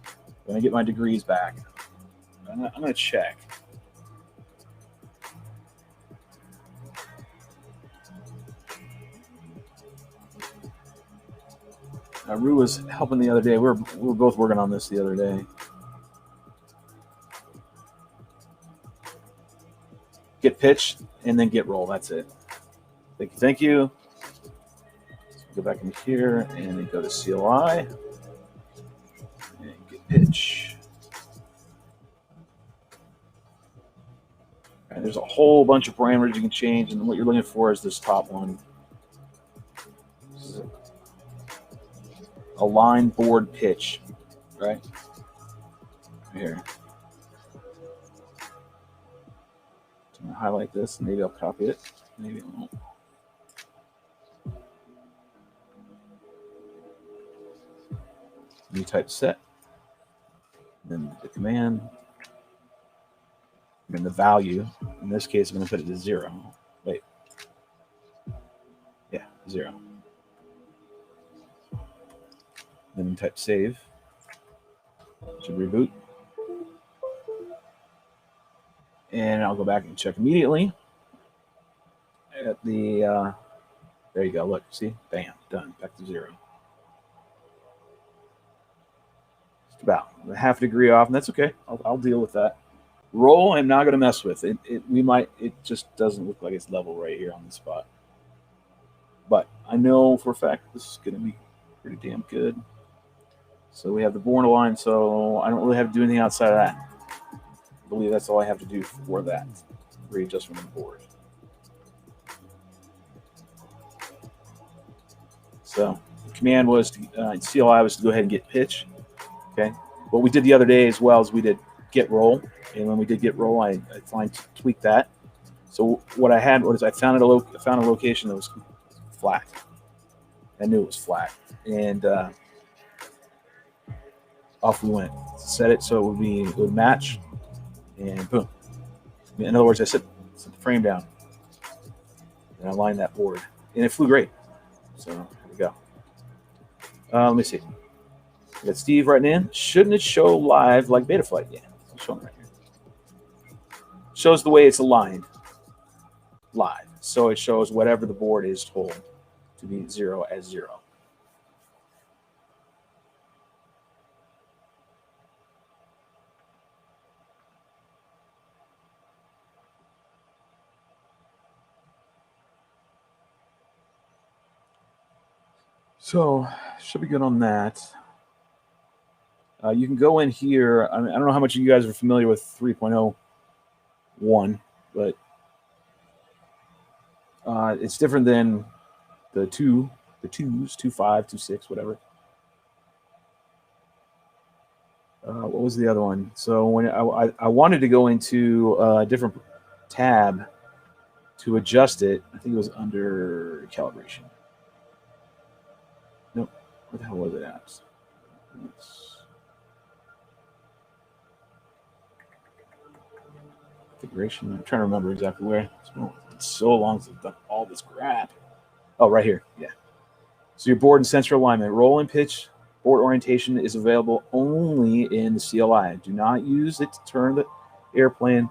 I'm going to get my degrees back. I'm going to check. Rue was helping the other day. We were both working on this the other day. Get pitch and then get roll. That's it. Thank you. Thank you. So go back in here and then go to CLI and get pitch. And there's a whole bunch of parameters you can change, and what you're looking for is this top one. Align board pitch, right? Here. I'm going to highlight this, and maybe I'll copy it. Maybe I won't. New type set. Then the command. And then the value. In this case, I'm going to put it to 0. Wait. Yeah, 0. Then type save. Should reboot. And I'll go back and check immediately at the, there you go, look, see, bam, done, back to 0. Just about a half degree off, and that's okay, I'll deal with that. Roll, I'm not going to mess with it. It just doesn't look like it's level right here on the spot. But I know for a fact this is going to be pretty damn good. So we have the board aligned, so I don't really have to do anything outside of that. I believe that's all I have to do for that readjustment of the board. So the command was to CLI was to go ahead and get pitch. Okay. What we did the other day as well is we did get roll, and when we did get roll, I tweaked that. So what I had was I found a location that was flat. I knew it was flat, and off we went. Set it so it would match. And boom. In other words, I set the frame down and I lined that board, and it flew great. So here we go. Let me see. We got Steve writing in. Shouldn't it show live like Betaflight? Yeah, it's showing right here. Shows the way it's aligned live. So it shows whatever the board is told to be 0 as 0. So, should be good on that. You can go in here. I don't know how much of you guys are familiar with 3.01, but it's different than the twos, 2.5, 2.6, whatever. What was the other one? So when I wanted to go into a different tab to adjust it, I think it was under calibration. Nope. Where the hell was it at? Configuration. I'm trying to remember exactly where. It's so long since I've done all this crap. Oh, right here. Yeah. So your board and sensor alignment, roll and pitch, board orientation is available only in the CLI. Do not use it to turn the airplane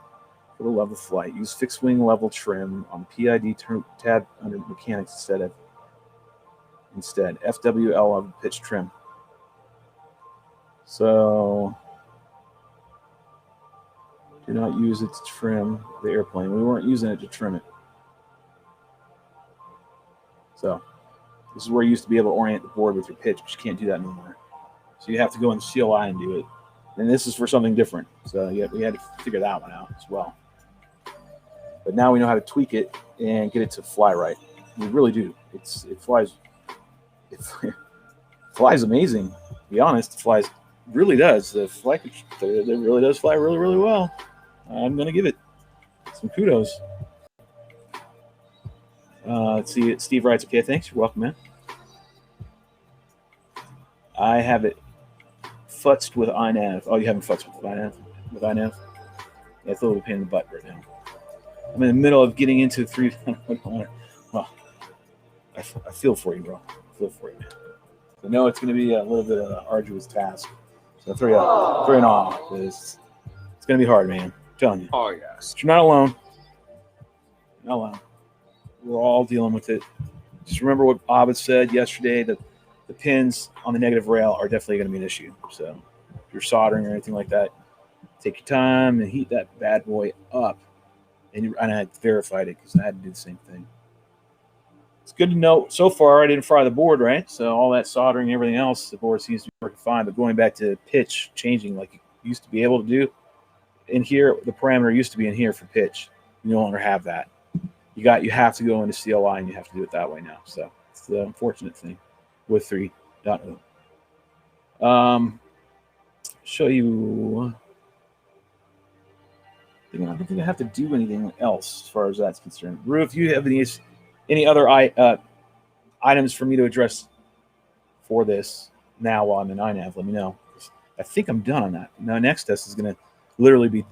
for the level flight. Use fixed wing level trim on PID tab under mechanics instead. FWL of pitch trim. So do not use it to trim the airplane. We weren't using it to trim it. So this is where you used to be able to orient the board with your pitch, but you can't do that anymore. So you have to go in the CLI and do it. And this is for something different. So yeah, we had to figure that one out as well. But now we know how to tweak it and get it to fly right. We really do. It flies amazing. To be honest, it flies really does. The flight, it really does fly really, really well. I'm gonna give it some kudos. Let's see. Steve writes, okay, thanks. You're welcome, man. I have it futzed with iNav. Oh, you haven't futzed with iNav? With iNav? Yeah, it's a little pain in the butt right now. I'm in the middle of getting into 3. Well, I feel for you, bro. I feel for you, man. I know it's going to be a little bit of an arduous task. So throw it on. It's going to be hard, man. I'm telling you. Oh, yes. But you're not alone. You're not alone. We're all dealing with it. Just remember what Abed said yesterday, that the pins on the negative rail are definitely going to be an issue. So if you're soldering or anything like that, take your time and heat that bad boy up. And I had verified it because I had to do the same thing. It's good to know. So far, I didn't fry the board, right? So all that soldering and everything else, the board seems to be working fine. But going back to pitch changing like you used to be able to do in here, the parameter used to be in here for pitch. You no longer have that. You have to go into CLI and you have to do it that way now. So it's the unfortunate thing with 3.0. Show you. I don't think I have to do anything else as far as that's concerned. Rue, if you have any other items for me to address for this now while I'm in iNav, let me know. I think I'm done on that. Now, next test is going to literally be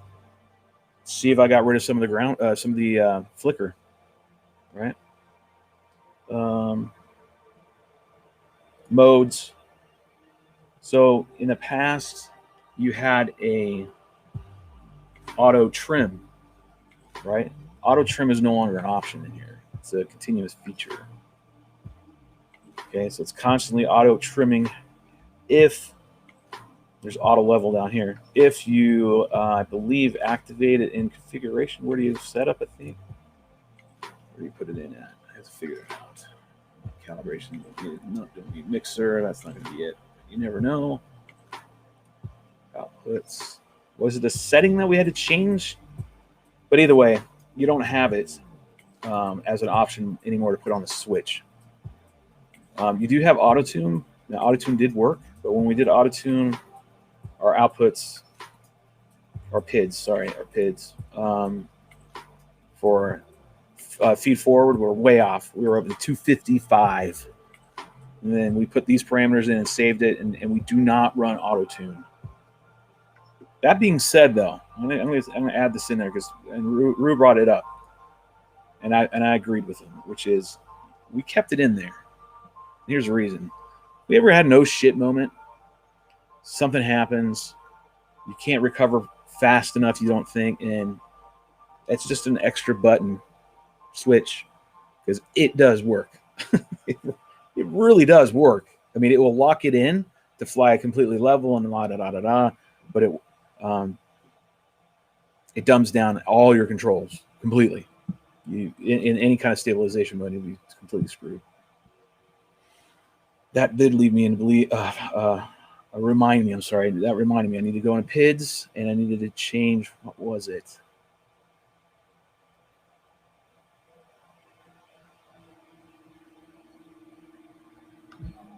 see if I got rid of some of the flicker, right? Modes. So in the past, you had a auto trim, right? Auto trim is no longer an option in here. It's a continuous feature. Okay, so it's constantly auto trimming if there's auto level down here. If you, I believe, activate it in configuration, where do you set up, I think? Where do you put it in at? I have to figure it out. Calibration, don't need mixer, that's not going to be it. You never know. Outputs. Was it a setting that we had to change? But either way, you don't have it as an option anymore to put on the switch. You do have auto tune. Now, auto tune did work, but when we did auto tune, our outputs, our PIDs, for feed forward were way off. We were up to 255. And then we put these parameters in and saved it, and we do not run auto tune. That being said, though, I'm gonna add this in there because Rue brought it up, and I agreed with him, which is we kept it in there. Here's the reason: we ever had no shit moment, something happens, you can't recover fast enough, you don't think, and that's just an extra button switch because it does work. It really does work. I mean, it will lock it in to fly completely level and but it dumbs down all your controls completely. You in any kind of stabilization mode, you'll be completely screwed. That did leave me in believe. Remind me. I'm sorry. That reminded me. I need to go into PIDs and I needed to change. What was it?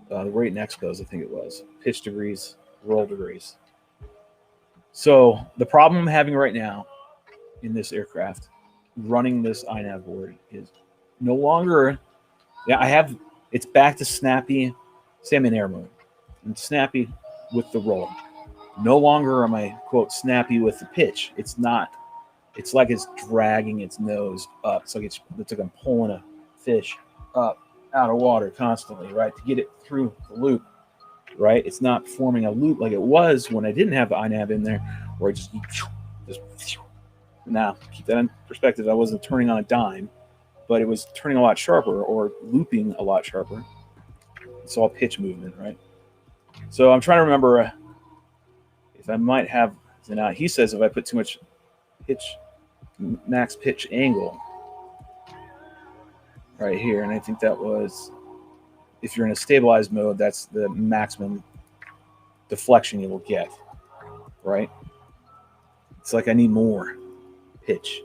The rate and expos, I think it was. Pitch degrees, roll degrees. So the problem I'm having right now in this aircraft, running this iNav board, is no longer. Yeah, it's back to snappy. Say I'm in air mode. I'm snappy with the roll. No longer am I, quote, snappy with the pitch. It's not. It's like it's dragging its nose up. It's like I'm pulling a fish up out of water constantly, right, to get it through the loop, right? It's not forming a loop like it was when I didn't have the iNav in there, where it just now keep that in perspective. I wasn't turning on a dime, but it was turning a lot sharper or looping a lot sharper. It's all pitch movement, right? So I'm trying to remember if I might have. Now he says if I put too much max pitch angle right here, and I think that was, if you're in a stabilized mode, that's the maximum deflection you will get, right? It's like I need more pitch.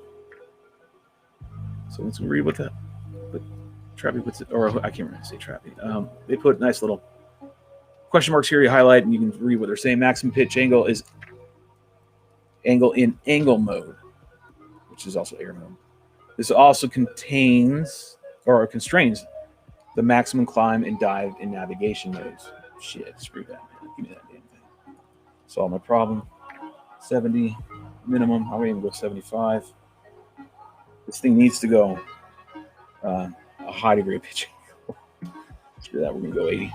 So let's read what that. But Trappy puts it, or I can't remember say Trappy. They put nice little question marks here you highlight, and you can read what they're saying. Maximum pitch angle is angle in angle mode, which is also air mode. This also contains or constrains the maximum climb and dive in navigation modes. Shit, screw that, man. Give me that damn thing. Solve my problem. 70 minimum. I'm going to go 75. This thing needs to go a high degree of pitching. Screw that, we're going to go 80.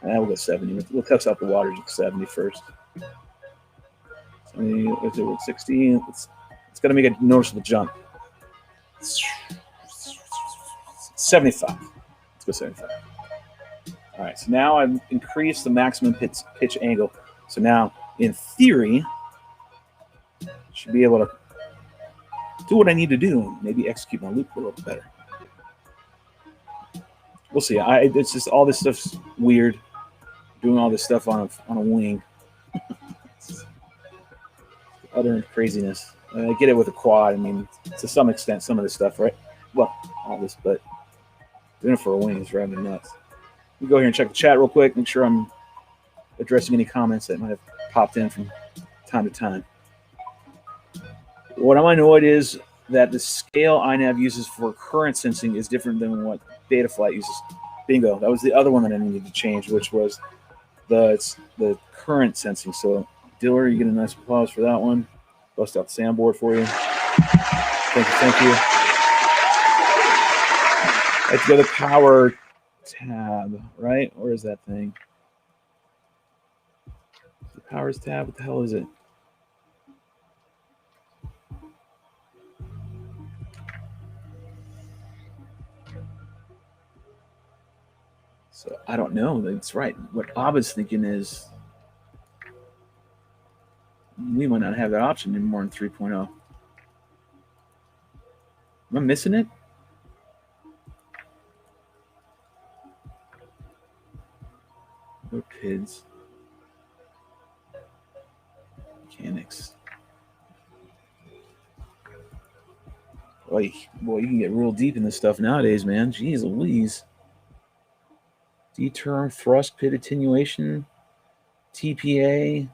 All right, so we'll go 70. We'll test out the waters at 70 first. 70, 60. It's got to make a noticeable jump. 75. Let's go 75. All right, so now I've increased the maximum pitch angle. So now, in theory, I should be able to do what I need to do, maybe execute my loop a little better. We'll see. It's just all this stuff's weird. Doing all this stuff on a wing. Utter craziness. I get it with a quad. I mean, to some extent, some of this stuff, right? Well, all this, but doing it for a wing is driving me nuts. We go here and check the chat real quick. Make sure I'm addressing any comments that might have popped in from time to time. What I'm annoyed is that the scale INAV uses for current sensing is different than what Betaflight uses. Bingo. That was the other one that I needed to change, which was the current sensing. So, Diller, you get a nice applause for that one. Bust out the soundboard for you. Thank you. I have to go to the power tab, right? Where is that thing? The powers tab, what the hell is it? So I don't know. That's right. What Bob is thinking is we might not have that option anymore in 3.0. Am I missing it? No PIDs. Mechanics. Boy, you can get real deep in this stuff nowadays, man. Jeez Louise. D-term, thrust, pit attenuation, TPA.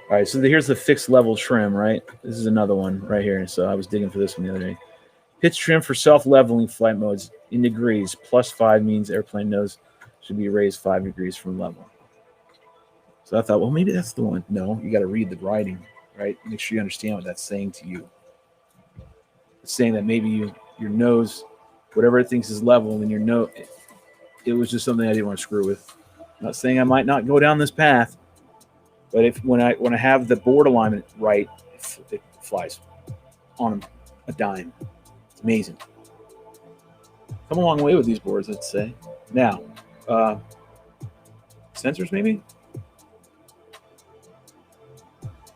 All right, so here's the fixed level trim, right? This is another one right here. So I was digging for this one the other day. Pitch trim for self-leveling flight modes in degrees. +5 means airplane nose should be raised 5 degrees from level. So I thought, well, maybe that's the one. No, you got to read the writing, right? Make sure you understand what that's saying to you. It's saying that maybe your nose, whatever it thinks is level, and your nose, it was just something I didn't want to screw with. I'm not saying I might not go down this path, but when I have the board alignment right, it flies on a dime. It's amazing. Come a long way with these boards, I'd say. Now, sensors maybe?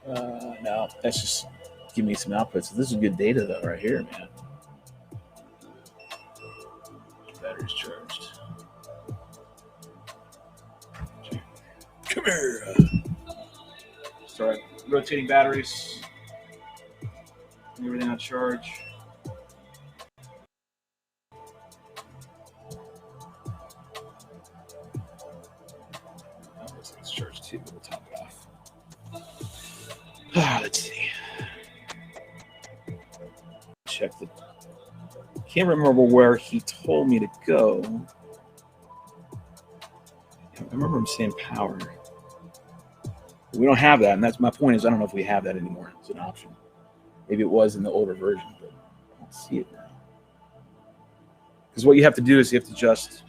No, that's just give me some outputs. This is good data though, right here, man. Battery's charged. Come here. Start rotating batteries. Everything on charge. It's charged too, but we'll top it off. Let's see. Check the. Can't remember where he told me to go. I remember him saying power. We don't have that, and that's my point. Is I don't know if we have that anymore. It's an option. Maybe it was in the older version, but I don't see it now. Because what you have to do is you have to adjust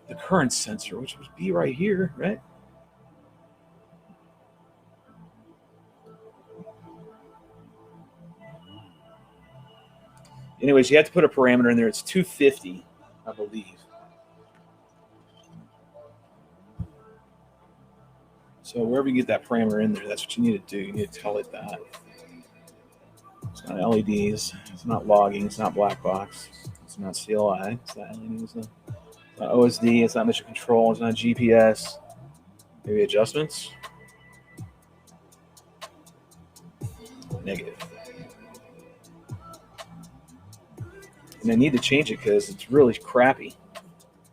the current sensor, which would be right here, right? Anyways, you have to put a parameter in there. It's 250, I believe. So wherever you get that parameter in there, that's what you need to do. You need to tell it that. It's not LEDs. It's not logging. It's not black box. It's not CLI. It's not LED. It's not OSD. It's not mission control. It's not GPS. Maybe adjustments. negative. And I need to change it because it's really crappy.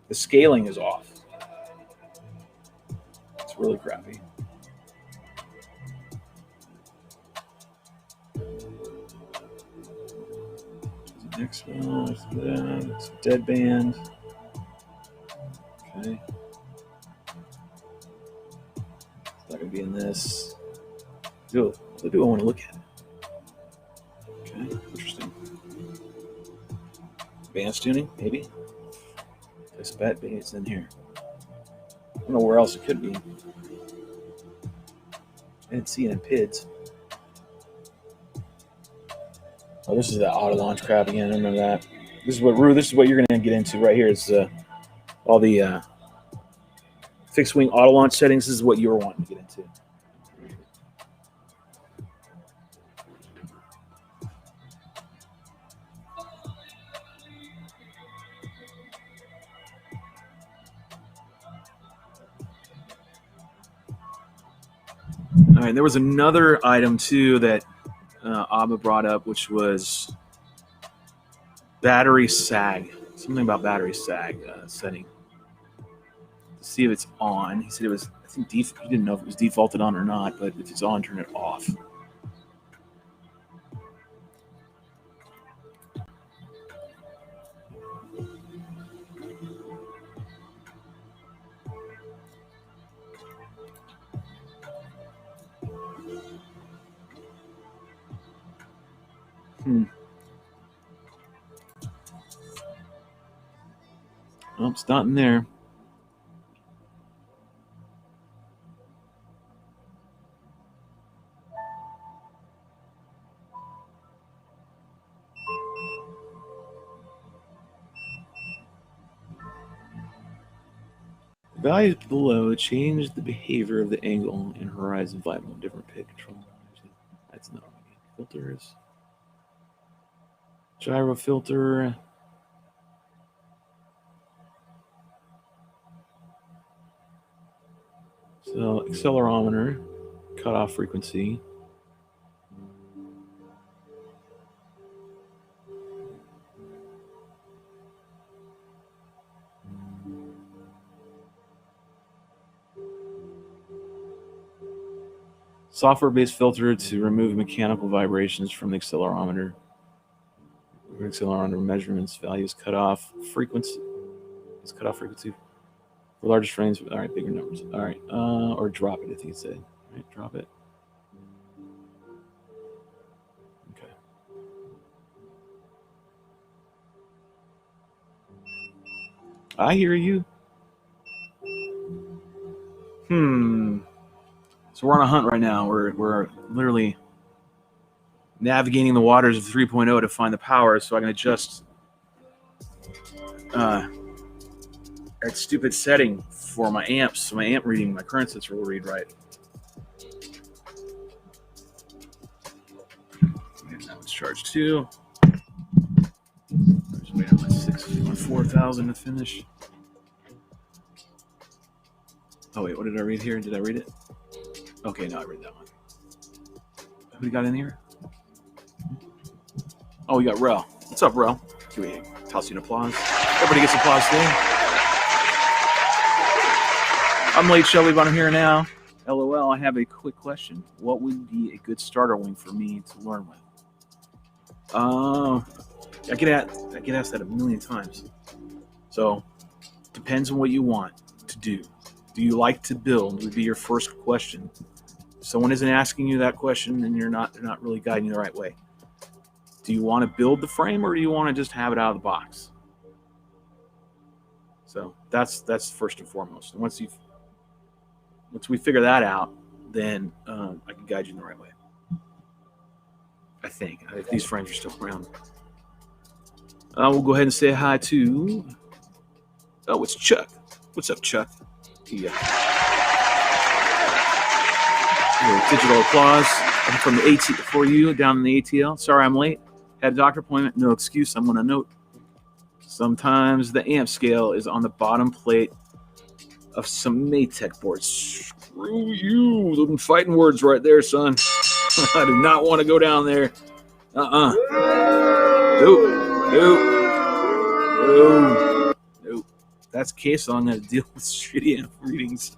The scaling is off. It's really crappy. Next one is that. It's a dead band. Okay. It's not going to be in this. What do I want to look at? Okay, interesting. Advanced tuning, maybe? Place a bet, maybe it's in here. I don't know where else it could be. I didn't see it in PIDs. Oh, this is the auto launch crap again. I remember that. This is what you're going to get into right here. Is all the fixed wing auto launch settings. This is what you were wanting to get into. All right, there was another item too that Abba brought up, which was battery sag. Something about battery sag setting. To see if it's on. He said it was. I think he didn't know if it was defaulted on or not, but if it's on, turn it off. Oh, it's not in there. The values below change the behavior of the angle and horizon flight mode. Different pit control. That's not filters. Gyro filter. So accelerometer, cutoff frequency. Software-based filter to remove mechanical vibrations from the accelerometer. Accelerometer measurements, values, cutoff frequency. It's cutoff frequency for larger frames. All right, bigger numbers. All right, or drop it. I think it said. All right, drop it. Okay. I hear you. So we're on a hunt right now. We're literally navigating the waters of 3.0 to find the power, so I can adjust that stupid setting for my amps, so my amp reading, my current sensor will read right. And that one's charged too. I'm just waiting on my 4,000 to finish. Oh wait, what did I read here? Did I read it? Okay, no, I read that one. Who we got in here? Oh, we got Rel. What's up, Rel? Can we toss you an applause? Everybody gets applause today. I'm late, Shelby, but I'm here now. LOL, I have a quick question. What would be a good starter wing for me to learn with? I get asked that a million times. So, depends on what you want to do. Do you like to build? Would be your first question. If someone isn't asking you that question, then they're not really guiding you the right way. Do you want to build the frame, or do you want to just have it out of the box? So that's first and foremost. And once we figure that out, then I can guide you in the right way. I think if these frames are still around. We'll go ahead and say hi to. Oh, it's Chuck. What's up, Chuck? Yeah. Digital applause from the AT for you down in the ATL. Sorry I'm late. Had a doctor appointment. No excuse. I'm going to note. Sometimes the amp scale is on the bottom plate of some Maytech boards. Screw you. Those fighting words right there, son. I do not want to go down there. Nope. That's case I'm going to deal with shitty amp readings.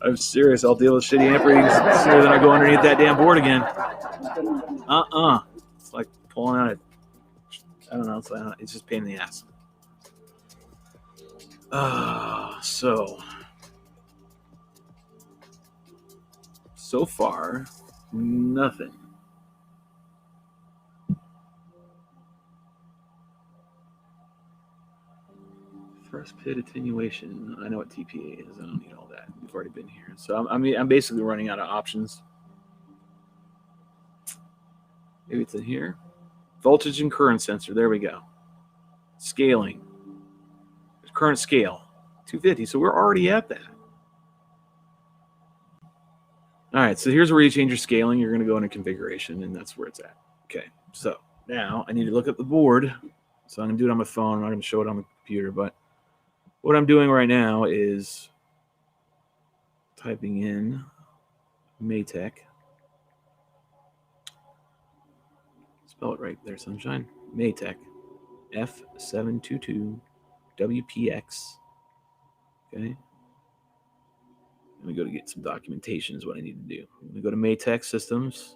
I'm serious. I'll deal with shitty amp readings sooner than I go underneath that damn board again. It's like pulling out I don't know. It's just a pain in the ass. So far, nothing. Thrust pit attenuation. I know what TPA is. I don't need all that. We've already been here. So I'm basically running out of options. Maybe it's in here. Voltage and current sensor. There we go. Scaling. Current scale. 250. So we're already at that. All right. So here's where you change your scaling. You're going to go into configuration, and that's where it's at. Okay. So now I need to look at the board. So I'm going to do it on my phone. I'm not going to show it on the computer, but what I'm doing right now is typing in Maytech. Spell it right there, sunshine. Maytech. F722 WPX. Okay. Let me go to get some documentation is what I need to do. I'm going to go to Maytech Systems.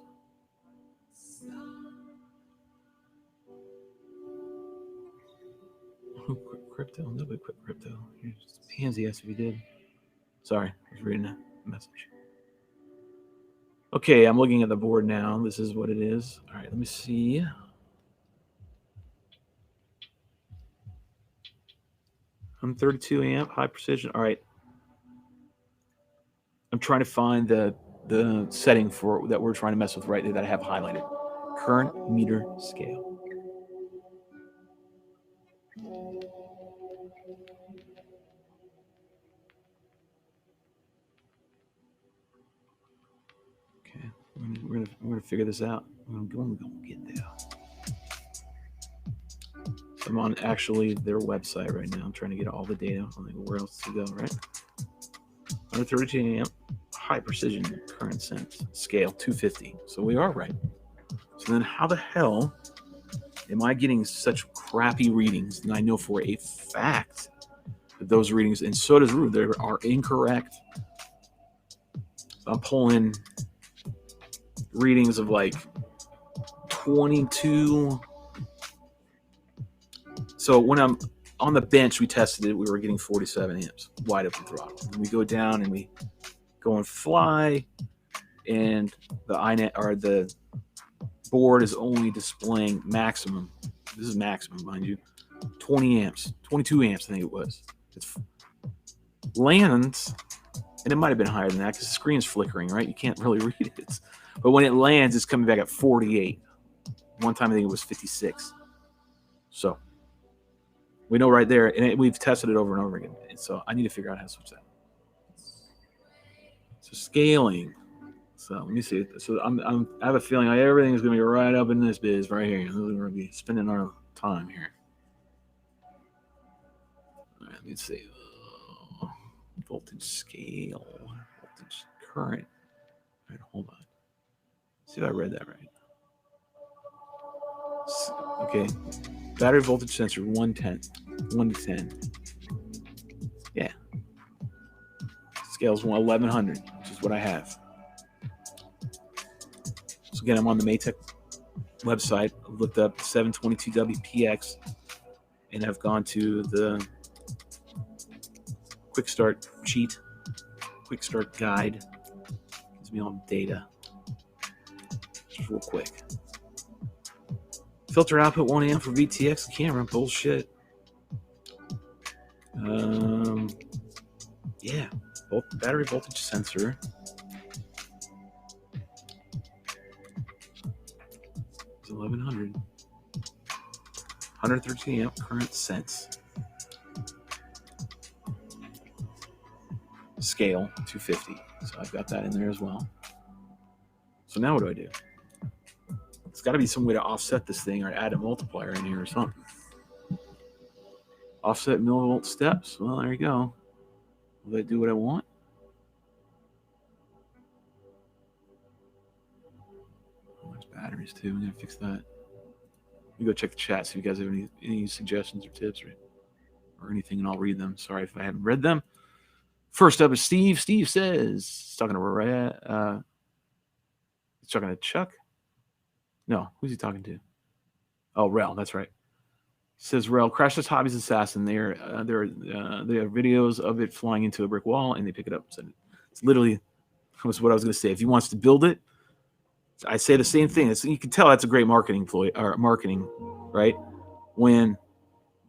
Oh, quick crypto. Nobody quit crypto. Here's pansy ass if you did. Sorry, I was reading a message. Okay, I'm looking at the board now. This is what it is. All right, let me see. I'm 32 amp, high precision. All right. I'm trying to find the setting for that we're trying to mess with right there that I have highlighted. Current meter scale. Okay, we're gonna figure this out. I'm gonna get there. I'm on actually their website right now. I'm trying to get all the data. I'm like, where else to go, right? 132 amp, high precision current sense, scale 250. So we are right. So then how the hell am I getting such crappy readings? And I know for a fact that those readings, and so does Rube, they are incorrect. So I'm pulling readings of like 22. So when I'm on the bench, we tested it. We were getting 47 amps wide open throttle. And we go down and we go and fly, and the iNet or the board is only displaying maximum. This is maximum, mind you. 20 amps, 22 amps, I think it was. It lands, and it might have been higher than that because the screen's flickering, right? You can't really read it. But when it lands, it's coming back at 48. One time I think it was 56. So we know right there, and we've tested it over and over again. And so I need to figure out how to switch that. So scaling. So let me see. So I have a feeling like everything is going to be right up in this biz right here. We're going to be spending our time here. All right, let me see. Voltage scale. Voltage current. All right, hold on. See if I read that right. Okay. Battery voltage sensor 110. 1 to 10. Yeah. Scale's 1100, which is what I have. So again, I'm on the Maytech website. I've looked up 722 WPX, and I've gone to the quick start sheet, quick start guide. Gives me all the data. Just real quick. Filter output 1 amp for VTX camera. Bullshit. Yeah. Battery voltage sensor. It's 1100. 113 amp current sense. Scale 250. So I've got that in there as well. So now what do? It's got to be some way to offset this thing or add a multiplier in here or something. Offset millivolt steps. Well, there you go. Will they do what I want? batteries too. We gotta fix that. You go check the chat, see if you guys have any suggestions or tips or anything, and I'll read them. Sorry if I haven't read them. First up is Steve. Steve says, he's talking to he's talking to Chuck. No, who's he talking to? Oh, Rel, that's right. Says Rel, Crash Test Hobbies Assassin. There are videos of it flying into a brick wall, and they pick it up. So it's literally was what I was going to say. If he wants to build it, I say the same thing. You can tell that's a great marketing, right? When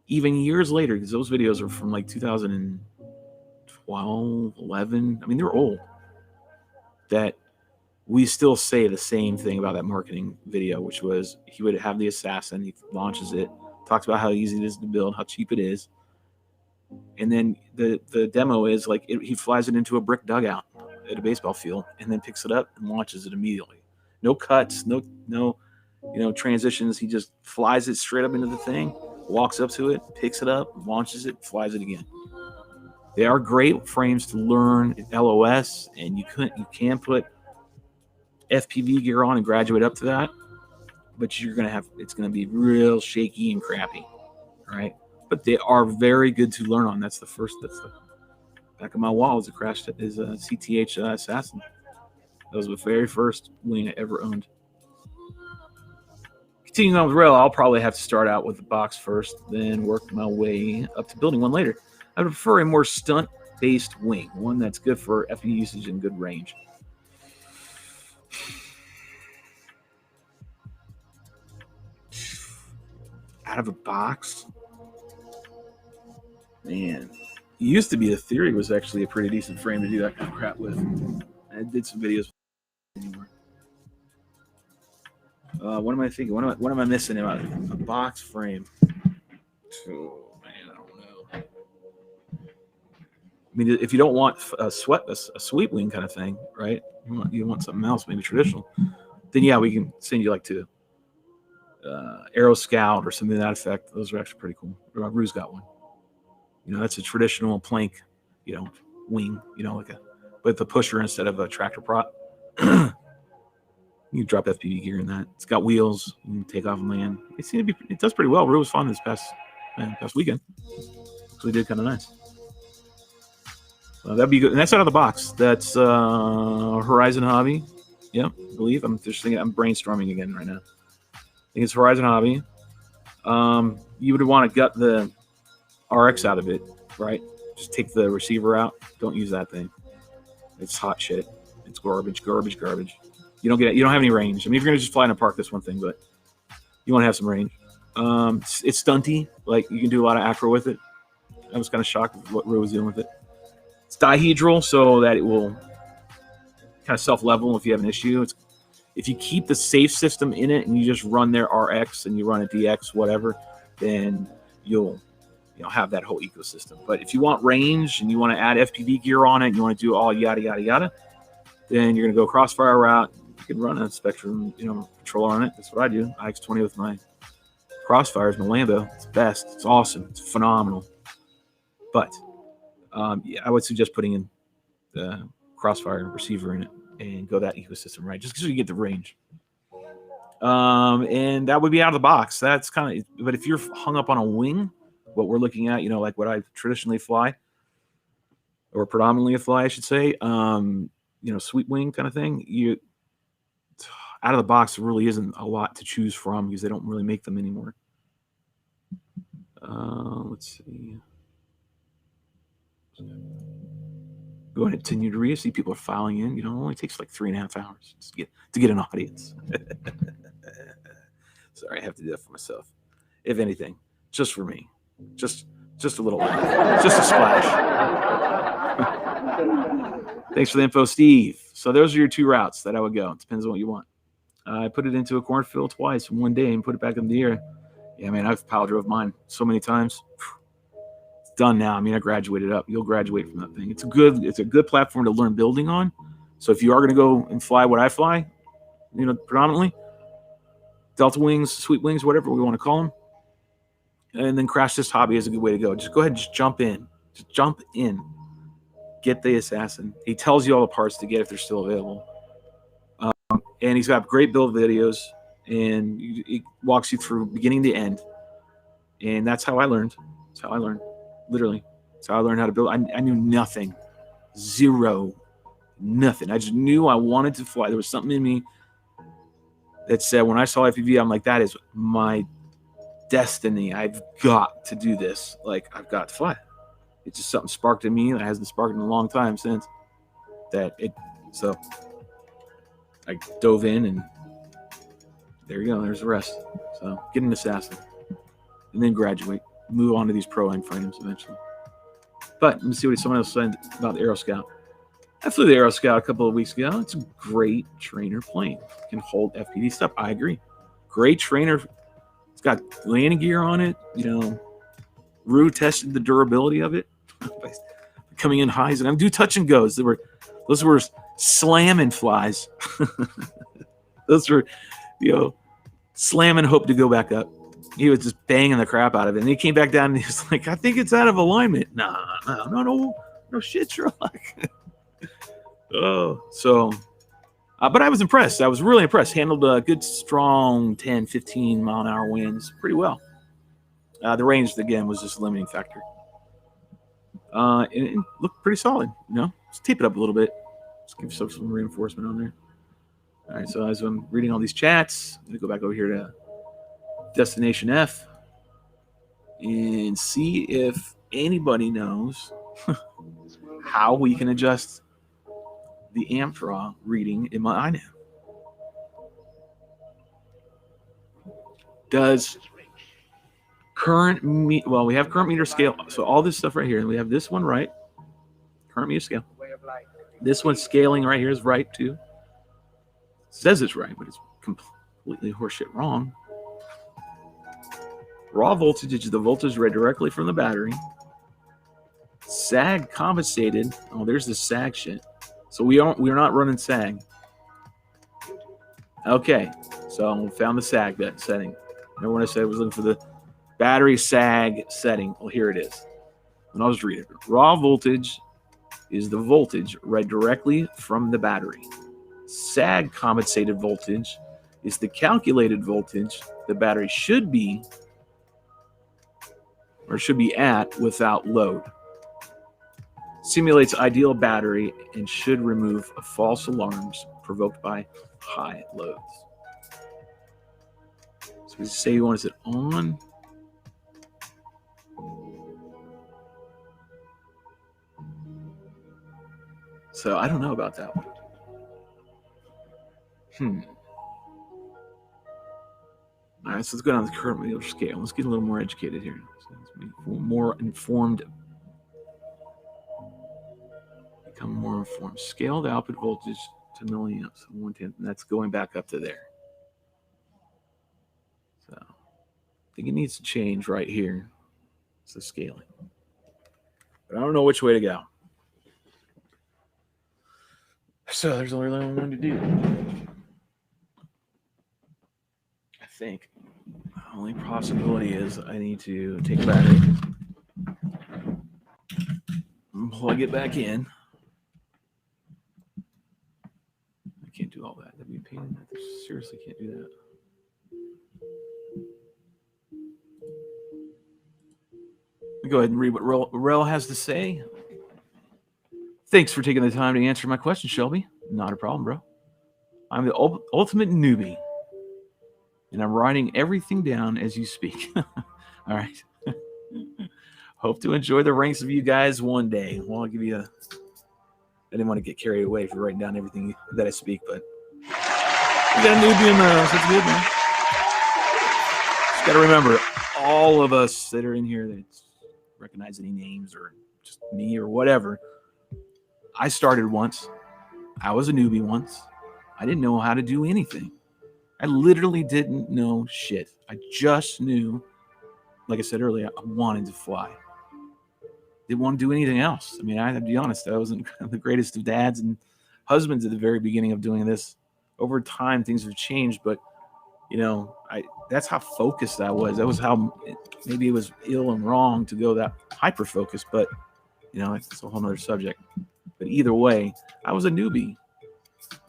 even years later, because those videos are from like 2012, 11. I mean, they're old. That we still say the same thing about that marketing video, which was he would have the assassin, he launches it, talks about how easy it is to build, how cheap it is, and then the demo is like he flies it into a brick dugout at a baseball field, and then picks it up and launches it immediately. No cuts, no transitions. He just flies it straight up into the thing, walks up to it, picks it up, launches it, flies it again. They are great frames to learn LOS, and you can put FPV gear on and graduate up to that, but it's gonna be real shaky and crappy, right? But they are very good to learn on. That's the back of my wall is a CTH Assassin. That was the very first wing I ever owned. Continuing on with rail, I'll probably have to start out with the box first, then work my way up to building one later. I would prefer a more stunt-based wing, one that's good for FPV usage and good range. Out of a box? Man. It used to be the theory was actually a pretty decent frame to do that kind of crap with. I did some videos anymore. What am I thinking? What am I missing about a box frame? Oh, man, I don't know. I mean, if you don't want a sweep wing kind of thing, right? You want something else, maybe traditional. Then yeah, we can send you like to Aero Scout or something to that effect. Those are actually pretty cool. Rue's got one. That's a traditional plank, wing, with a pusher instead of a tractor prop. You drop FPV gear in that. It's got wheels. You can take off and land. It does pretty well. Rue was fun this past weekend. So we did kind of nice. That'd be good. And that's out of the box. That's Horizon Hobby. Yep, I believe. I'm just thinking. I'm brainstorming again right now. I think it's Horizon Hobby. You would want to gut the RX out of it, right? Just take the receiver out. Don't use that thing. It's hot shit. It's garbage. You don't have any range. I mean, if you're gonna just fly in a park, that's one thing, but you want to have some range. It's stunty. Like you can do a lot of acro with it. I was kind of shocked with what Rue was doing with it. It's dihedral, so that it will kind of self-level if you have an issue. If you keep the safe system in it and you just run their RX and you run a DX, whatever, then you'll have that whole ecosystem. But if you want range and you want to add FPV gear on it, and you want to do all yada yada yada, then you're gonna go Crossfire route. You can run a Spectrum, controller on it. That's what I do. IX20 with my Crossfires, my Lambo. It's best. It's awesome. It's phenomenal. But I would suggest putting in the Crossfire receiver in it and go that ecosystem, right? Just because you get the range. And that would be out of the box. That's kind of. But if you're hung up on a wing, what we're looking at, like what I traditionally fly, or predominantly fly, I should say, sweep wing kind of thing. Out of the box, there really isn't a lot to choose from because they don't really make them anymore. Let's see. Go ahead and continue to read. See, people are filing in. It only takes like 3.5 hours to get an audience. Sorry, I have to do that for myself. If anything, just for me. Just a little, just a splash. Thanks for the info, Steve. So those are your two routes that I would go. It depends on what you want. I put it into a cornfield twice in one day and put it back in the air. Yeah, man, I've pile drove mine so many times. It's done now. I mean, I graduated up. You'll graduate from that thing. It's a good platform to learn building on. So if you are going to go and fly what I fly, predominantly Delta wings, sweep wings, whatever we want to call them, and then Crash Test Hobby is a good way to go. Just go ahead and just jump in. Get the Assassin. He tells you all the parts to get if they're still available. And he's got great build videos. and it walks you through beginning to end. And that's how I learned. That's how I learned, literally. That's how I learned how to build. I knew nothing, zero, nothing. I just knew I wanted to fly. There was something in me that said, when I saw FPV, I'm like, that is my destiny. I've got to do this. Like, I've got to fly. It's just something sparked in me that hasn't sparked in a long time since. So I dove in, and there you go. There's the rest. So get an assassin, and then graduate, move on to these pro end frames eventually. But let me see what someone else said about the Aero Scout. I flew the Aero Scout a couple of weeks ago. It's a great trainer plane. It can hold FPV stuff. I agree. Great trainer. It's got landing gear on it. Rue tested the durability of it by coming in highs, and I'm do touch and goes. Those were slamming flies. Those were, slamming, hope to go back up. He was just banging the crap out of it, and he came back down, and he was like, "I think it's out of alignment." No shit, Sherlock. But I was impressed. I was really impressed. Handled a good, strong 10, 15 mile an hour winds pretty well. The range, again, was just a limiting factor. It looked pretty solid. Let's tape it up a little bit. Let's give yourself some reinforcement on there. All right, so as I'm reading all these chats, I'm going to go back over here to Destination F and see if anybody knows how we can adjust the amp draw reading in my iNav. Does current we have current meter scale, so all this stuff right here, and we have this one right, current meter scale. This one scaling right here is right too. It says it's right, but it's completely horseshit wrong. Raw voltage is the voltage read directly from the battery. Sag compensated. Oh, there's the sag shit. So we're not running sag. Okay, so we found the sag setting. Remember when I said I was looking for the battery sag setting? Well, here it is. And I'll just read it. Raw voltage is the voltage read directly from the battery. Sag compensated voltage is the calculated voltage the battery should be at without load. Simulates ideal battery and should remove false alarms provoked by high loads. So we say you want to set on. So I don't know about that one. All right, so let's go down to the current meter scale. Let's get a little more educated here. So let's be more informed. Become more informed. Scale the output voltage to milliamps. 110. That's going back up to there. So I think it needs to change right here. It's the scaling. But I don't know which way to go. So there's only one to do. I think the only possibility is I need to take a battery and plug it back in. I can't do all that. That'd be a pain in the neck. I seriously can't do that. Go ahead and read what Rel has to say. Thanks for taking the time to answer my question, Shelby. Not a problem, bro. I'm the ultimate newbie, and I'm writing everything down as you speak. All right. Hope to enjoy the ranks of you guys one day. Well, I'll give you I didn't want to get carried away for writing down everything that I speak, but we got a newbie in the house. That's good, man. Just got to remember, all of us that are in here that recognize any names or just me or whatever, I started once. I was a newbie once. I didn't know how to do anything. I literally didn't know shit. I just knew, like I said earlier, I wanted to fly. Didn't want to do anything else. I mean, I have to be honest, I wasn't the greatest of dads and husbands at the very beginning of doing this. Over time, things have changed, but that's how focused I was. That was how maybe it was ill and wrong to go that hyper focused, but it's a whole nother subject. But either way, I was a newbie.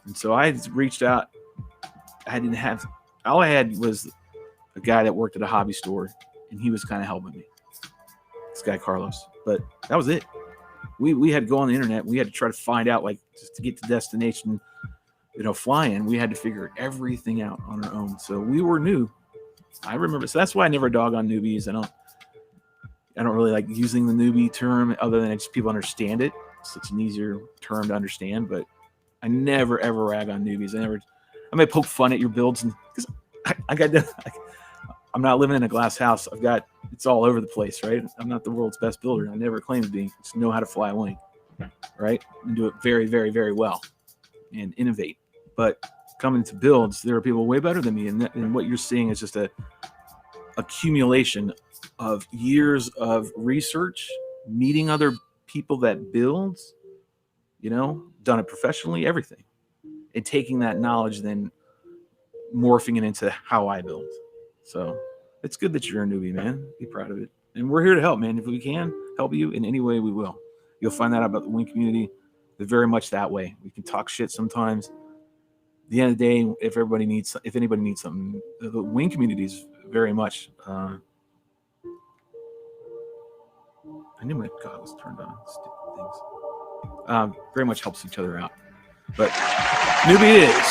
And so I reached out. I all I had was a guy that worked at a hobby store, and he was kind of helping me. This guy Carlos, but that was it. We had to go on the internet. We had to try to find out, like, just to get to destination, flying. We had to figure everything out on our own. So we were new. I remember. So that's why I never dog on newbies. I don't really like using the newbie term, other than just people understand it. It's such an easier term to understand. But I never ever rag on newbies. I may poke fun at your builds, because I'm not living in a glass house. It's all over the place, right? I'm not the world's best builder. I never claimed to be. I just know how to fly a wing, right? And do it very, very, very well and innovate. But coming to builds, there are people way better than me. And what you're seeing is just a accumulation of years of research, meeting other people that build, done it professionally, everything. And taking that knowledge, then morphing it into how I build. So it's good that you're a newbie, man. Be proud of it. And we're here to help, man. If we can help you in any way, we will. You'll find that out about the wing community. They're very much that way. We can talk shit sometimes. At the end of the day, if anybody needs something, the wing community is very much. I knew my goggles turned on. Stupid things. Very much helps each other out. But newbie it is.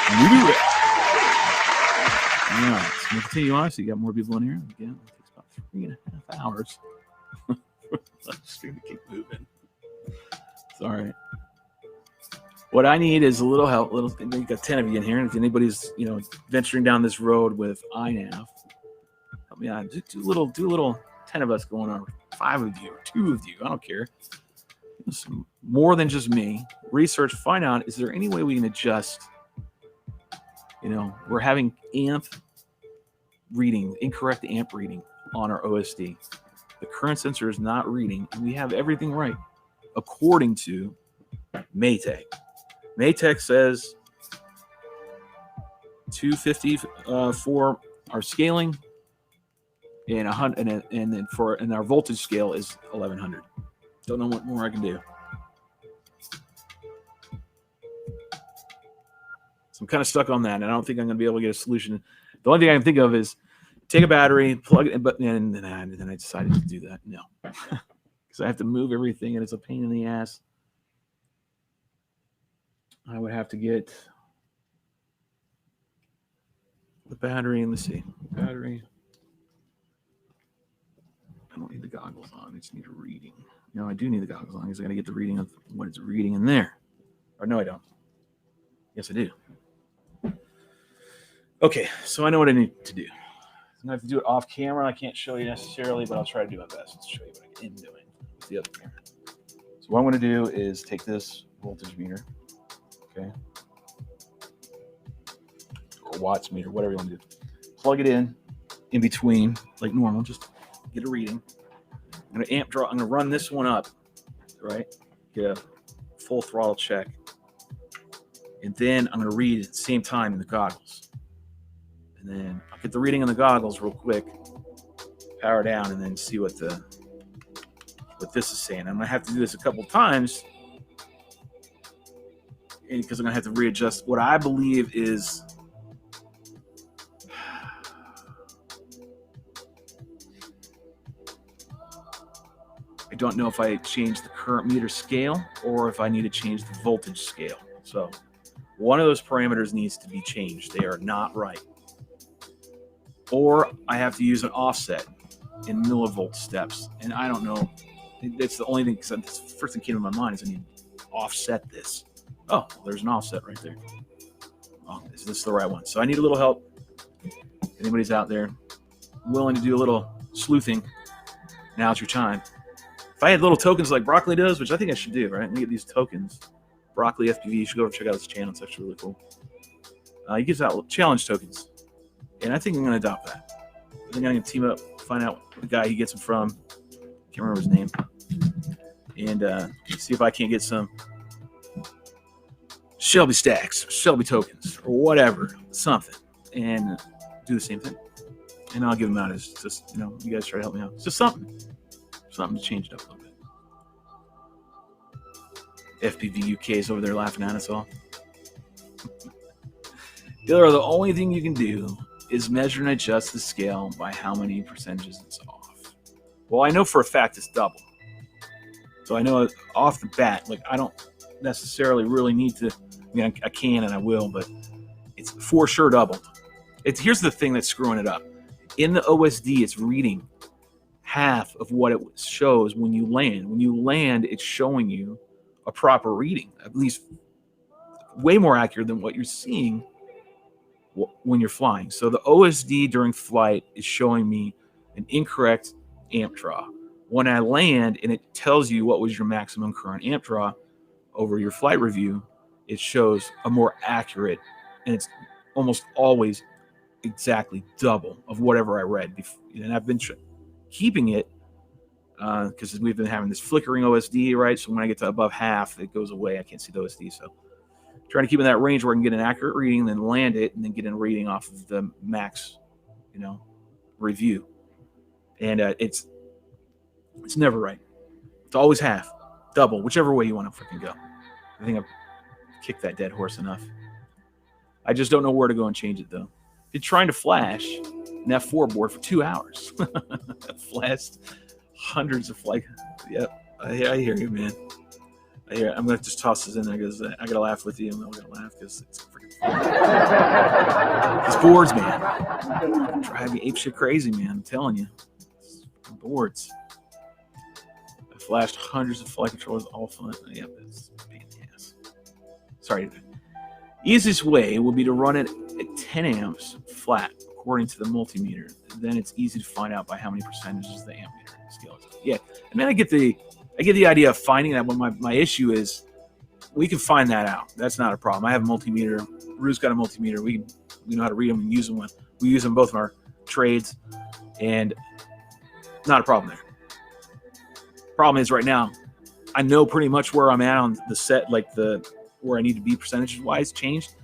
Newbie Rick. All right, so we'll continue on. So you got more people in here. Again, it takes about 3.5 hours. I'm just going to keep moving. It's all right. What I need is a little help. You got 10 of you in here. And if anybody's, venturing down this road with INAV, help me out. Do a little 10 of us going on, 5 of you or 2 of you. I don't care. More than just me. Research, find out, is there any way we can adjust? We're having incorrect amp reading on our OSD. The current sensor is not reading, and we have everything right according to Maytag. Maytag says 250 for our scaling, and 100, and our voltage scale is 1100. Don't know what more I can do. So I'm kind of stuck on that, and I don't think I'm going to be able to get a solution. The only thing I can think of is take a battery, plug it in, and then I decided to do that. No, because I have to move everything, and it's a pain in the ass. I would have to get the battery, and let's see, battery. I don't need the goggles on. I just need a reading. No, I do need the goggles on because I got to get the reading of what it's reading in there. Or no, I don't. Yes, I do. Okay, so I know what I need to do. I'm going to have to do it off camera. I can't show you necessarily, but I'll try to do my best to show you what I am doing with the other camera. So what I'm going to do is take this voltage meter, okay, or watts meter, whatever you want to do. Plug it in between, like normal, just get a reading. I'm going to run this one up, right? Get a full throttle check. And then I'm going to read at the same time in the goggles. And then I'll get the reading in the goggles real quick, power down, and then see what this is saying. I'm going to have to do this a couple times because I'm going to have to readjust what I believe is I don't know if I change the current meter scale or if I need to change the voltage scale. So one of those parameters needs to be changed. They are not right. Or I have to use an offset in millivolt steps. And I don't know. That's the only thing, because the first thing came to my mind is I need to offset this. Oh, well, there's an offset right there. Oh, is this the right one? So I need a little help. If anybody's out there willing to do a little sleuthing, now's your time. If I had little tokens like Broccoli does, which I think I should do, right? Let me get these tokens. Broccoli FPV, you should go over and check out his channel. It's actually really cool. He gives out challenge tokens. And I think I'm going to adopt that. I think I'm going to team up, find out the guy he gets them from. Can't remember his name. And see if I can't get some Shelby stacks, or Shelby tokens, or whatever, something. And do the same thing. And I'll give them out as just, you guys try to help me out. It's just something. Something to change it up a little bit. FPV UK is over there laughing at us all. Dealer, the only thing you can do is measure and adjust the scale by how many percentages it's off. Well, I know for a fact it's double. So I know off the bat, like I don't necessarily really need to, I mean, I can and I will, but it's for sure doubled. Here's the thing that's screwing it up. In the OSD, it's reading half of what it shows when you land. When you land, it's showing you a proper reading, at least way more accurate than what you're seeing when you're flying. So the OSD during flight is showing me an incorrect amp draw. When I land and it tells you what was your maximum current amp draw over your flight review, it shows a more accurate, and it's almost always exactly double of whatever I read before. And I've been keeping it because we've been having this flickering OSD, right? So when I get to above half, it goes away. I can't see the OSD. So trying to keep in that range where I can get an accurate reading, then land it, and then get a reading off of the max, review. And it's never right. It's always half, double, whichever way you want to freaking go. I think I've kicked that dead horse enough. I just don't know where to go and change it, though. If you're trying to flash an F4 board for 2 hours, flashed hundreds of yep, I hear you, man. I'm going to just toss this in there because I got to laugh with you. I'm going to laugh because it's freaking fun. These boards, man, drive me apeshit crazy, man. I'm telling you. Boards. I flashed hundreds of flight controllers, all fun. Yep, it's a pain in the ass. Sorry. Easiest way would be to run it at 10 amps flat, according to the multimeter. Then it's easy to find out by how many percentages the ammeter scale is. Yeah, I mean, I get the idea of finding that, but my issue is we can find that out. That's not a problem. I have a multimeter. Rue's got a multimeter. We know how to read them and use them. We use them both in our trades, and not a problem there. Problem is right now, I know pretty much where I'm at on the set, like where I need to be percentage wise changed.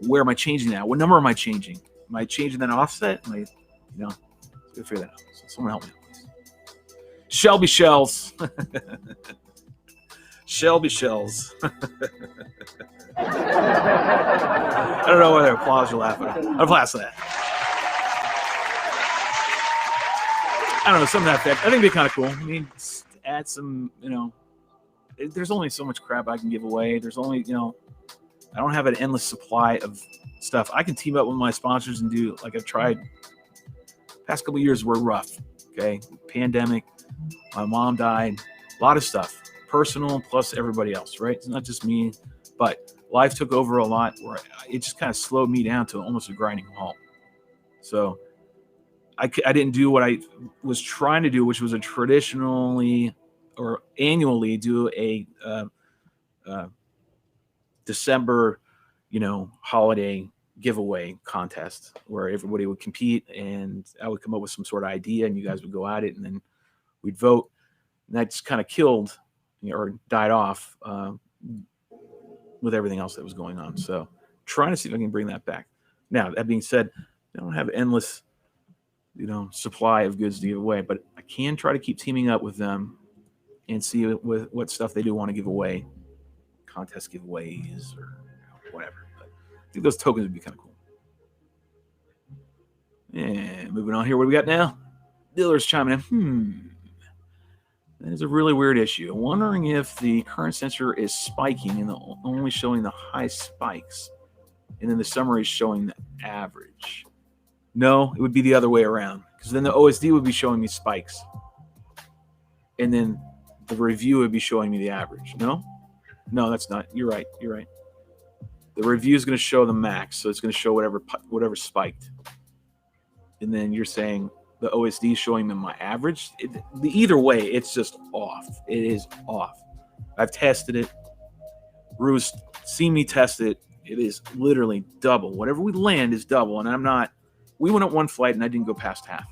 Where am I changing that? What number am I changing? Am I changing that offset? Let's figure that out. So someone help me out, please. Shelby Shells. Shelby Shells. I don't know whether applause you're laughing at. I'm laughing at that. I don't know, something like that. I think it'd be kind of cool. I mean, add some, there's only so much crap I can give away. There's only, I don't have an endless supply of stuff. I can team up with my sponsors and do, like I've tried. Past couple of years were rough, okay? Pandemic, my mom died, a lot of stuff. Personal plus everybody else, right? It's not just me, but life took over a lot where it just kind of slowed me down to almost a grinding halt. So I didn't do what I was trying to do, which was a traditionally or annually do a December, holiday giveaway contest where everybody would compete and I would come up with some sort of idea and you guys would go at it and then we'd vote. And that just kind of killed or died off with everything else that was going on. So trying to see if I can bring that back. Now, that being said, I don't have endless supply of goods to give away, but I can try to keep teaming up with them and see what stuff they do want to give away, contest giveaways or whatever. But I think those tokens would be kind of cool. And moving on here, what do we got now? Dealer's chiming in. That is a really weird issue. I'm wondering if the current sensor is spiking and only showing the high spikes, and then the summary is showing the average. No, it would be the other way around, because then the OSD would be showing me spikes, and then the review would be showing me the average. No, that's not. You're right. The review is going to show the max, so it's going to show whatever spiked, and then you're saying the OSD is showing them my average. Either way, it's just off. It is off. I've tested it. Rue's seen me test it. It is literally double. Whatever we land is double, and I'm not. We went up one flight and I didn't go past half.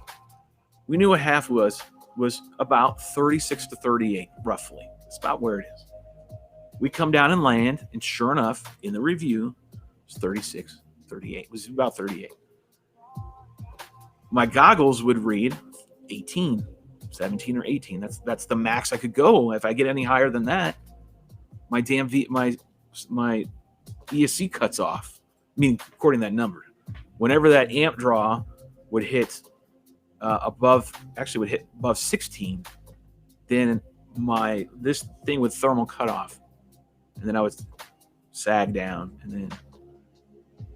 We knew what half was about 36 to 38, roughly. That's about where it is. We come down and land, and sure enough, in the review, it was 36, 38. It was about 38. My goggles would read 18, 17 or 18. That's the max I could go. If I get any higher than that, my ESC cuts off. mean, according to that number, whenever that amp draw would hit above 16, then this thing would thermal cut off, and then I would sag down, and then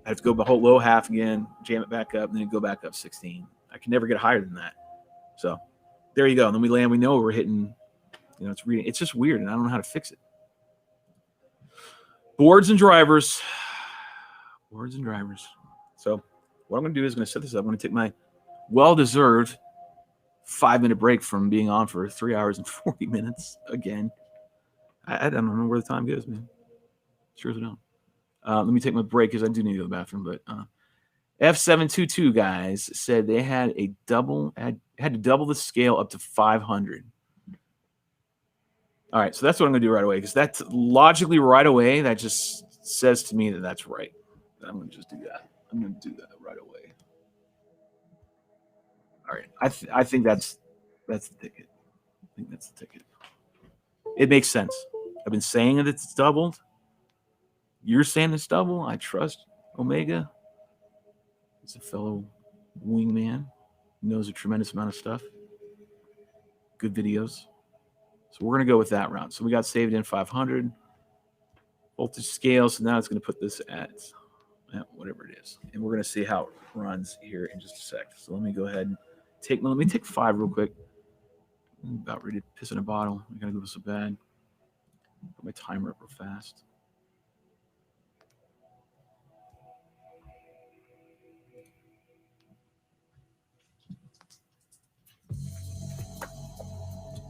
I have to go below low half again, jam it back up, and then go back up 16. I can never get higher than that. So there you go. And then we land. We know we're hitting. It's reading. It's just weird, and I don't know how to fix it. Boards and drivers. Boards and drivers. So what I'm going to do is I'm going to set this up. I'm going to take my well-deserved 5-minute break from being on for 3 hours and 40 minutes again. I don't know where the time goes, man. Sure as I don't. Let me take my break because I do need to go to the bathroom. But F722 guys said they had to double the scale up to 500. All right, so that's what I'm going to do right away because that's logically right away. That just says to me that that's right. I'm going to just do that. I'm going to do that right away. All right, I think that's the ticket. I think that's the ticket. It makes sense. I've been saying that it's doubled. You're saying it's double. I trust Omega. He's a fellow wingman. He knows a tremendous amount of stuff. Good videos. So we're going to go with that round. So we got saved in 500 voltage scale. So now it's going to put this at whatever it is. And we're going to see how it runs here in just a sec. So let me go ahead and let me take 5 real quick. I'm about ready to piss in a bottle. I got to go so bad. Put my timer up real fast.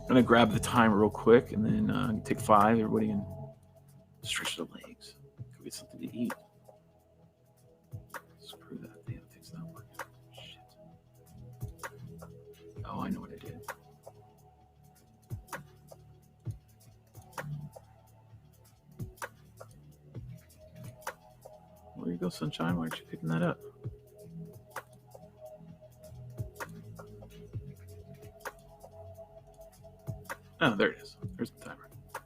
I'm going to grab the timer real quick and then take 5. Everybody can stretch their legs. Go get something to eat. Screw that. Damn thing's not working. Shit. Oh, I know what I did. Where you go, sunshine? Why aren't you picking that up? Oh, there it is. There's the timer. Oh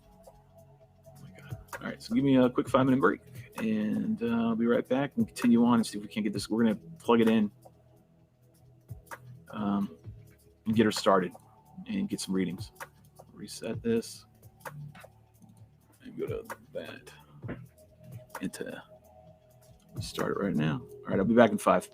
my God. All right, so give me a quick 5-minute break, and I'll be right back and continue on and see if we can't get this. We're going to plug it in and get her started and get some readings. Reset this and go to that. Start it right now. All right, I'll be back in 5.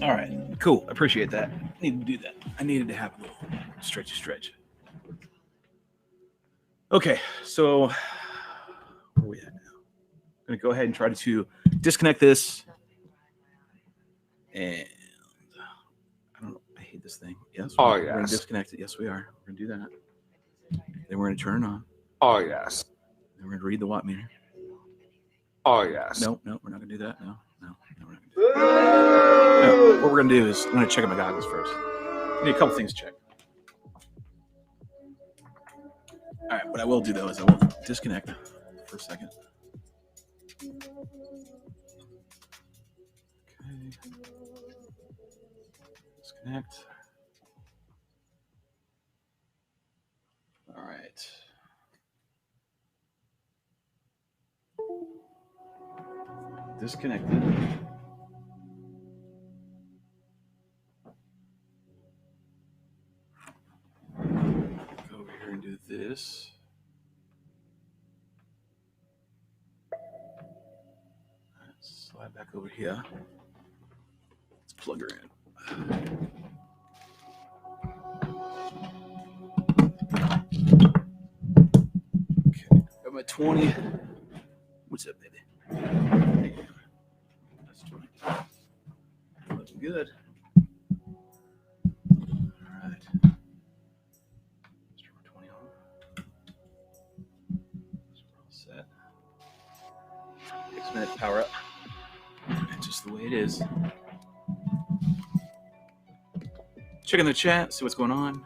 All right, cool. I appreciate that. I needed to do that. I needed to have a little stretch. Okay, so where are we at now? I'm going to go ahead and try to disconnect this. And I don't know. I hate this thing. Yes. We're going to disconnect it. Yes, we are. We're going to do that. Then we're going to turn it on. Oh, yes. Then we're going to read the watt meter. Oh, yes. No, we're not going to do that. No, we're not going to do that. No, what we're going to do is I'm going to check out my goggles first. I need a couple things to check. All right, what I will do, though, is I will disconnect for a second. Okay. Disconnect. All right. Disconnected. Go over here and do this. Let's slide back over here. Let's plug her in. Okay, got my 20. What's up, baby? That's 20. Looking good. All right. Let's turn 20 on. So we're all set. 6-minute power up. And just the way it is. Checking the chat, see what's going on.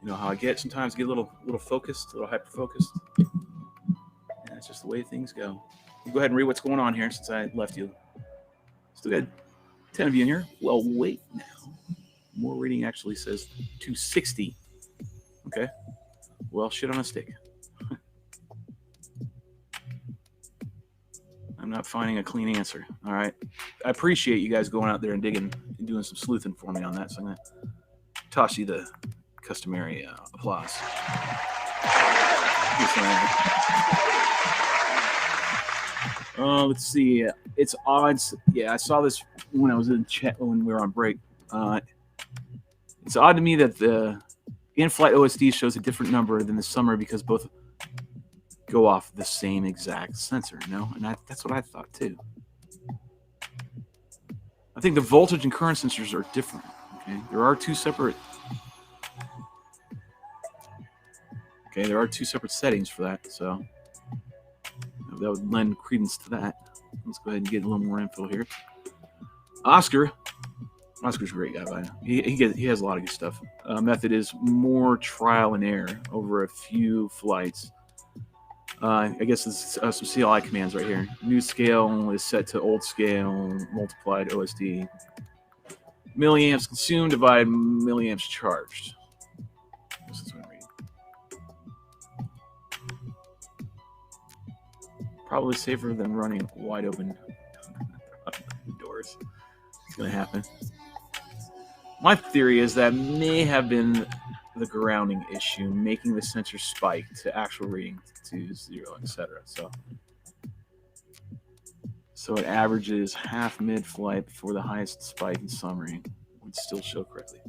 You know how I get sometimes, get a little focused, a little hyper focused. And it's just the way things go. You go ahead and read what's going on here since I left you. Still got 10 of you in here. Well, wait now. More reading actually says 260. Okay. Well, shit on a stick. I'm not finding a clean answer. All right. I appreciate you guys going out there and digging and doing some sleuthing for me on that. So I'm going to toss you the customary applause. Let's see. It's odds. Yeah, I saw this when I was in chat when we were on break. It's odd to me that the in-flight OSD shows a different number than the summer because both go off the same exact sensor, you know? And that's what I thought too. I think the voltage and current sensors are different. Okay, there are two separate settings for that, so that would lend credence to that. Let's go ahead and get a little more info here. Oscar's a great guy, by the way. He has a lot of good stuff. Method is more trial and error over a few flights. I guess it's some CLI commands right here. New scale is set to old scale, multiplied OSD. Milliamps consumed divided milliamps charged. This is what I'm reading. Probably safer than running wide open doors. It's going to happen. My theory is that may have been the grounding issue, making the sensor spike to actual reading to 0, etc. So it averages half mid-flight before the highest spike in summary would still show correctly.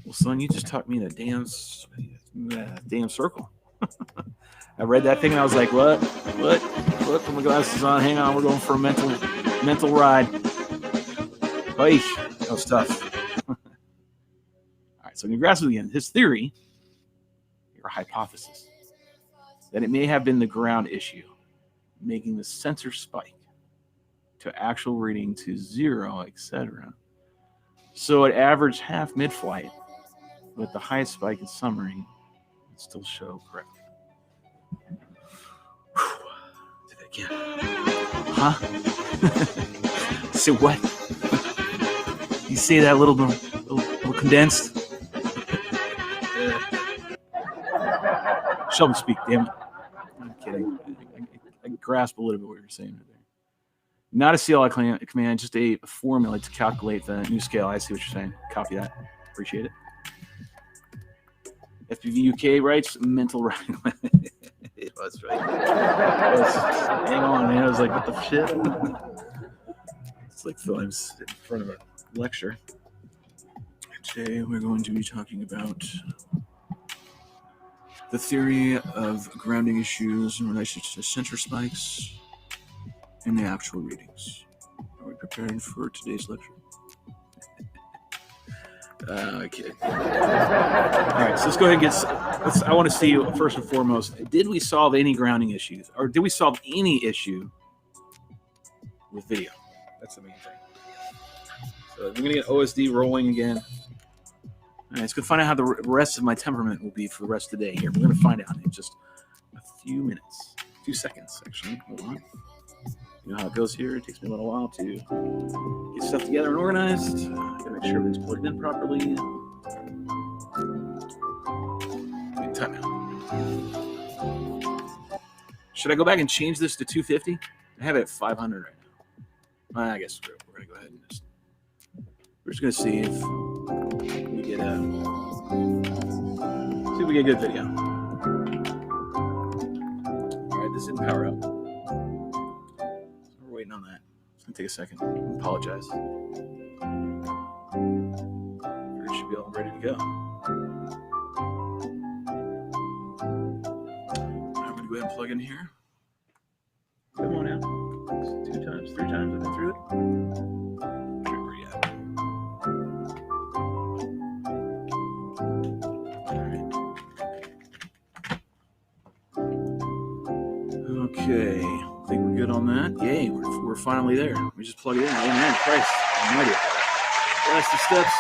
Well, son, you just talked me in a damn circle. I read that thing and I was like, what? Put my glasses on. Hang on, we're going for a mental ride. Hey, that was tough. All right, so in your grasp again, his theory, your hypothesis, that it may have been the ground issue, making the sensor spike to actual reading to 0, etc. So it averaged half mid-flight, with the highest spike in summary would still show correctly. Do that again. Huh? Say what? You say that a little condensed? Sheldon, speak, damn it. I'm kidding. I grasp a little bit what you're saying right there. Not a CLI command, just a formula to calculate the new scale. I see what you're saying. Copy that. Appreciate it. FPV UK writes mental writing. That's right. Hang on, man. I was like, what the shit? It's like I'm in front of a lecture. Today we're going to be talking about the theory of grounding issues in relation to sensor spikes and the actual readings. Are we preparing for today's lecture? Okay. All right, so let's go ahead and I want to see, first and foremost, did we solve any grounding issues? Or did we solve any issue with video? That's the main thing. So we're going to get OSD rolling again. All right, let's go find out how the rest of my temperament will be for the rest of the day here. We're going to find out in just a few minutes. A few seconds, actually. Hold on. You know how it goes here. It takes me a little while to get stuff together and organized. Gotta make sure everything's plugged in properly. Good time out. Should I go back and change this to 250? I have it at 500 right now. I guess we're gonna go ahead and we're just gonna see if we get a good video. All right, this didn't power up. Waiting on that. It's gonna take a second. I apologize. We should be all ready to go. I'm gonna go ahead and plug in here. Come on now. 2 times, 3 times I've been through it. Where are you at? All right. Okay. I think we're good on that. Yay, we're finally there. We just plug it in. Amen. Christ. I'm ready. Rest the steps.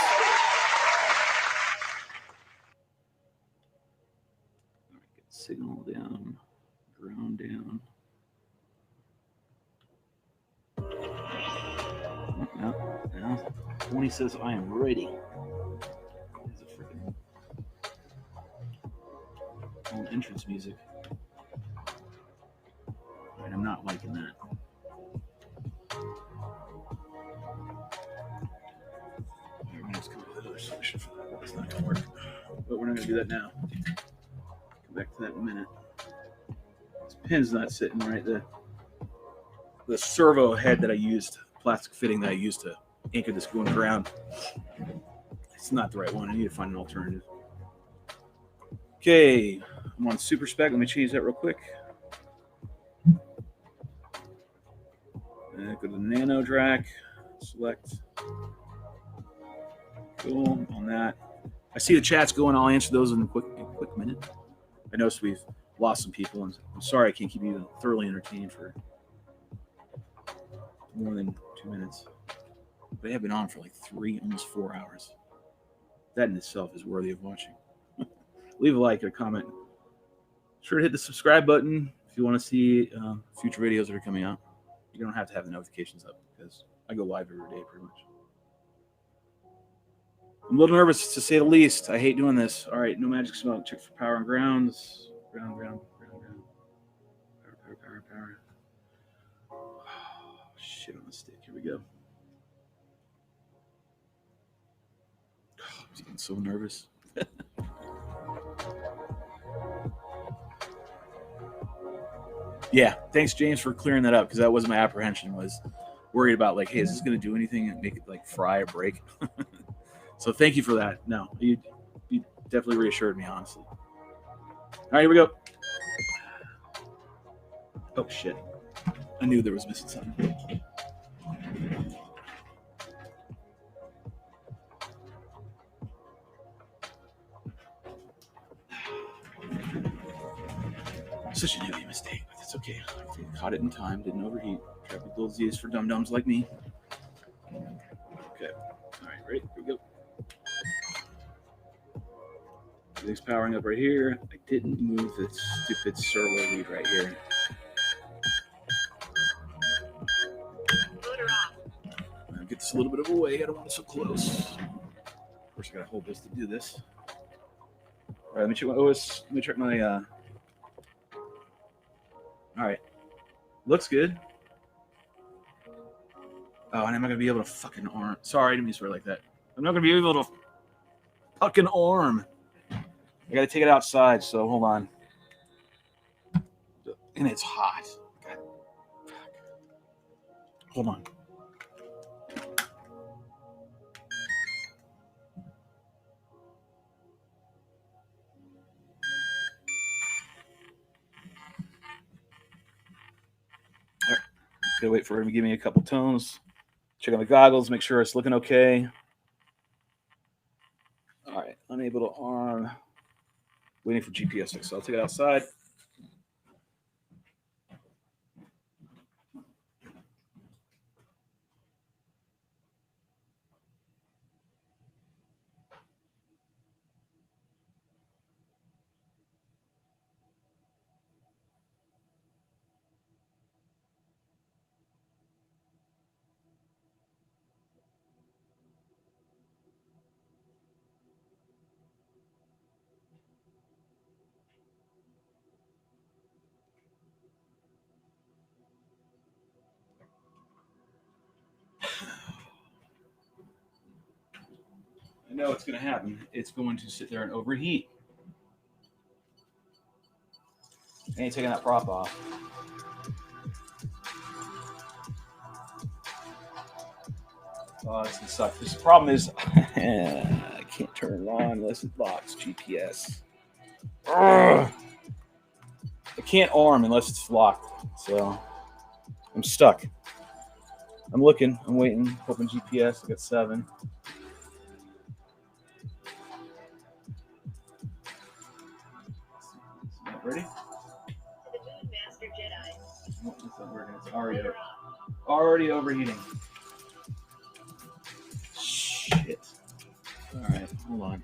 All right, get signal down, ground down. Now, 20 says I am ready. There's a freaking entrance music. And I'm not liking that. Let's come up with another solution for that. That's not going to work. But we're not going to do that now. Come back to that in a minute. This pin's not sitting right. The servo head that I used, plastic fitting that I used to anchor this going ground, it's not the right one. I need to find an alternative. Okay, I'm on Super Spec. Let me change that real quick. Go to the Nano Drac, select. Cool on that. I see the chat's going. I'll answer those in a quick minute. I noticed we've lost some people, and I'm sorry I can't keep you thoroughly entertained for more than 2 minutes. They have been on for like 3, almost 4 hours. That in itself is worthy of watching. Leave a like or a comment. Sure to hit the subscribe button if you want to see future videos that are coming out. You don't have to have the notifications up because I go live every day pretty much. I'm a little nervous to say the least. I hate doing this. All right, no magic smoke. Check for power and grounds. Ground. Power. Oh, shit on the stick. Here we go. Oh, I'm getting so nervous. Yeah, thanks, James, for clearing that up because that was my apprehension. Was worried about like, hey, is this going to do anything and make it like fry or break? So thank you for that. No, you definitely reassured me, honestly. All right, here we go. Oh shit! I knew there was missing something. Such an idiot mistake, but it's okay. Caught it in time, didn't overheat. Traffic builds these for dum-dums like me. Okay. All right, ready? Here we go. Everything's powering up right here. I didn't move the stupid servo lead right here. I'll get this a little bit of a way. I don't want it so close. Of course, I gotta hold this to do this. All right, let me check my OS. Let me check my. All right, looks good. Oh, and I'm not gonna be able to fucking arm. Sorry, I didn't mean to swear like that. I'm not gonna be able to fucking arm. I gotta take it outside. So hold on. And it's hot. God. Hold on. Gotta wait for him to give me a couple tones. Check out my goggles, make sure it's looking okay. All right, unable to arm. Waiting for GPS, so I'll take it outside. I know it's going to happen. It's going to sit there and overheat. I ain't taking that prop off. Oh, this can suck. The problem is I can't turn it on unless it locks GPS. Ugh. I can't arm unless it's locked. So I'm stuck. I'm looking. I'm waiting. Hoping GPS. I got 7. Ready? Master Jedi. Oh, it's not working. It's already overheating. Shit. All right, hold on.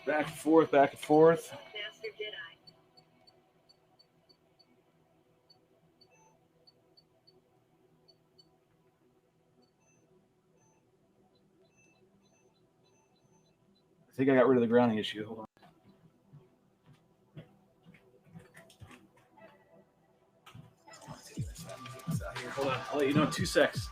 Back and forth, back and forth. Master Jedi. I think I got rid of the grounding issue. Hold on. Take this out here. Hold on. I'll let you know in 2 secs.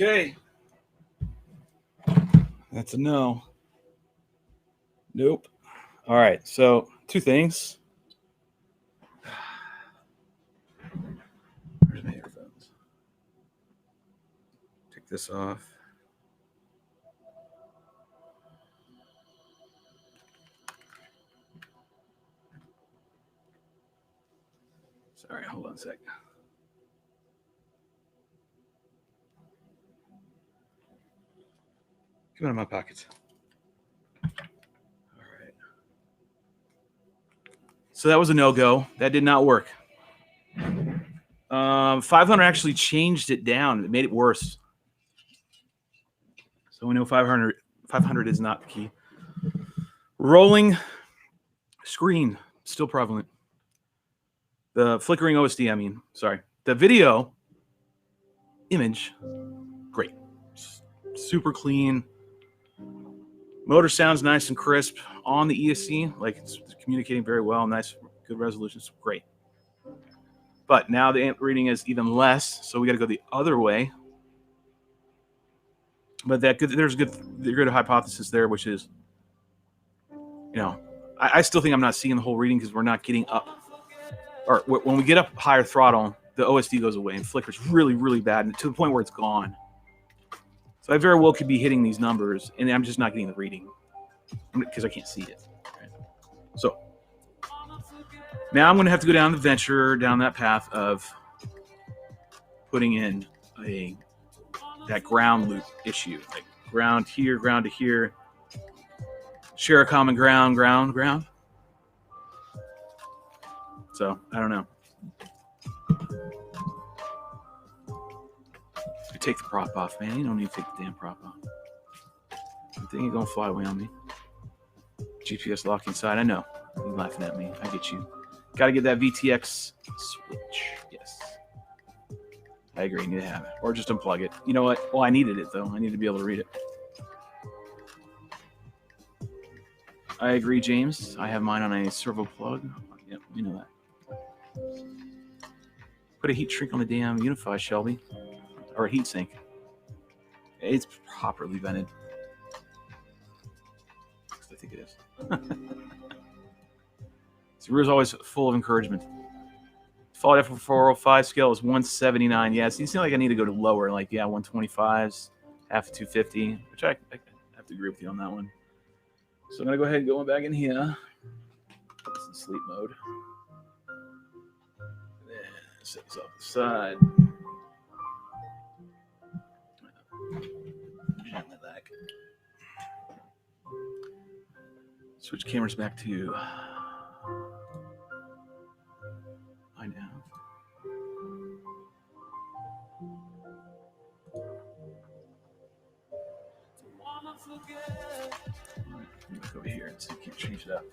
Okay. That's a no. Nope. All right. So 2 things. Where's my earphones? Take this off. Sorry, hold on a sec. Come out of my pockets. All right. So that was a no-go. That did not work. 500 actually changed it down. It made it worse. So we know 500 is not the key. Rolling screen, still prevalent. The flickering OSD, I mean, sorry. The video image, great. Super clean. Motor sounds nice and crisp on the ESC. Like it's communicating very well. Nice, good resolution. It's great. But now the amp reading is even less, so we got to go the other way. But there's a good hypothesis there, which is, I still think I'm not seeing the whole reading because we're not getting up. Or when we get up higher throttle, the OSD goes away and flickers really, really bad to the point where it's gone. So I very well could be hitting these numbers, and I'm just not getting the reading because I can't see it. Right? So now I'm going to have to go down that path of putting in that ground loop issue, like ground here, ground to here, share a common ground. So I don't know. Take the prop off, man. You don't need to take the damn prop off. The thing ain't gonna fly away on me. GPS lock inside. I know. You're laughing at me. I get you. Gotta get that VTX switch. Yes. I agree. You need to have it. Or just unplug it. You know what? Well, I needed it, though. I need to be able to read it. I agree, James. I have mine on a servo plug. Yep, we know that. Put a heat shrink on the damn Unify, Shelby. Or a heat sink. It's properly vented. I think it is. So rear's always full of encouragement. Default F405 scale is 179. Yeah, so you seem like I need to go to lower, like 125s, half 250, which I have to agree with you on that one. So I'm gonna go ahead and go back in here. Put this in sleep mode. Then set this off the side. Switch cameras back to I now. Look over here and see if we can change it up.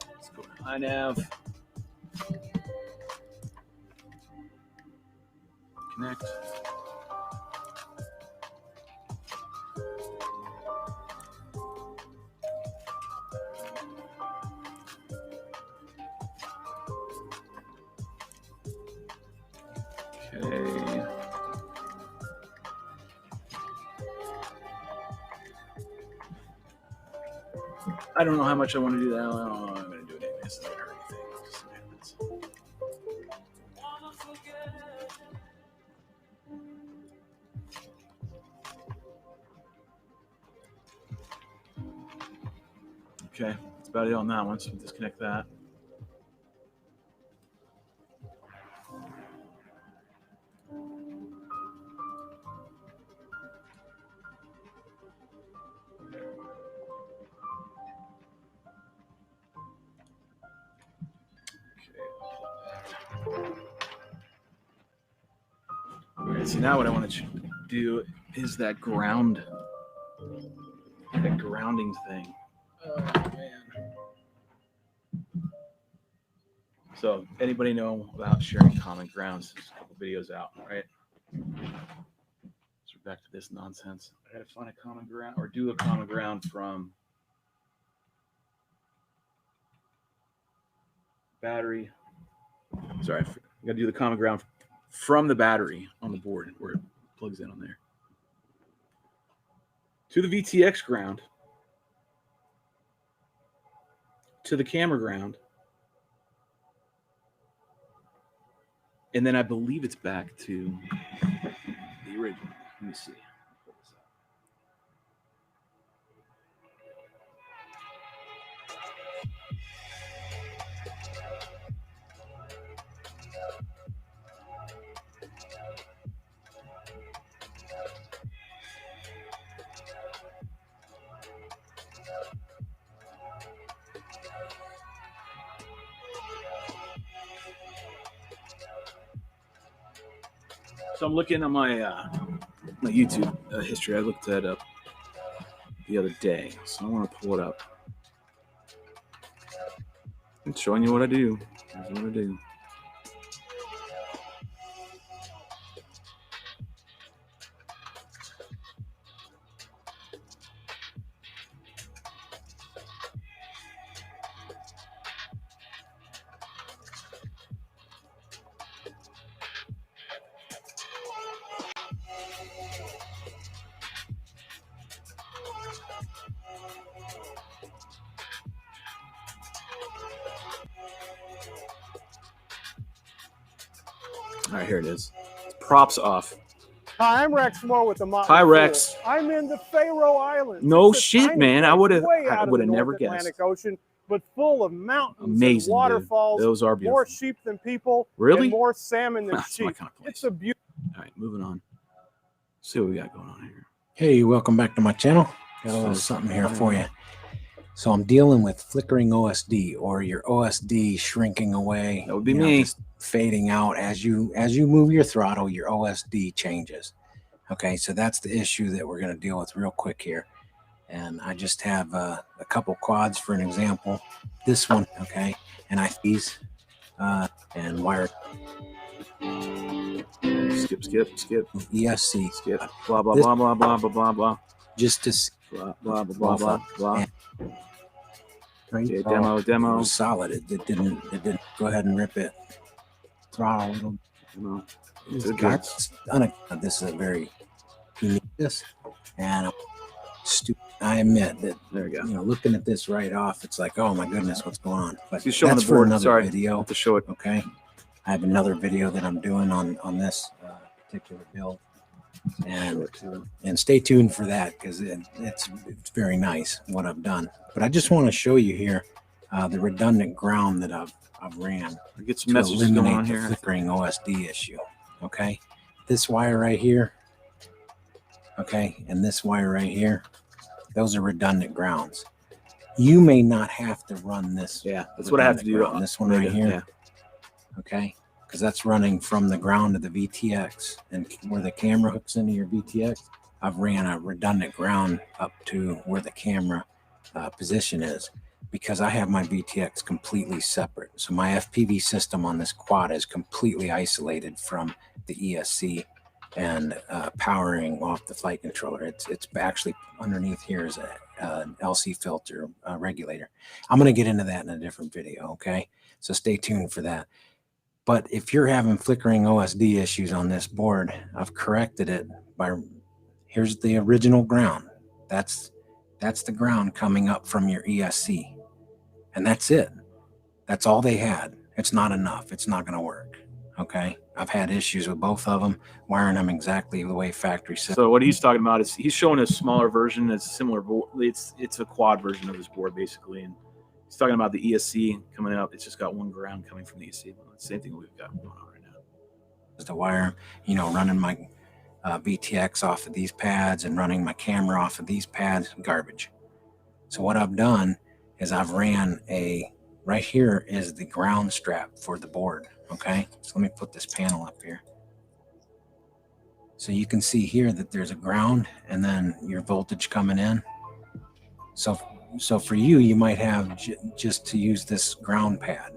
Let's go to iNav. Connect. Okay. I don't know how much I want to do that. I don't know if I'm going to do it anyway. It's not going to hurt anything. Just see what happens. Okay, that's about it on that one. So we'll disconnect that. Alright, so now what I want to do is that grounding thing. Oh man. So anybody know about sharing common grounds? There's a couple videos out, right? So back to this nonsense. I gotta find a common ground or do a common ground from battery. Sorry, I gotta do the common ground from the battery on the board where it plugs in on there to the VTX ground, to the camera ground, and then I believe it's back to the original. Let me see. So I'm looking at my YouTube history. I looked that up the other day, so I want to pull it up. I'm showing you what I do. Here's what I do. All right, here it is. Props off. Hi, I'm Rex Moore with the Motley Hi, Crew. Rex. I'm in the Faroe Islands. No It's a shit, tiny man. I place would have way out of the never North guessed. Atlantic Ocean, but full of mountains Amazing, and waterfalls. dude. Those are beautiful. More sheep than people. Really? And more salmon than That's my sheep. kind of place. It's a beautiful. All right, moving on. See what we got going on here. Hey, welcome back to my channel. Got a little something here for you. So I'm dealing with flickering OSD, or your OSD shrinking away. That would be me. Just fading out as you move your throttle. Your OSD changes. Okay, so that's the issue that we're going to deal with real quick here. And I just have a couple quads for an example. This one, okay, and I these and wire. Skip. ESC. Skip. Blah blah blah blah blah blah blah blah. Just to Blah blah blah blah blah. right? Okay, It demo. was solid. It didn't go ahead and rip it. Throttle a little. Demo. This is a very unique and stupid. I admit that. There we go. Looking at this right off, it's like, oh my goodness, what's going on? But He's showing that's the for board. another Sorry, I video. have to show it. Okay, I have another video that I'm doing on this particular build, and stay tuned for that because it's very nice what I've done. But I just want to show you here the redundant ground that I've ran I get some to messages going eliminate on the here. flickering OSD issue. Okay, this wire right here, okay, and this wire right here, those are redundant grounds. You may not have to run this. Yeah, that's what I have to do. On this one right here. Yeah. Okay, because that's running from the ground to the VTX, and where the camera hooks into your VTX, I've ran a redundant ground up to where the camera position is, because I have my VTX completely separate. So my FPV system on this quad is completely isolated from the ESC and powering off the flight controller. It's actually underneath here is an LC filter regulator. I'm going to get into that in a different video, okay? So stay tuned for that. But if you're having flickering OSD issues on this board, I've corrected it by, here's the original ground. That's the ground coming up from your ESC. And that's it. That's all they had. It's not enough. It's not going to work. Okay. I've had issues with both of them, wiring them exactly the way factory said. So what he's talking about is he's showing a smaller version. It's similar. It's a quad version of his board basically, and he's talking about the ESC coming up. It's just got one ground coming from the ESC. Well, it's the same thing we've got going on right now. The wire, running my VTX off of these pads and running my camera off of these pads, garbage. So what I've done is I've ran right here is the ground strap for the board. Okay, so let me put this panel up here. So you can see here that there's a ground and then your voltage coming in. So for you might have just to use this ground pad,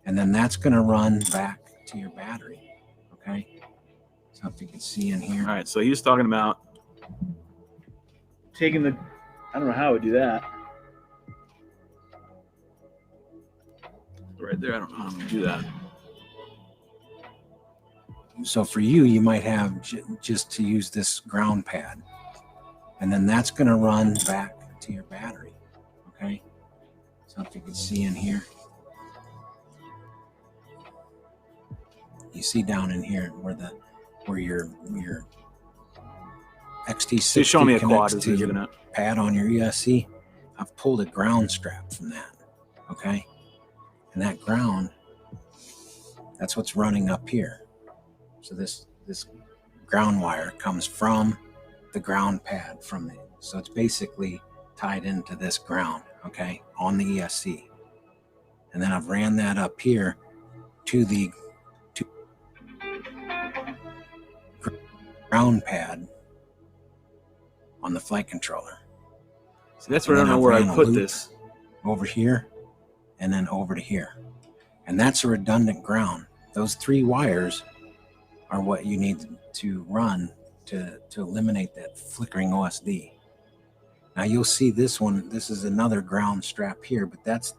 and then that's going to run back to your battery. Okay, So if you can see in here. All right, so he was talking about taking the, I don't know how I would do that. Right there, I don't know how I'm gonna do that. So for you, you might have just to use this ground pad. And then that's going to run back to your battery. Okay. So if you can see in here. You see down in here where your XT60 He's showing me a quad connects to your pad on your ESC. I've pulled a ground strap from that. Okay. And that ground, that's what's running up here. So this ground wire comes from the ground pad from it. So it's basically tied into this ground, okay, on the ESC. And then I've ran that up here to the ground pad on the flight controller. So that's where I don't know where I put this. Over here and then over to here. And that's a redundant ground. Those 3 wires are what you need to run to eliminate that flickering OSD. Now you'll see this one, this is another ground strap here, but that's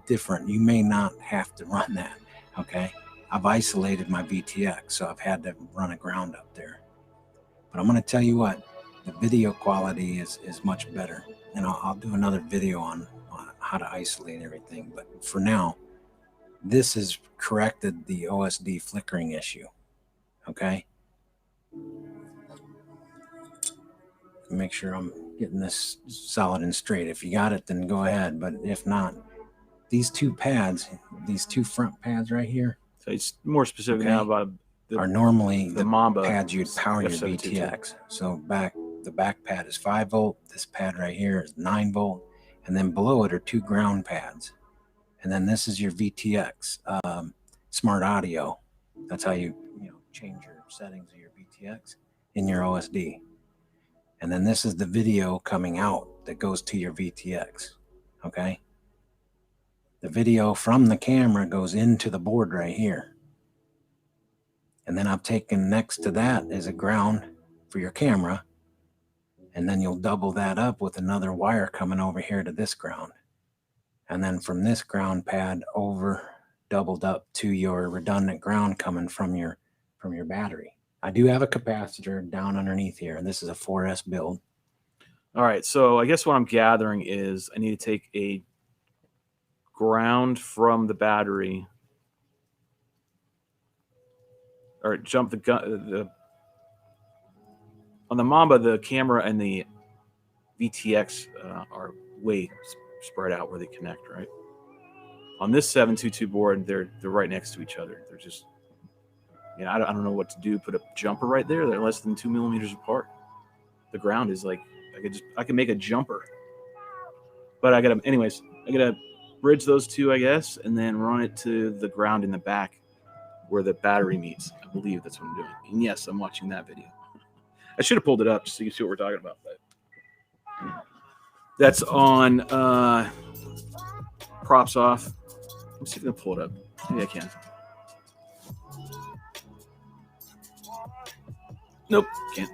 different. You may not have to run that, okay? I've isolated my VTX, so I've had to run a ground up there. But I'm gonna tell you what, the video quality is much better. And I'll do another video on how to isolate everything. But for now, this has corrected the OSD flickering issue. Okay. Make sure I'm getting this solid and straight. If you got it, then go ahead. But if not, these 2 pads, these 2 front pads right here. So it's more specific now about are normally the Mamba pads you'd power your F722. VTX. So the back pad is 5 volt. This pad right here is 9 volt. And then below it are 2 ground pads. And then this is your VTX smart audio. That's how you change your settings of your VTX in your OSD. And then this is the video coming out that goes to your VTX. Okay. The video from the camera goes into the board right here. And then I've taken next to that is a ground for your camera. And then you'll double that up with another wire coming over here to this ground. And then from this ground pad over doubled up to your redundant ground coming from your battery. I do have a capacitor down underneath here, and this is a 4S build. All right, so I guess what I'm gathering is I need to take a ground from the battery, or jump the gun. On the Mamba, the camera and the VTX are way spread out where they connect, right? On this 722 board, they're right next to each other. They're just, I don't know what to do. Put a jumper right there. They're less than 2 millimeters apart. The ground is like, I can make a jumper. But I gotta bridge those 2, I guess, and then run it to the ground in the back where the battery meets. I believe that's what I'm doing. And yes, I'm watching that video. I should have pulled it up just so you can see what we're talking about. But that's on props off. Let me see if I can pull it up. Maybe I can. Nope, can't.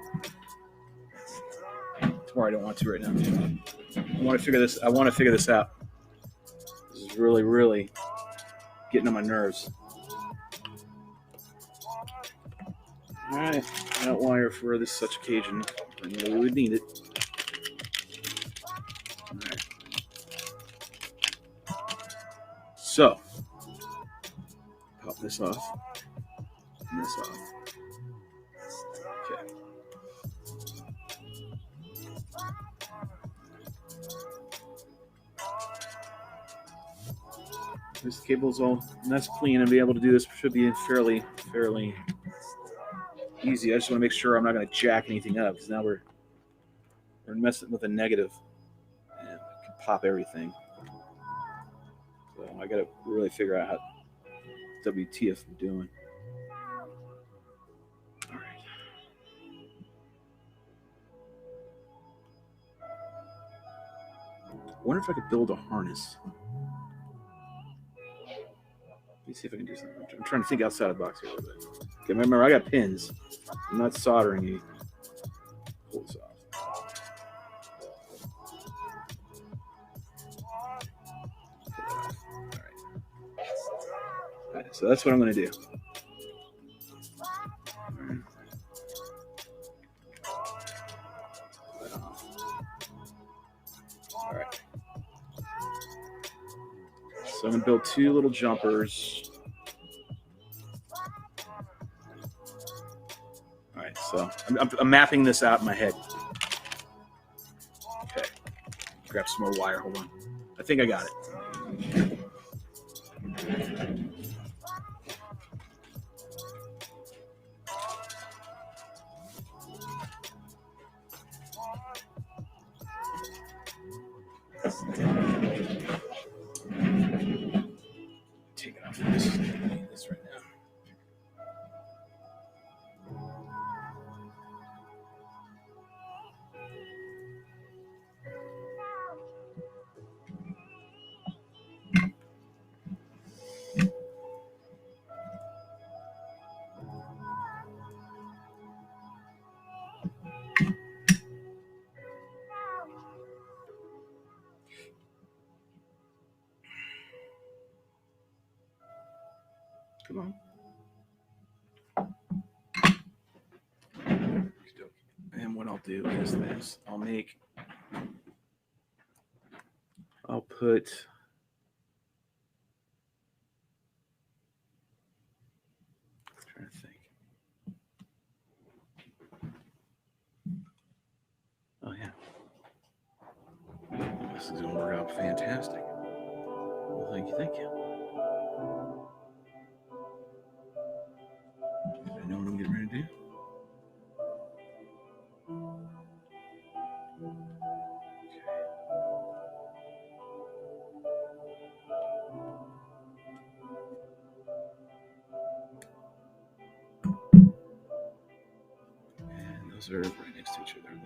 Tomorrow I don't want to right now. I want to figure this out. This is really, really getting on my nerves. All right, that wire for this such occasion. I know we would need it. All right. So, pop this off, and this off. Okay. This cable's all nice, clean, and be able to do this should be fairly easy. I just want to make sure I'm not going to jack anything up, because now we're messing with a negative and it can pop everything. So I got to really figure out how WTF I'm doing. All right. I wonder if I could build a harness. me see if I can do something. I'm trying to think outside the box here a little bit. Okay, remember, I got pins. I'm not soldering you. Pull this off. All right, so that's what I'm going to do. All right. So I'm going to build two little jumpers. All right, so I'm mapping this out in my head. Okay. Grab some more wire. Hold on. I think I got it. Take it off of this. I need this right now. Come on. And what I'll do is this. I'll put I'm trying to think. Oh yeah. This is gonna work out fantastic. Well, thank you, thank you. I know what I'm getting ready to do. And those are right next to each other. I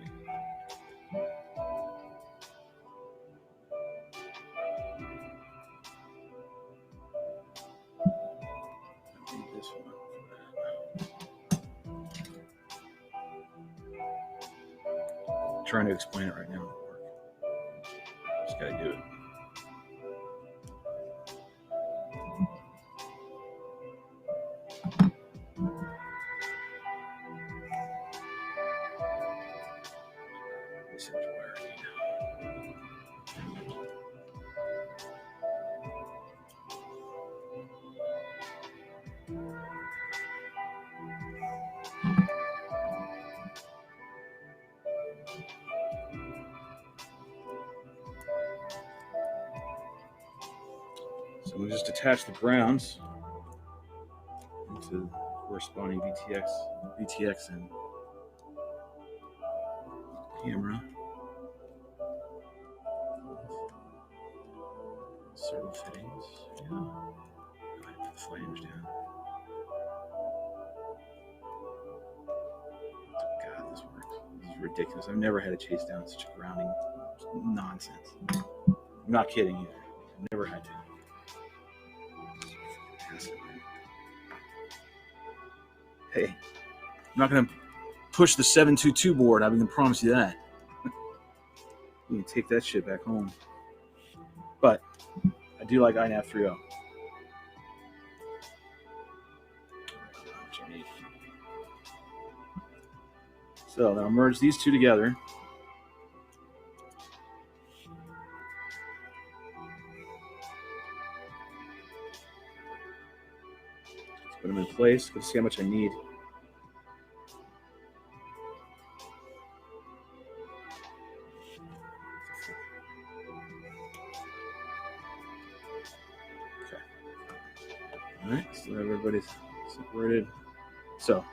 need this one I'm trying to explain it right now. Just gotta do it. This is where I need. So we'll just attach the grounds into corresponding VTX and camera. Servo fittings. Yeah. I put the flange down. God, this works. This is ridiculous. I've never had to chase down such a grounding nonsense. I'm not kidding either. I've never had to. Hey, I'm not going to push the 722 board. I can promise you that. You can take that shit back home. But I do like INAV 3.0. So now merge these two together. Let's put them in place. Let's see how much I need. Okay. All right, so everybody's separated. So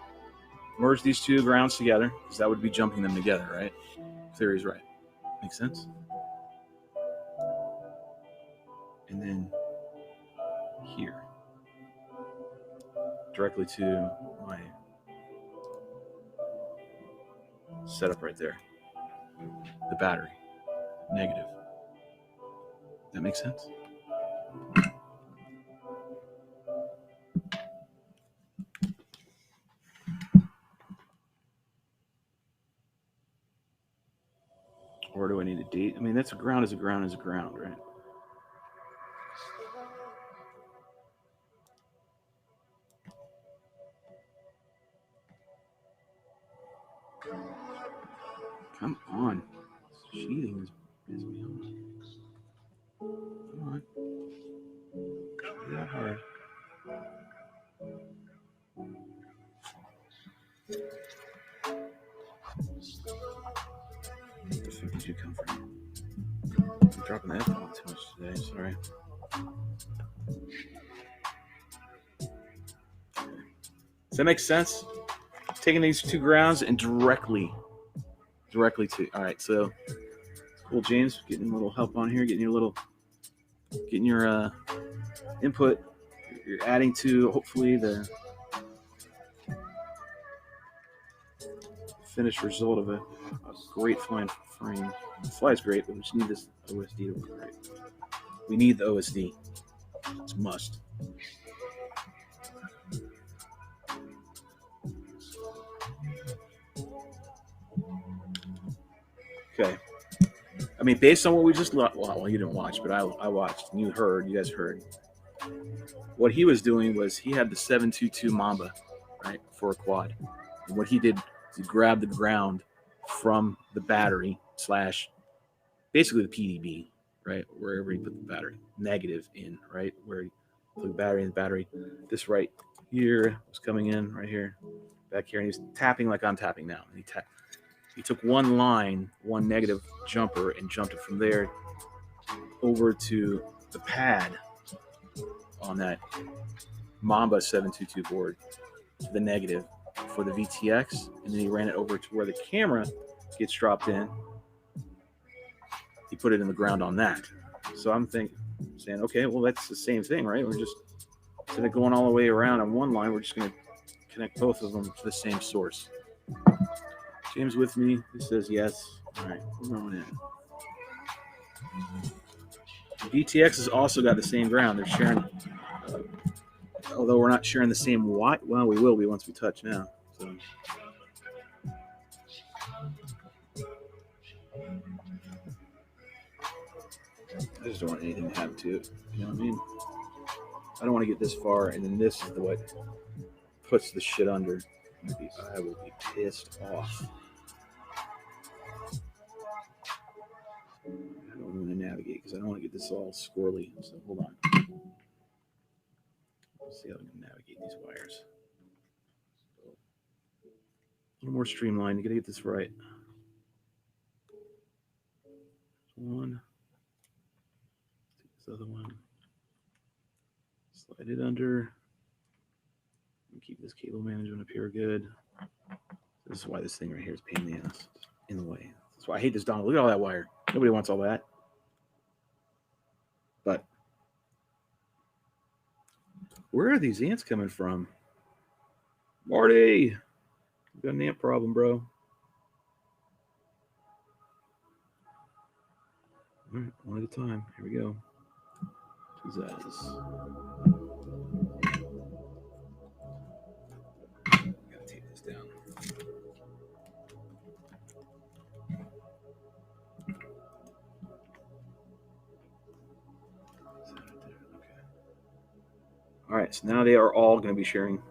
merge these two grounds together, because that would be jumping them together, right? Theory's right. Makes sense? And then here, directly to my setup right there. The battery, negative. That makes sense? Or do I need a date? I mean, that's a ground is a ground is a ground, right? Come on. Cheating is me on. Come on. Not hard. Where the fuck did you come from? I'm dropping the F-bomb too much today, sorry. Does that make sense? Taking these two grounds and directly to. All right, so cool, James, getting a little help on here, getting your input. You're adding to hopefully the finished result of a great flying frame. The fly's great, but we just need this OSD to work right. We need the OSD. It's a must. Okay. I mean, based on what we just well, you didn't watch, but I watched and you guys heard. What he was doing was he had the 722 Mamba, right, for a quad. And what he did is he grabbed the ground from the battery / basically the PDB, right, wherever he put the battery, negative in, right, where he put the battery in the battery. This right here was coming in right here, back here, and he's tapping like I'm tapping now. And he took one line, one negative jumper, and jumped it from there over to the pad on that Mamba 722 board, the negative for the VTX, and then he ran it over to where the camera gets dropped in. He put it in the ground on that. So I'm saying, okay, well, that's the same thing, right? We're just, instead of going all the way around on one line, we're just going to connect both of them to the same source. James with me? He says yes. All right, we're going in. VTX has also got the same ground. They're sharing, although we're not sharing the same watt. Well, we will be once we touch now. So. I just don't want anything to happen to it. You know what I mean? I don't want to get this far, and then this is what puts the shit under. I will be pissed off. I don't want to navigate because I don't want to get this all squirrely. So hold on. Let's see how I can navigate these wires. A little more streamlined. You got to get this right. One. This other one. Slide it under. And keep this cable management up here good. This is why this thing right here is a pain in the ass. In the way. That's why I hate this dongle. Look at all that wire. Nobody wants all that. But where are these ants coming from? Marty! We've got an ant problem, bro. All right, one at a time. Here we go. Jesus. Gotta take this down. Okay. All right, so now they are all going to be sharing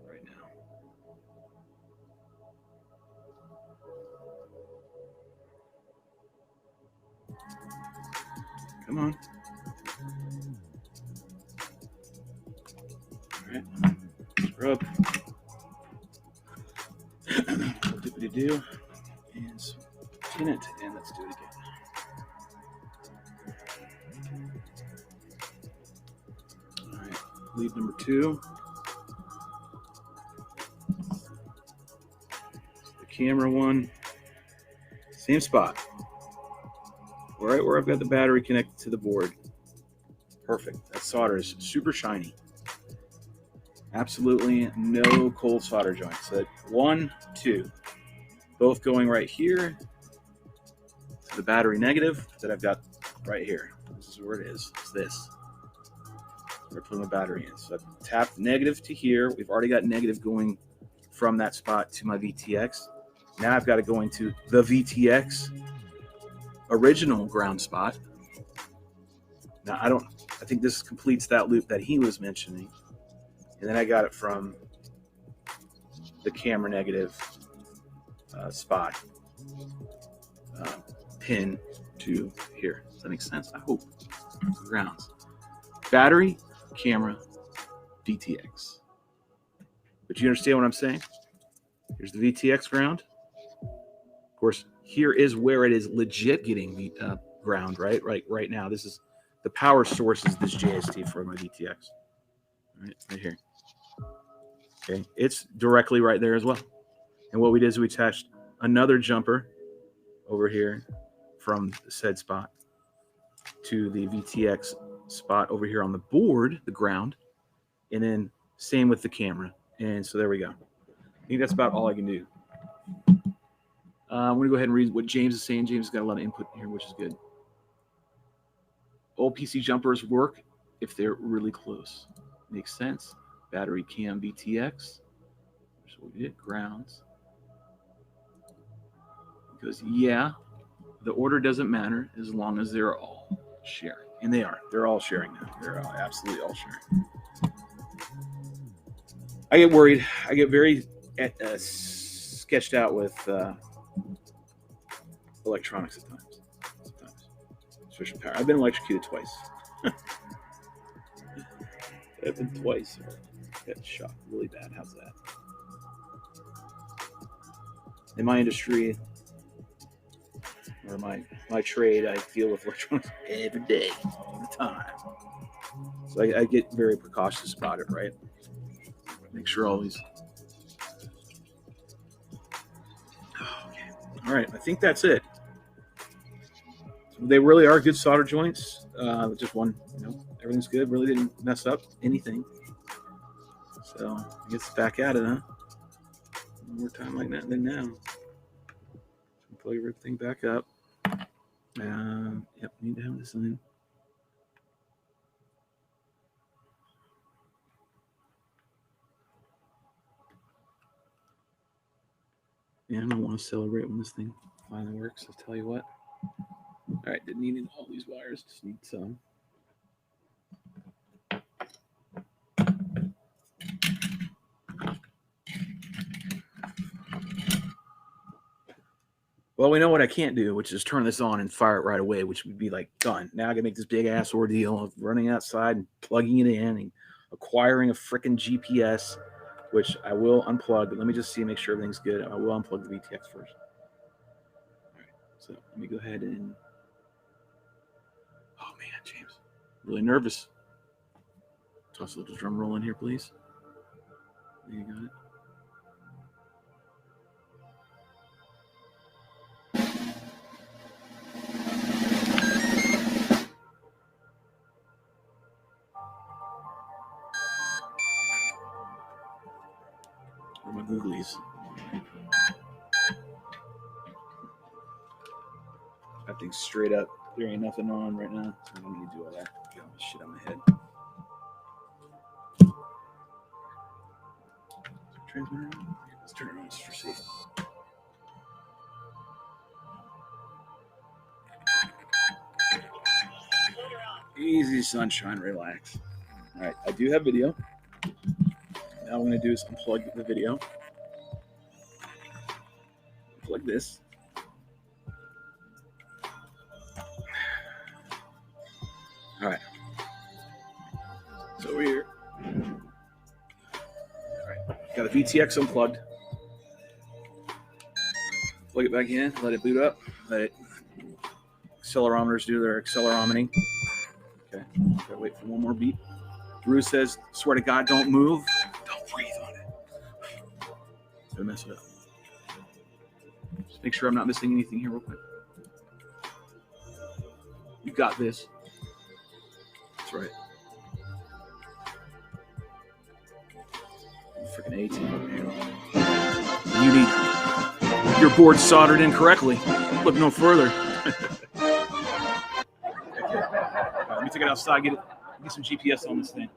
right now. Come on. All right. Scrub. Dippity-do. And spin it. And let's do it again. All right. Lead number 2. The camera one. Same spot. Right where I've got the battery connected to the board. Perfect. That solder is super shiny. Absolutely no cold solder joints. So 1, 2. Both going right here to the battery negative that I've got right here. This is where it is. It's this. We're putting the battery in. So I've tapped negative to here. We've already got negative going from that spot to my VTX. Now I've got to go into the VTX original ground spot. Now I think this completes that loop that he was mentioning. And then I got it from the camera negative spot pin to here. Does that make sense? I hope. Grounds. Battery, camera, VTX. But you understand what I'm saying? Here's the VTX ground. Of course, here is where it is legit getting ground, right? Right now. This is the power source is this JST for my VTX. Right here. Okay, it's directly right there as well. And what we did is we attached another jumper over here from the said spot to the VTX spot over here on the board, the ground, and then same with the camera. And so there we go. I think that's about all I can do. I'm going to go ahead and read what James is saying. James has got a lot of input here, which is good. Old PC jumpers work if they're really close. Makes sense. Battery cam VTX. Here's what we did. Grounds. Because, yeah, the order doesn't matter as long as they're all sharing. And they are. They're all sharing now. They're absolutely all sharing. I get worried. I get very sketched out with electronics at times. Sometimes. Especially power. I've been electrocuted twice. I've been twice. Got shocked really bad. How's that? In my industry, or my trade, I deal with electronics every day, all the time. So I get very precautious about it, right? Make sure always. Okay. All right. I think that's it. They really are good solder joints. Just one, everything's good. Really didn't mess up anything. So I guess back at it, huh? One more time like that, then now. Plug everything back up. Yep, need to have this in. Yeah, I don't want to celebrate when this thing finally works. I'll tell you what. All right, didn't need all these wires. Just need some. Well, we know what I can't do, which is turn this on and fire it right away, which would be like done. Now I got to make this big ass ordeal of running outside and plugging it in and acquiring a freaking GPS, which I will unplug. But let me just see, make sure everything's good. I will unplug the VTX first. All right, so let me go ahead and. Oh man, James, really nervous. Toss a little drum roll in here, please. There you got it. Where are my googlies? That thing's straight up. There ain't nothing on right now. So I don't need to do all that. Get all this shit on my head. Transmitter on? Let's turn it on just for safety. Easy sunshine, relax. All right, I do have video. Now what I'm going to do is unplug the video. Plug this. All right. It's over here. All right. Got a VTX unplugged. Plug it back in. Let it boot up. Let it. Accelerometers do their accelerometing. Okay. Gotta wait for one more beat. Drew says, "Swear to God, don't move. Don't breathe on it. Don't mess it up. Just make sure I'm not missing anything here, real quick. You got this. That's right. Freaking A-team. You need your board soldered in correctly. Look no further." Okay. Let me take it outside. Get some GPS on this thing.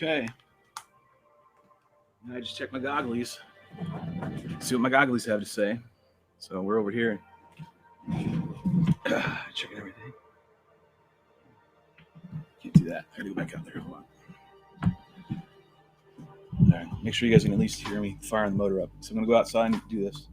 Okay. Now I just check my gogglies. See what my gogglies have to say. So we're over here. Checking everything. Can't do that. I gotta go back out there. Hold on. All right. Make sure you guys can at least hear me firing the motor up. So I'm gonna go outside and do this.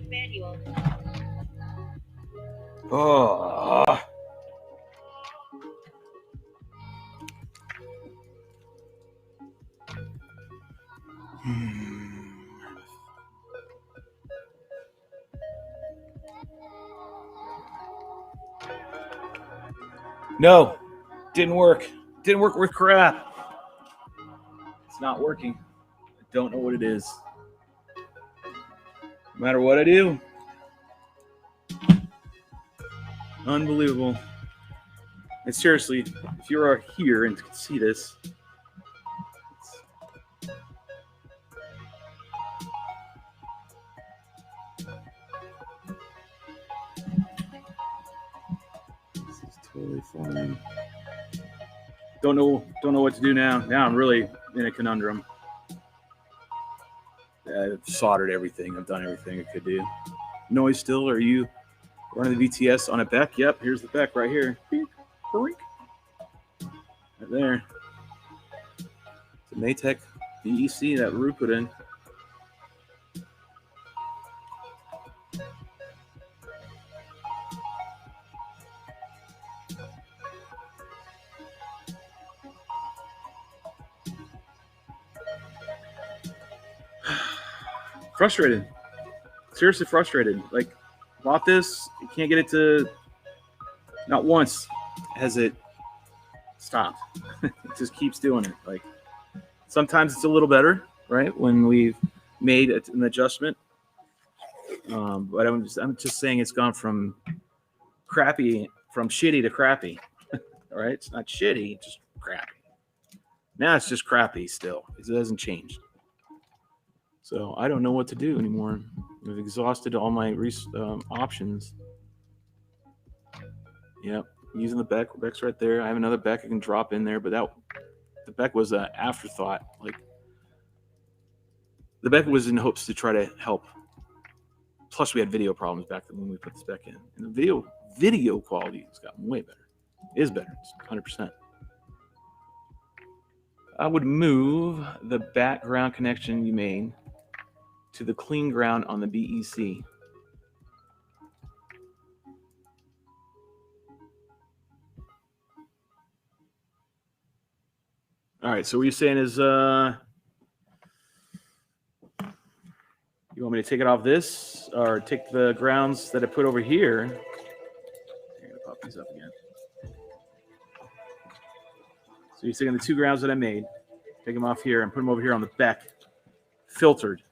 Manual. Oh. No, didn't work. Didn't work with crap. It's not working. I don't know what it is. No matter what I do. Unbelievable. And seriously, if you are here and can see this, this is totally fine. Don't know what to do now. Now I'm really in a conundrum. I've soldered everything. I've done everything I could do. Noise still? Are you running the VTS on a Beck? Yep, here's the Beck right here. Right there. It's a Maytech VEC that Rue put in. Frustrated. Seriously frustrated. Like, bought this, can't get it to, not once has it stopped. It just keeps doing it. Like sometimes it's a little better, right? When we've made an adjustment. But I'm just saying it's gone from shitty to crappy. All right, it's not shitty, it's just crappy. Now it's just crappy still. It hasn't changed. So I don't know what to do anymore. I've exhausted all my options. Yep, using the Beck. Beck's right there. I have another Beck I can drop in there, but the Beck was an afterthought. Like the Beck was in hopes to try to help. Plus, we had video problems back when we put this Beck in, and the video quality has gotten way better. It is better. It's 100%. I would move the background connection you made to the clean ground on the BEC. All right, so what you're saying is you want me to take it off this or take the grounds that I put over here? I'm going to pop these up again. So you're taking the two grounds that I made, take them off here and put them over here on the Beck, filtered.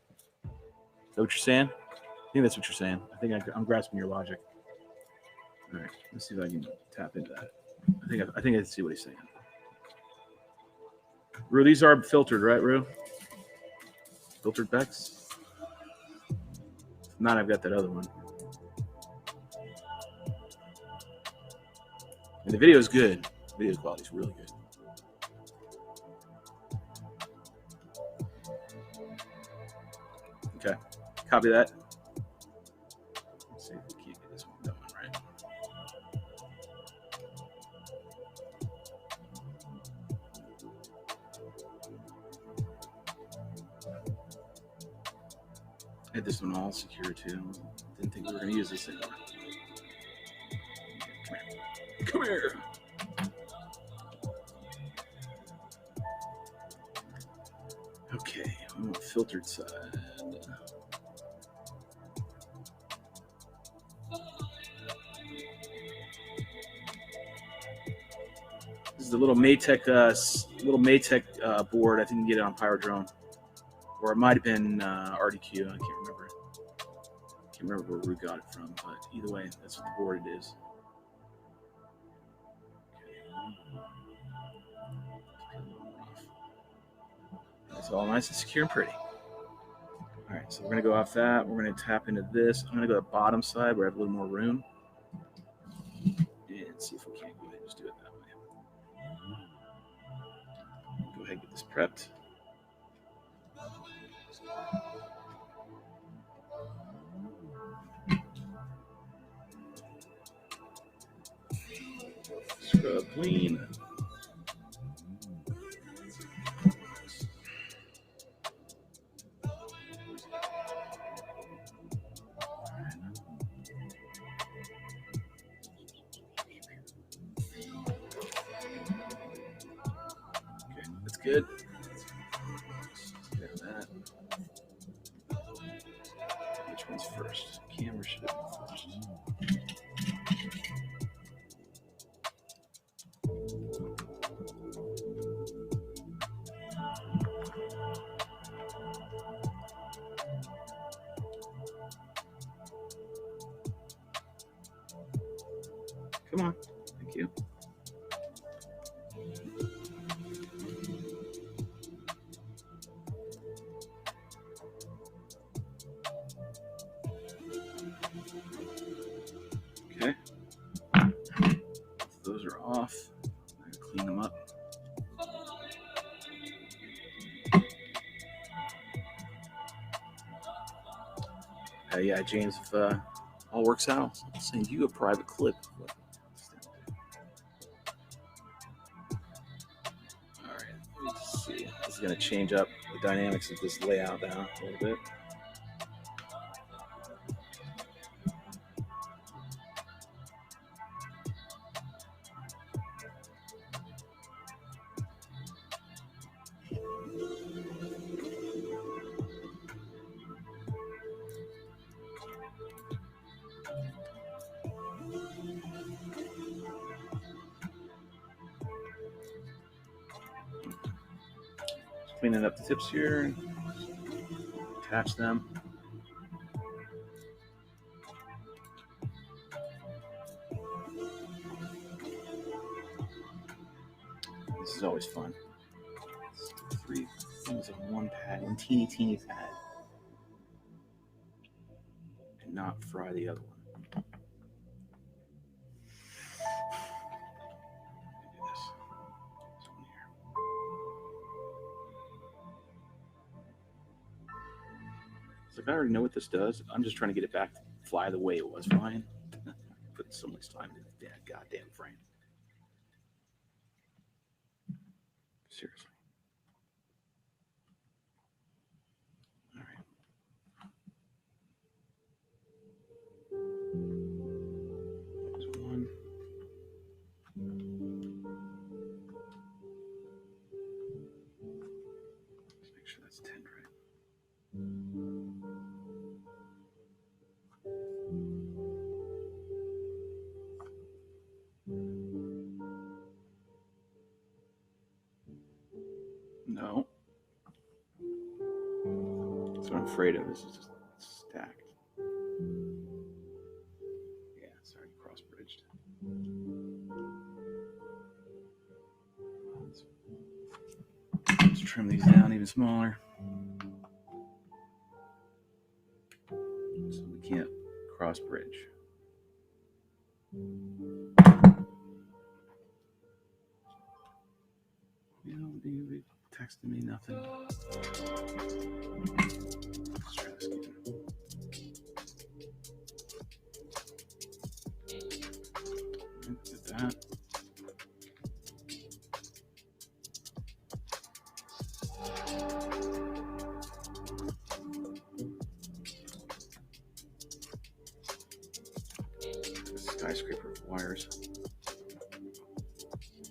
Is that what you're saying? I think that's what you're saying. I think I'm grasping your logic. All right, let's see if I can tap into that. I think I see what he's saying. Rue, these are filtered, right, Rue? Filtered Becks? If not, I've got that other one. And the video is good. The video quality is really good. Okay, copy that. Let's see if we can't get this one going right. I had this one all secure too. Didn't think we were going to use this anymore. Come here. Okay, we want filtered side. This is the little Maytech board. I think you can get it on Power Drone, or it might have been RDQ. I can't remember. Can't remember where we got it from, but either way, that's what the board it is. It's all nice and secure and pretty. All right, so we're gonna go off that. We're gonna tap into this. I'm gonna go to the bottom side where I have a little more room, and see if we can't go ahead and just do it that way. Go ahead and get this prepped. Scrub clean. Good. Get that. Which one's first? Camera should have been first. Come on. Thank you. Okay. Those are off. I'm going to clean them up. Yeah, James, if all works out, I'll send you a private clip. All right, let's see. This is going to change up the dynamics of this layout now a little bit. cleaning up the tips here. Attach them. This is always fun. It's 3 things on one pad, one teeny pad, and not fry the other one. Do this. This one here. So if I already know what this does, I'm just trying to get it back to fly the way it was flying. Put so much time into that goddamn frame. Seriously. All right. There's one. Let's make sure that's 10 right. No. That's what I'm afraid of. This is just stacked. Yeah, it's already cross-bridged. Let's trim these down even smaller. So we can't cross-bridge. You don't be texting me nothing. Let's try this again. Did that. Skyscraper wires.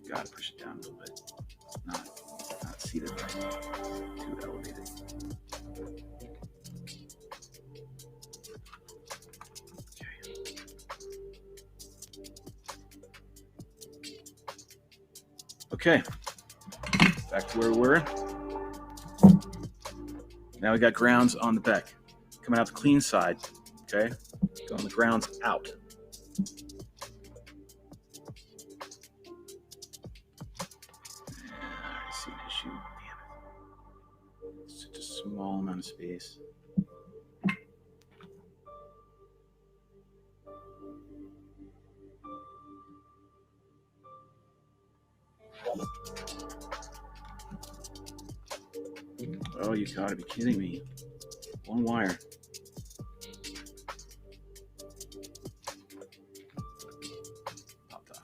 Gotta push it down a little bit. It's not seated right. Too elevated. Okay. Back to where we were. Now we got grounds on the back. Coming out the clean side. Okay. Going the grounds out. I see an issue. Damn it. It's such a small amount of space. Oh, you gotta be kidding me. One wire. Popped off.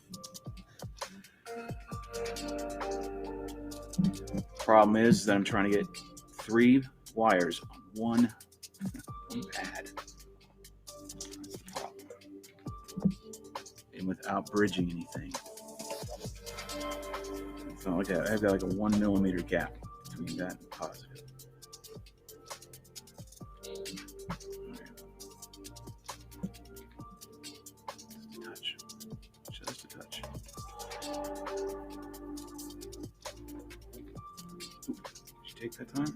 Problem is that I'm trying to get 3 wires on one pad. That's the problem. And without bridging anything. It's not like that. I've got like a 1 millimeter gap between that and positive. Just a touch. Did you take that time?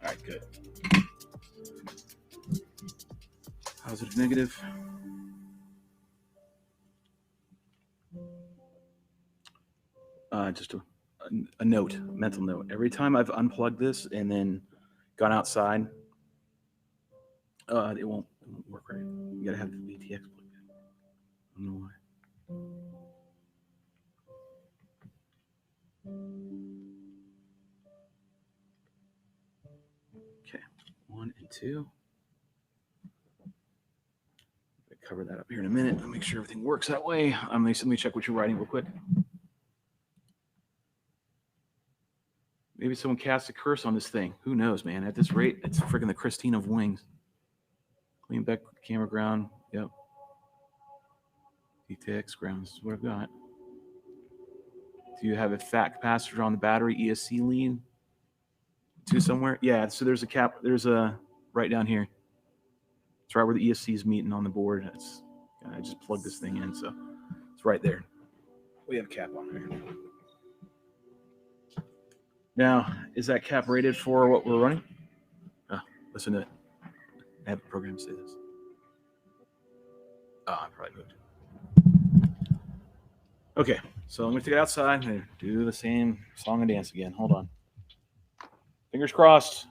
All right, good. Positive, negative. Just a note, a mental note. Every time I've unplugged this and then gone outside, it won't work right. You gotta have the VTX plugged in. I don't know why. Okay, 1 and 2. I'll cover that up here in a minute. I'll make sure everything works that way. Let me check what you're writing real quick. Maybe someone cast a curse on this thing. Who knows, man? At this rate, it's freaking the Christine of wings. Clean back camera ground. Yep. VTX grounds is what I've got. Do you have a fat capacitor on the battery? ESC lean to somewhere? Yeah. So there's a cap. There's a right down here. It's right where the ESC is meeting on the board. I just plugged this thing in, so it's right there. We have a cap on there. Now, is that cap rated for what we're running? Oh, listen to it. I have a program say this. Oh, I probably moved. Okay, so I'm going to take it outside and do the same song and dance again. Hold on. Fingers crossed.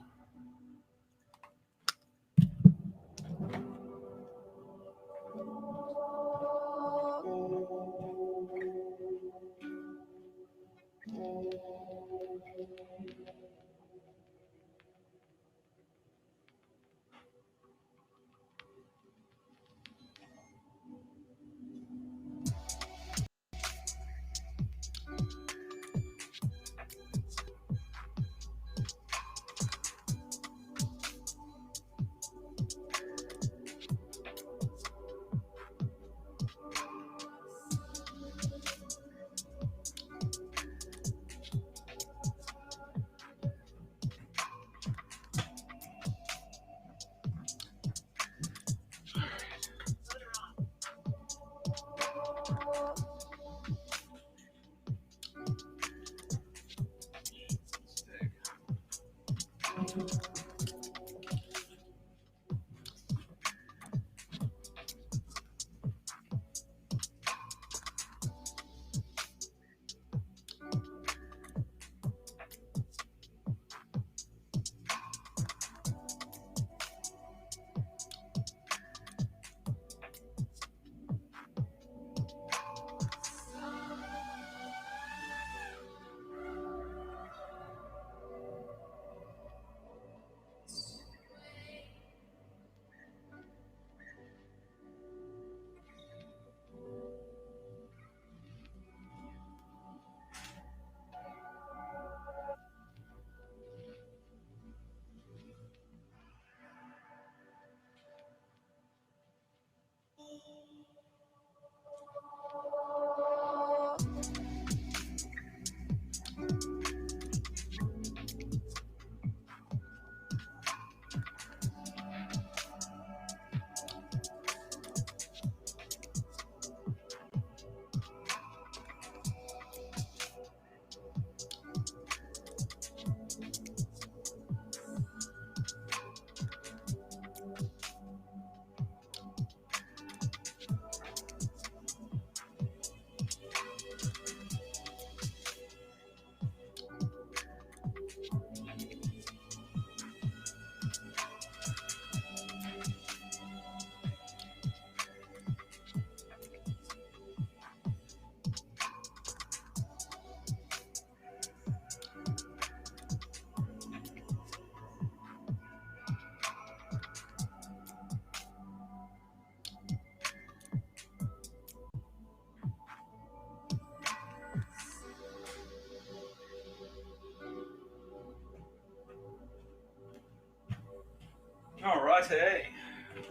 All right, hey.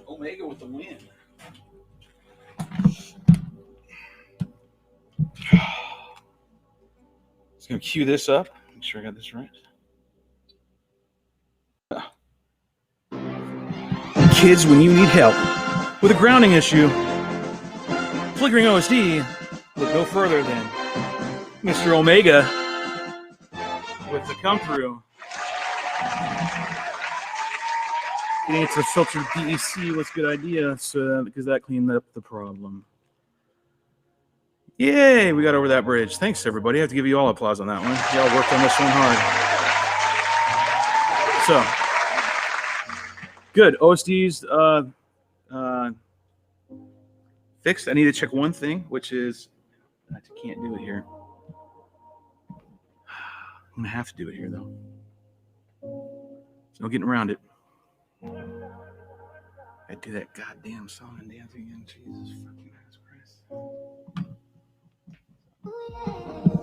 Omega with the win. Just going to cue this up. Make sure I got this right. Kids, when you need help with a grounding issue, flickering OSD, look no further than Mr. Omega with the come through. Getting it to filter DEC was a good idea, so because that cleaned up the problem. Yay, we got over that bridge. Thanks, everybody. I have to give you all applause on that one. Y'all worked on this one hard. So, good. OSD's fixed. I need to check one thing, which is I can't do it here. I'm going to have to do it here, though. There's no getting around it. I do that goddamn song and dance again. Jesus fucking Christ.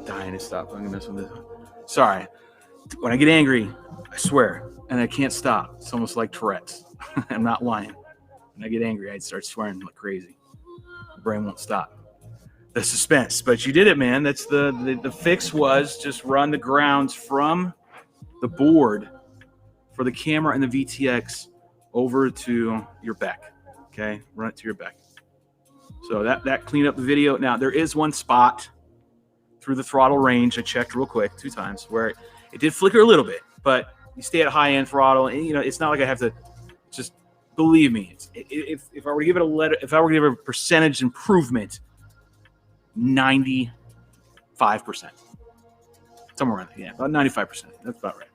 Dying to stop fucking messing with this. Sorry. When I get angry, I swear, and I can't stop. It's almost like Tourette's. I'm not lying. When I get angry, I'd start swearing like crazy. My brain won't stop. The suspense. But you did it, man. That's the fix was just run the grounds from the board for the camera and the VTX over to your Beck. Okay, run it to your Beck. So that cleaned up the video. Now there is one spot through the throttle range I checked real quick 2 times where It did flicker a little bit, but you stay at high end throttle, and it's not like I have to. Just believe me. If I were to give it if I were to give it a percentage improvement, 95%, somewhere around there. Yeah, about 95%. That's about right.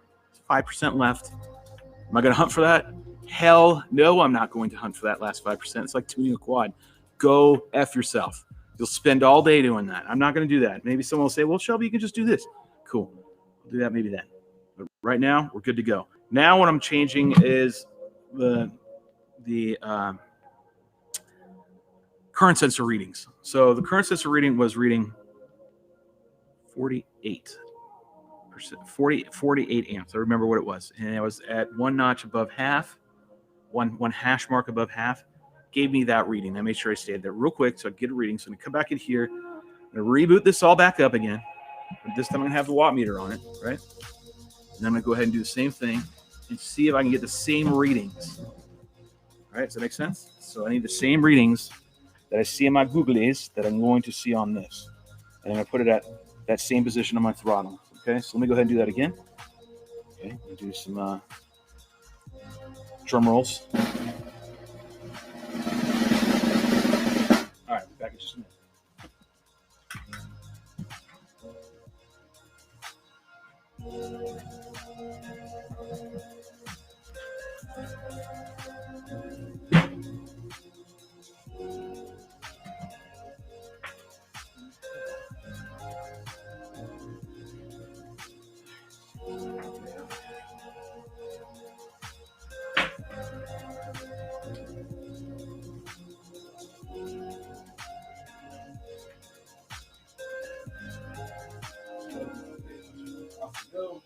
5% left. Am I going to hunt for that? Hell no, I'm not going to hunt for that last 5%. It's like tuning a quad. Go F yourself. You'll spend all day doing that. I'm not going to do that. Maybe someone will say, well, Shelby, you can just do this. Cool. I'll do that maybe then. But right now, we're good to go. Now what I'm changing is the current sensor readings. So the current sensor reading was reading 48%, 48 amps. I remember what it was. And it was at one notch above half, one hash mark above half. Gave me that reading. I made sure I stayed there real quick so I get a reading. So I'm going to come back in here. I'm going to reboot this all back up again. But this time I'm going to have the watt meter on it, right? And then I'm going to go ahead and do the same thing and see if I can get the same readings. All right, does that make sense? So I need the same readings that I see in my Googlies that I'm going to see on this. And I'm going to put it at that same position on my throttle. Okay, so let me go ahead and do that again. Okay, and do some drum rolls. All right, back in just a minute. Go.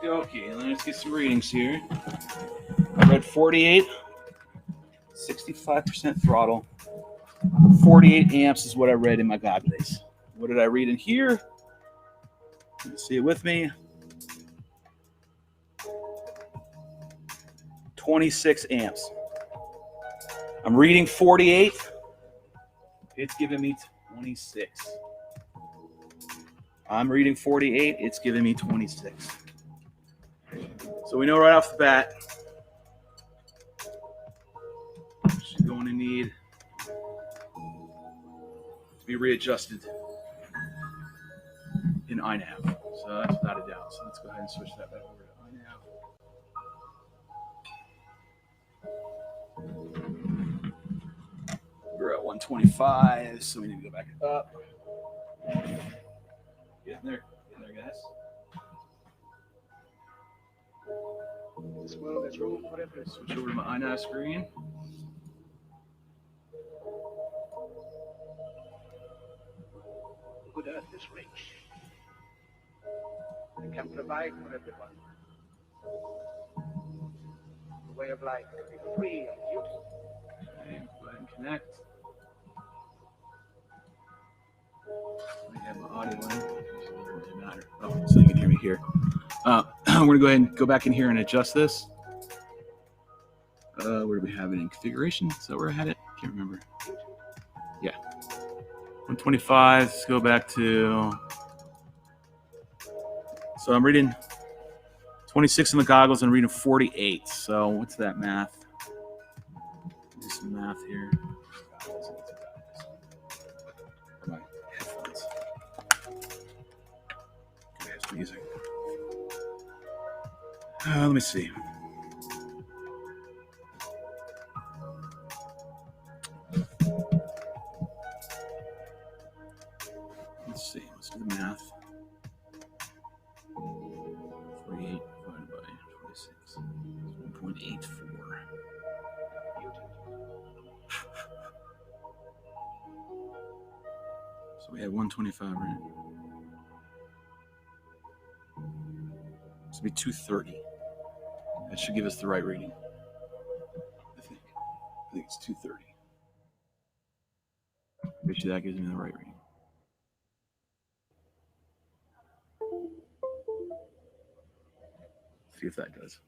Okay, let's get some readings here. I read 48, 65% throttle. 48 amps is what I read in my goggles. What did I read in here? Let's see it with me. 26 amps. I'm reading 48. It's giving me 26. I'm reading 48. It's giving me 26. So we know right off the bat, she's going to need to be readjusted in iNav. So that's without a doubt. So let's go ahead and switch that back over to iNav. We're at 125, so we need to go back up. Get in there, guys. this world, there's room for everyone. Switch over to my iNav screen. Good earth is rich. It can provide for everyone. The way of life can be free and beautiful. Okay, go ahead and connect. We have my audio in. So it doesn't really matter. Oh, so you can hear me here. We're gonna go ahead and go back in here and adjust this. Where do we have it in configuration? So where I had it? Can't remember. Yeah. 125. Let's go back to. So I'm reading 26 in the goggles and reading 48. So what's that math? Do some math here. My headphones. Okay, it's music. Let me see. Let's see. Let's do the math. 48 divided by 26. 1.84. So we had 125, right? This would be 230. That should give us the right reading. I think it's 230. Bet you that gives me the right reading. See if that does.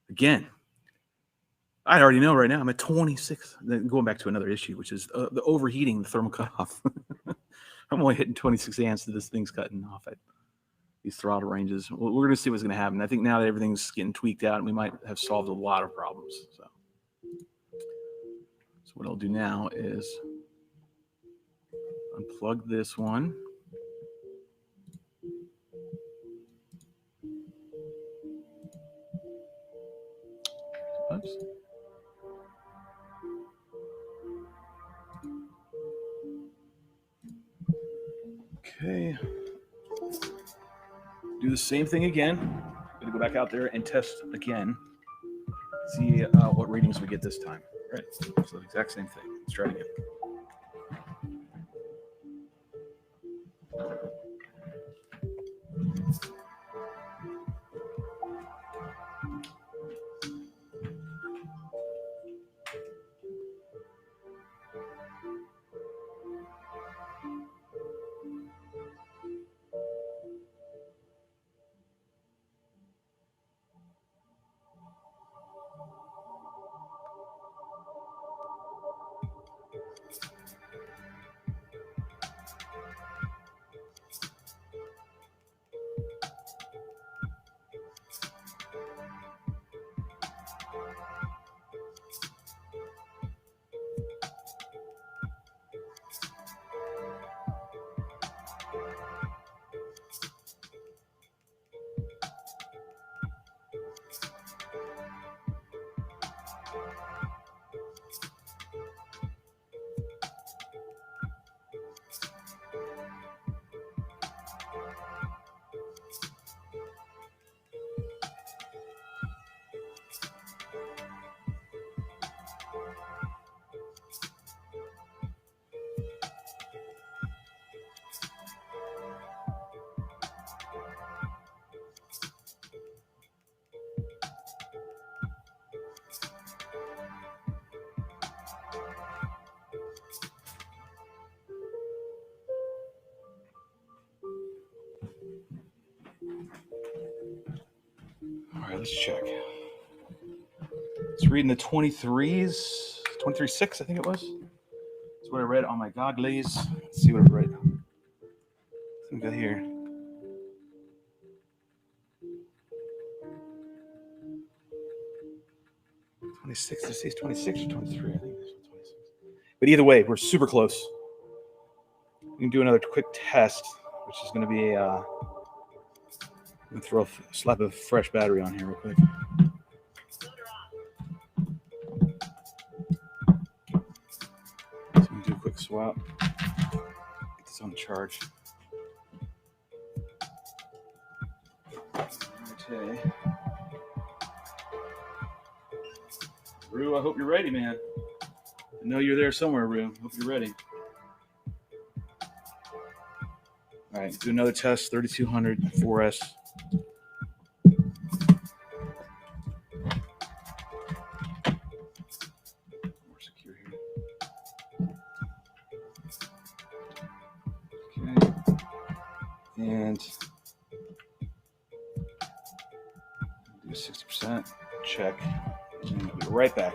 Again, I already know right now I'm at 26. Then going back to another issue, which is the overheating, the thermal cutoff. I'm only hitting 26 amps, so this thing's cutting off at these throttle ranges. We're going to see what's going to happen. I think now that everything's getting tweaked out, we might have solved a lot of problems. So what I'll do now is unplug this one. Oops. Okay. Do the same thing again. I'm going to go back out there and test again. See what readings we get this time. All right. So the exact same thing. Let's try it again. All right, let's check. It's reading the 23s, 23.6, I think it was. That's what I read on my goggles. Let's see what I read. What we got here. $26. Did it say it's 26 or 23? I think it's 26. But either way, we're super close. We can do another quick test, which is going to be I'm going to slap a fresh battery on here real quick. So we can do a quick swap. Get this on charge. Okay. Rue, I hope you're ready, man. I know you're there somewhere, Rue. Hope you're ready. All right, do another test, 3200 4S. More secure here. Okay. And do 60%. Check. And we'll be right back.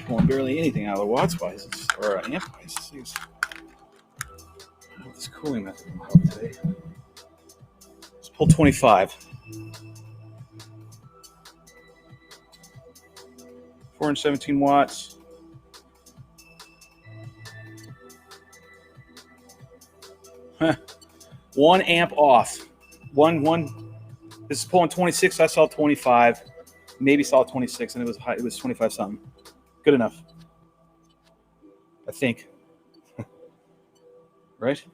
Pulling barely anything out of the watts wise or amp wise. This cooling method will help today. Let's pull 25. 417 watts. Huh. 1 amp off. One. This is pulling 26. I saw 25. Maybe saw 26, and it was high. It was 25 something. Good enough, I think. Right?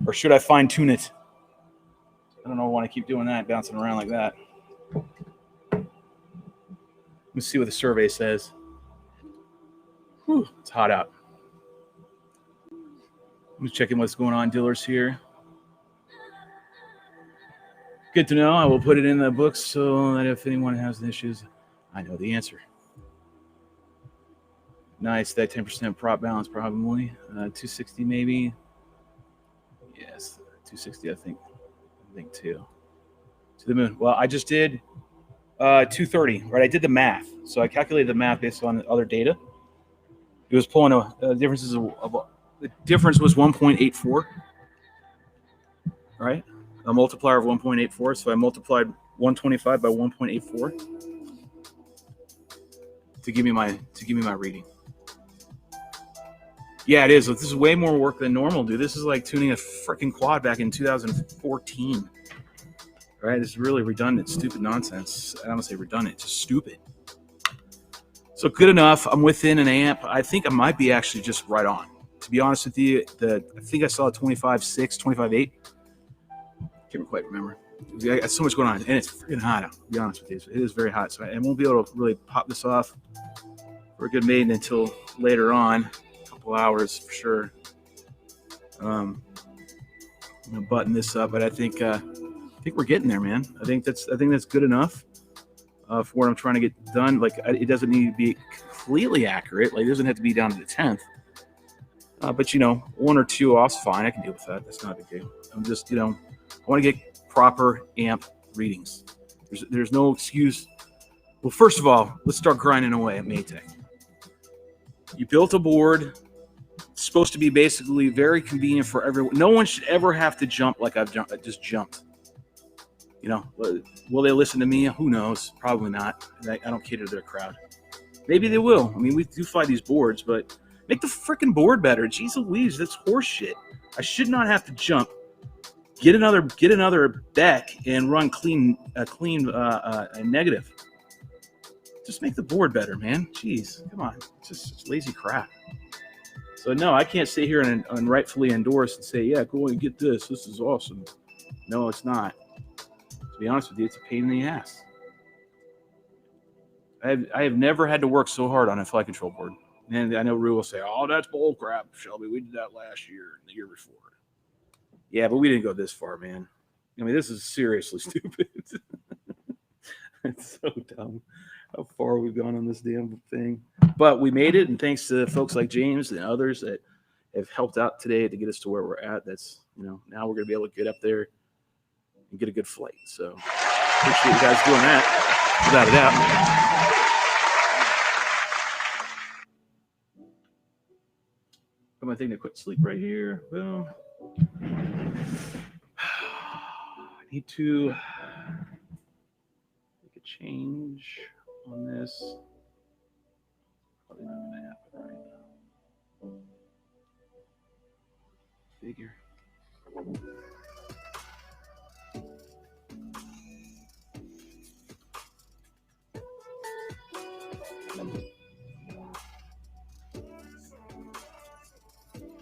Or should I fine tune it? I don't know. I want to keep doing that, bouncing around like that. Let's see what the survey says. Whew, it's hot out. Let me check in what's going on, dealers here. Good to know. I will put it in the books so that if anyone has issues, I know the answer. Nice, that 10% prop balance probably. 260 maybe. Yes, 260 I think too. To the moon. Well, I just did 230, right? I did the math. So I calculated the math based on other data. It was pulling the difference was 1.84, right? A multiplier of 1.84. So I multiplied 125 by 1.84 to give me my reading. Yeah, it is. This is way more work than normal, dude. This is like tuning a freaking quad back in 2014. Right? This is really redundant, stupid nonsense. I don't say redundant, just stupid. So good enough. I'm within an amp. I think I might be actually just right on, To be honest with you, I think I saw a 25.6, 25.8. Can't quite remember. I got so much going on, and it's freaking hot out. To be honest with you, it is very hot. So I won't be able to really pop this off for a good maiden until later on, a couple hours for sure. I'm gonna button this up, but I think we're getting there, man. I think that's good enough for what I'm trying to get done. Like, it doesn't need to be completely accurate. Like, it doesn't have to be down to the 10th. But you know, 1 or 2 off's fine. I can deal with that. That's not a big deal. I'm just, I want to get proper amp readings. There's no excuse. Well, first of all, let's start grinding away at Maytech. You built a board. It's supposed to be basically very convenient for everyone. No one should ever have to jump like I just jumped. Will they listen to me? Who knows? Probably not. I don't cater to their crowd. Maybe they will. I mean, we do fly these boards, but make the freaking board better. Jeez Louise, that's horse shit. I should not have to jump. Get another deck and run a clean negative. Just make the board better, man. Jeez, come on. It's just lazy crap. So no, I can't sit here and rightfully endorse and say, yeah, go and get this. This is awesome. No, it's not. To be honest with you, it's a pain in the ass. I have never had to work so hard on a flight control board. And I know Rue will say, oh, that's bull crap, Shelby. We did that last year and the year before. Yeah, but we didn't go this far, man. I mean, this is seriously stupid. It's so dumb how far we've gone on this damn thing. But we made it, and thanks to folks like James and others that have helped out today to get us to where we're at. That's, now we're going to be able to get up there and get a good flight. So appreciate you guys doing that, without a doubt. Put my thing to quit sleep right here. Boom. I need to make a change on this. Probably not going to happen right now. Figure.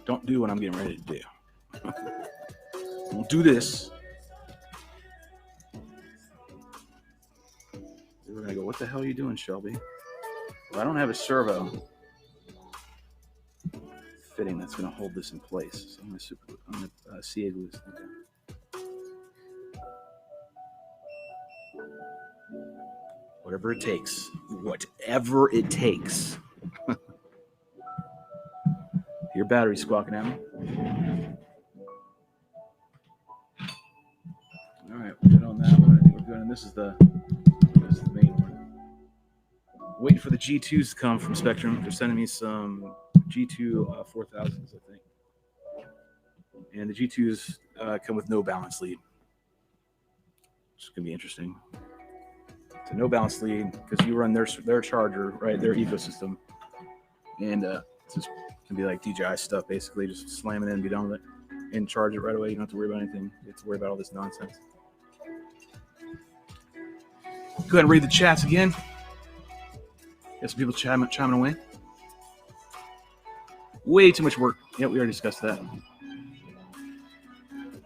Don't do what I'm getting ready to do. Don't do this. We're going to go, what the hell are you doing, Shelby? Well, I don't have a servo fitting that's going to hold this in place. So I'm going to CA glue this thing down. Whatever it takes. Whatever it takes. Your battery's squawking at me. All right, we're good on that one. I think we're good. And this is the main one. Waiting for the G2s to come from Spectrum. They're sending me some G2 4000s, I think. And the G2s come with no balance lead. It's going to be interesting. So no balance lead because you run their charger, right? Their ecosystem. And it's just can be like DJI stuff, basically. Just slam it in and be done with it. And charge it right away. You don't have to worry about anything. You have to worry about all this nonsense. Go ahead and read the chats again. Got some people chiming away. Way too much work. Yeah, we already discussed that.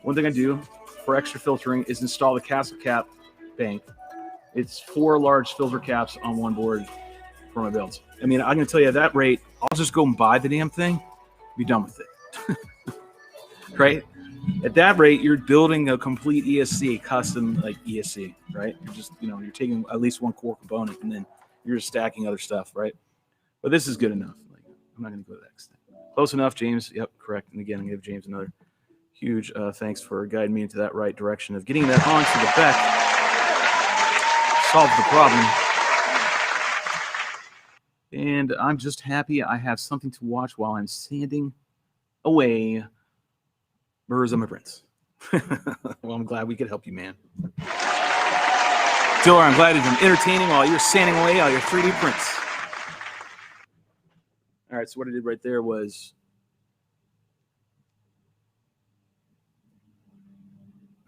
One thing I do for extra filtering is install the castle cap bank. It's 4 large filter caps on one board for my builds. I mean, I'm going to tell you at that rate, I'll just go and buy the damn thing, be done with it. Right? At that rate, you're building a complete ESC, custom like ESC, right? You're just, you're taking at least one core component and then you're just stacking other stuff, right? But this is good enough. Like, I'm not going to go to that extent. Close enough, James. Yep, correct. And again, I give James another huge thanks for guiding me into that right direction of getting that onto the back. Solves the problem. And I'm just happy I have something to watch while I'm sanding away birds on my prints. Well, I'm glad we could help you, man. Diller, I'm glad it's entertaining while you're sanding away all your 3D prints. All right, so what I did right there was...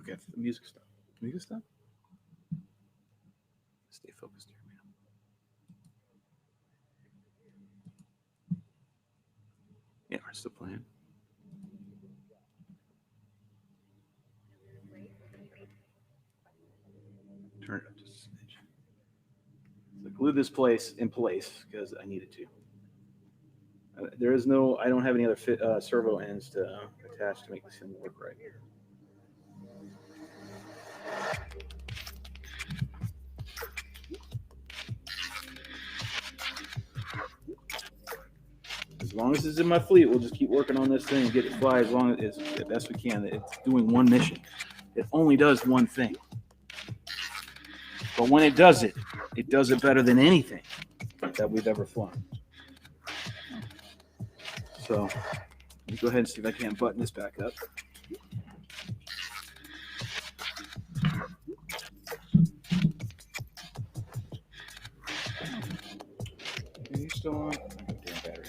Okay, the music stop. Music stop? Stay focused here, man. Yeah, That's the plan. Turn it up just a smidge. So glue this place in place because I needed to. There is no, I don't have any other servo ends to attach to make this thing work right. As long as it's in my fleet, we'll just keep working on this thing and get it fly as long as best we can. It's doing one mission. It only does one thing. But when it does it better than anything that we've ever flown. So let me go ahead and see if I can't button this back up. Are you still on? Damn battery.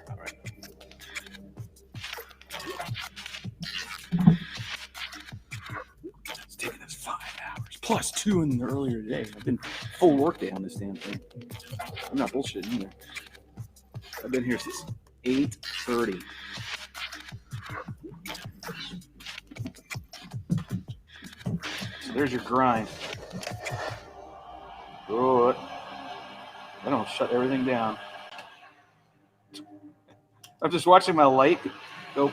All right. It's taken us 5 hours plus 2 in the earlier today. I've been full work day on this damn thing. I'm not bullshitting either. I've been here since 8:30. So there's your grind. Good. I don't shut everything down. I'm just watching my light go. All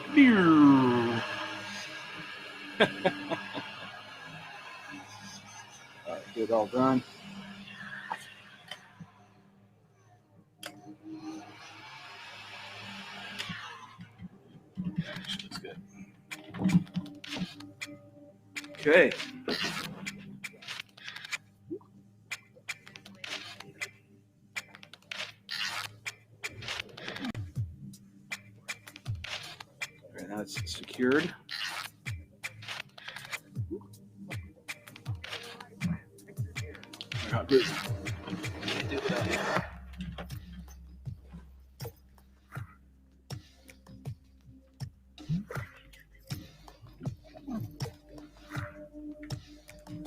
right, get it all done. That's good. Okay. All right, now it's secured. Can't do it without it.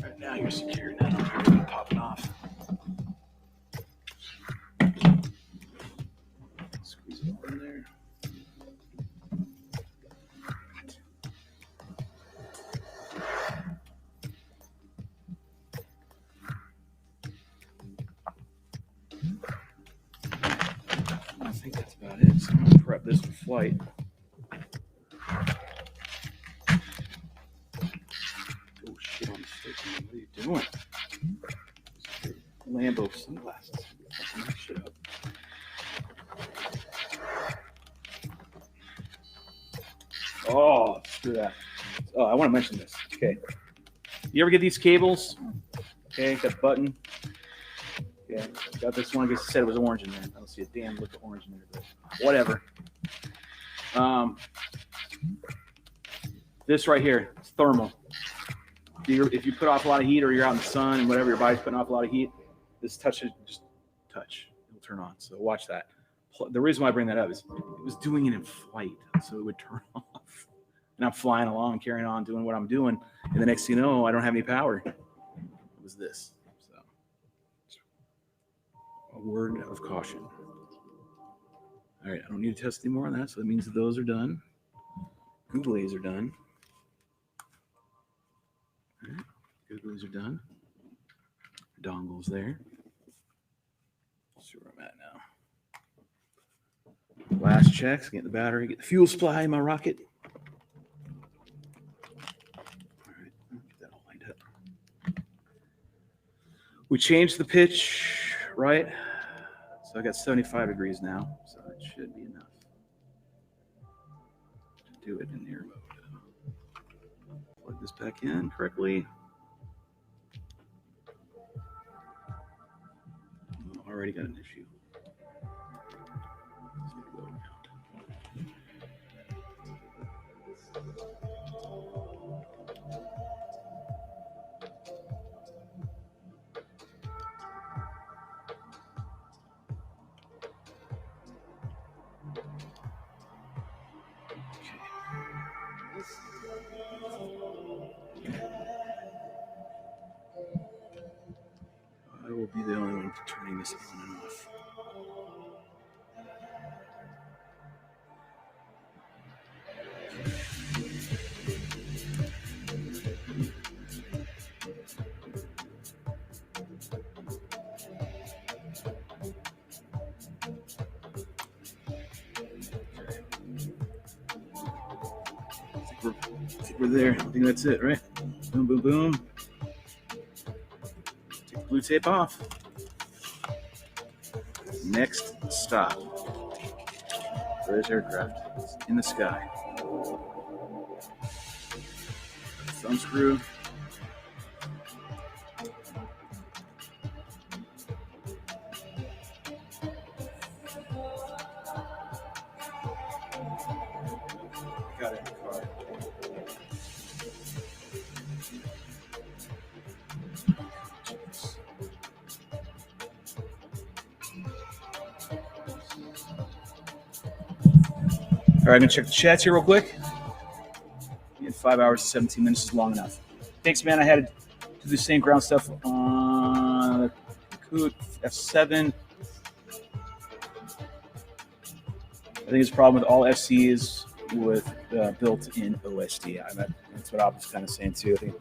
Right now you're secure. Now you're popping off. Squeeze it all in there. I think that's about it. So I'm going to prep this for flight. Oh, shit on the stick, man. What are you doing? Lambo sunglasses. Fucking that shit up. Oh, screw that. Oh, I want to mention this. Okay. You ever get these cables? Okay, got button. Yeah, got this one. I guess it said it was orange in there. I don't see a damn look of orange in there, but whatever. This right here, it's thermal. If you put off a lot of heat or you're out in the sun and whatever, your body's putting off a lot of heat, this touches, just touch, it'll turn on. So watch that. The reason why I bring that up is it was doing it in flight, so it would turn off. And I'm flying along, carrying on, doing what I'm doing. And the next thing you know, I don't have any power. It was this. So a word of caution. All right, I don't need to test anymore on that. So that means that those are done. Googlies are done. All right, Googlies are done. Dongle's there. Let's see where I'm at now. Last checks, get the battery, get the fuel supply in my rocket. All right, get that all lined up. We changed the pitch, right? So I got 75 degrees now, so it should be enough to do it in air mode. Plug this back in correctly. Already got an issue. we're there. I think that's it, right? Boom, boom, boom. Take the blue tape off. Next stop. There's aircraft. It's in the sky. Thumb screw. Got it in the car. All right, I'm gonna check the chats here real quick. 5 hours and 17 minutes is long enough. Thanks, man. I had to do the same ground stuff on Coot F7. I think it's a problem with all FCs with built-in OSD. That's what I was kind of saying too. I think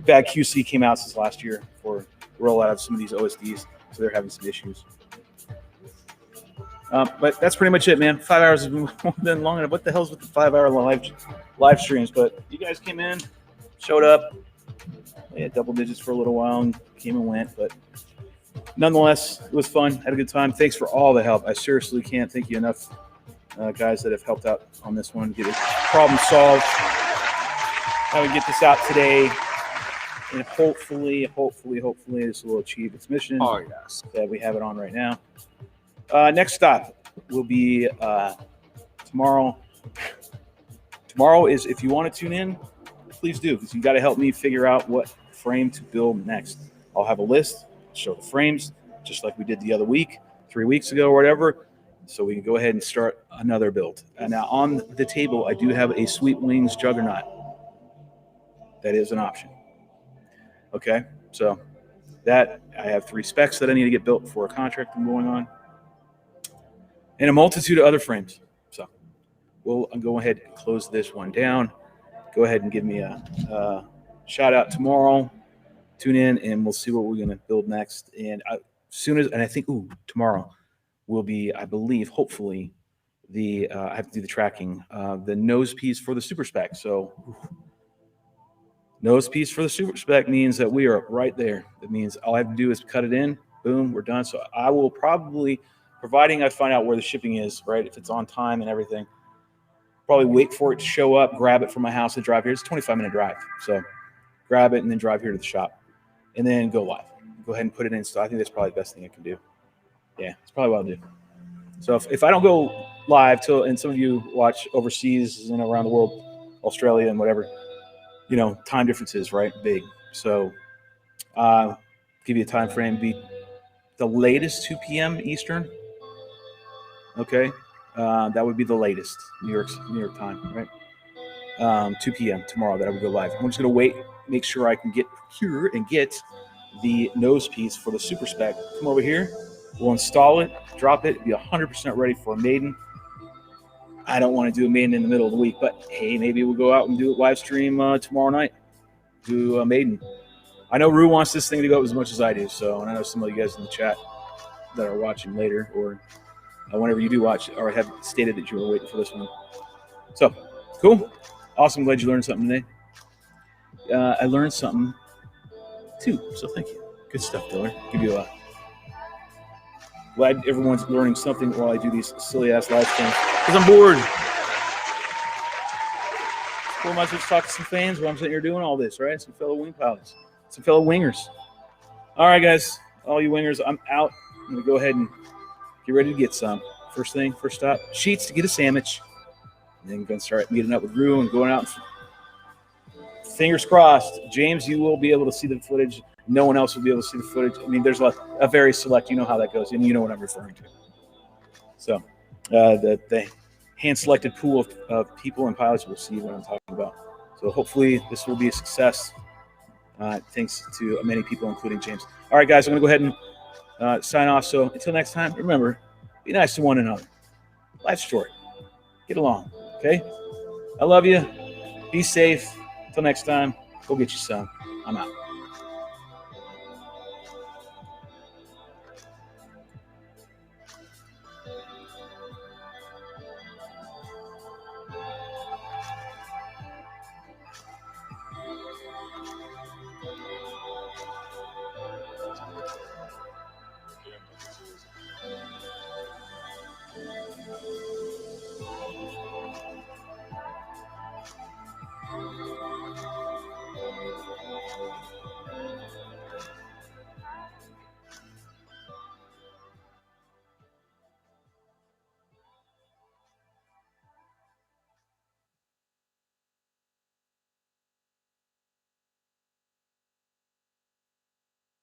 bad QC came out since last year for rollout of some of these OSDs, so they're having some issues. But that's pretty much it, man. 5 hours has been more than long enough. What the hell's with the 5 hour live streams? But you guys came in, showed up. We had double digits for a little while and came and went. But nonetheless, it was fun. Had a good time. Thanks for all the help. I seriously can't thank you enough, guys that have helped out on this one. Get a problem solved. How we get this out today. And hopefully, this will achieve its mission. Oh, yes. That we have it on right now. Next stop will be tomorrow. Tomorrow is, if you want to tune in, please do, because you got to help me figure out what frame to build next. I'll have a list, show the frames, just like we did the other week, 3 weeks ago or whatever, so we can go ahead and start another build. And now on the table, I do have a Sweet Wings Juggernaut. That is an option. Okay, so that, I have 3 specs that I need to get built for a contract I'm going on, and a multitude of other frames. So we'll go ahead and close this one down. Go ahead and give me a shout out tomorrow. Tune in and we'll see what we're going to build next. And I think tomorrow will be, I believe, hopefully, I have to do the tracking, the nose piece for the Super Spec. So nose piece for the Super Spec means that we are right there. That means all I have to do is cut it in. Boom, we're done. So I will probably, providing I find out where the shipping is, right, if it's on time and everything, probably wait for it to show up, grab it from my house and drive here. It's a 25-minute drive. So grab it and then drive here to the shop and then go live. Go ahead and put it in. So I think that's probably the best thing I can do. Yeah, that's probably what I'll do. So if I don't go live and some of you watch overseas and around the world, Australia and whatever, time differences, right? Big. So give you a time frame, be the latest 2 p.m. Eastern. Okay. That would be the latest New York time, right? 2 p.m. tomorrow that I would go live. I'm just going to wait, make sure I can get the nose piece for the Super Spec. Come over here. We'll install it, drop it, be 100% ready for a maiden. I don't want to do a maiden in the middle of the week, but hey, maybe we'll go out and do it live stream tomorrow night. Do a maiden. I know Rue wants this thing to go as much as I do, so, and I know some of you guys in the chat that are watching later or whenever you do watch or have stated that you were waiting for this one. So, cool. Awesome. Glad you learned something today. I learned something too, so thank you. Good stuff, Diller. Give you a glad everyone's learning something while I do these silly-ass live streams, because I'm bored. Cool, I might as well talk to some fans while I'm sitting here doing all this, right? Some fellow wing pilots, some fellow wingers. All right, guys, all you wingers, I'm out. I'm going to go ahead and get ready to get some. First stop, Sheets to get a sandwich. And then we're going to start meeting up with Rue and going out. Fingers crossed. James, you will be able to see the footage. No one else will be able to see the footage. I mean, there's a very select, you know how that goes, and you know what I'm referring to. So the hand-selected pool of people and pilots will see what I'm talking about. So hopefully this will be a success, thanks to many people, including James. All right, guys, I'm going to go ahead and sign off. So until next time, remember, be nice to one another. Life's short. Get along, okay? I love you. Be safe. Until next time, go get you some. I'm out.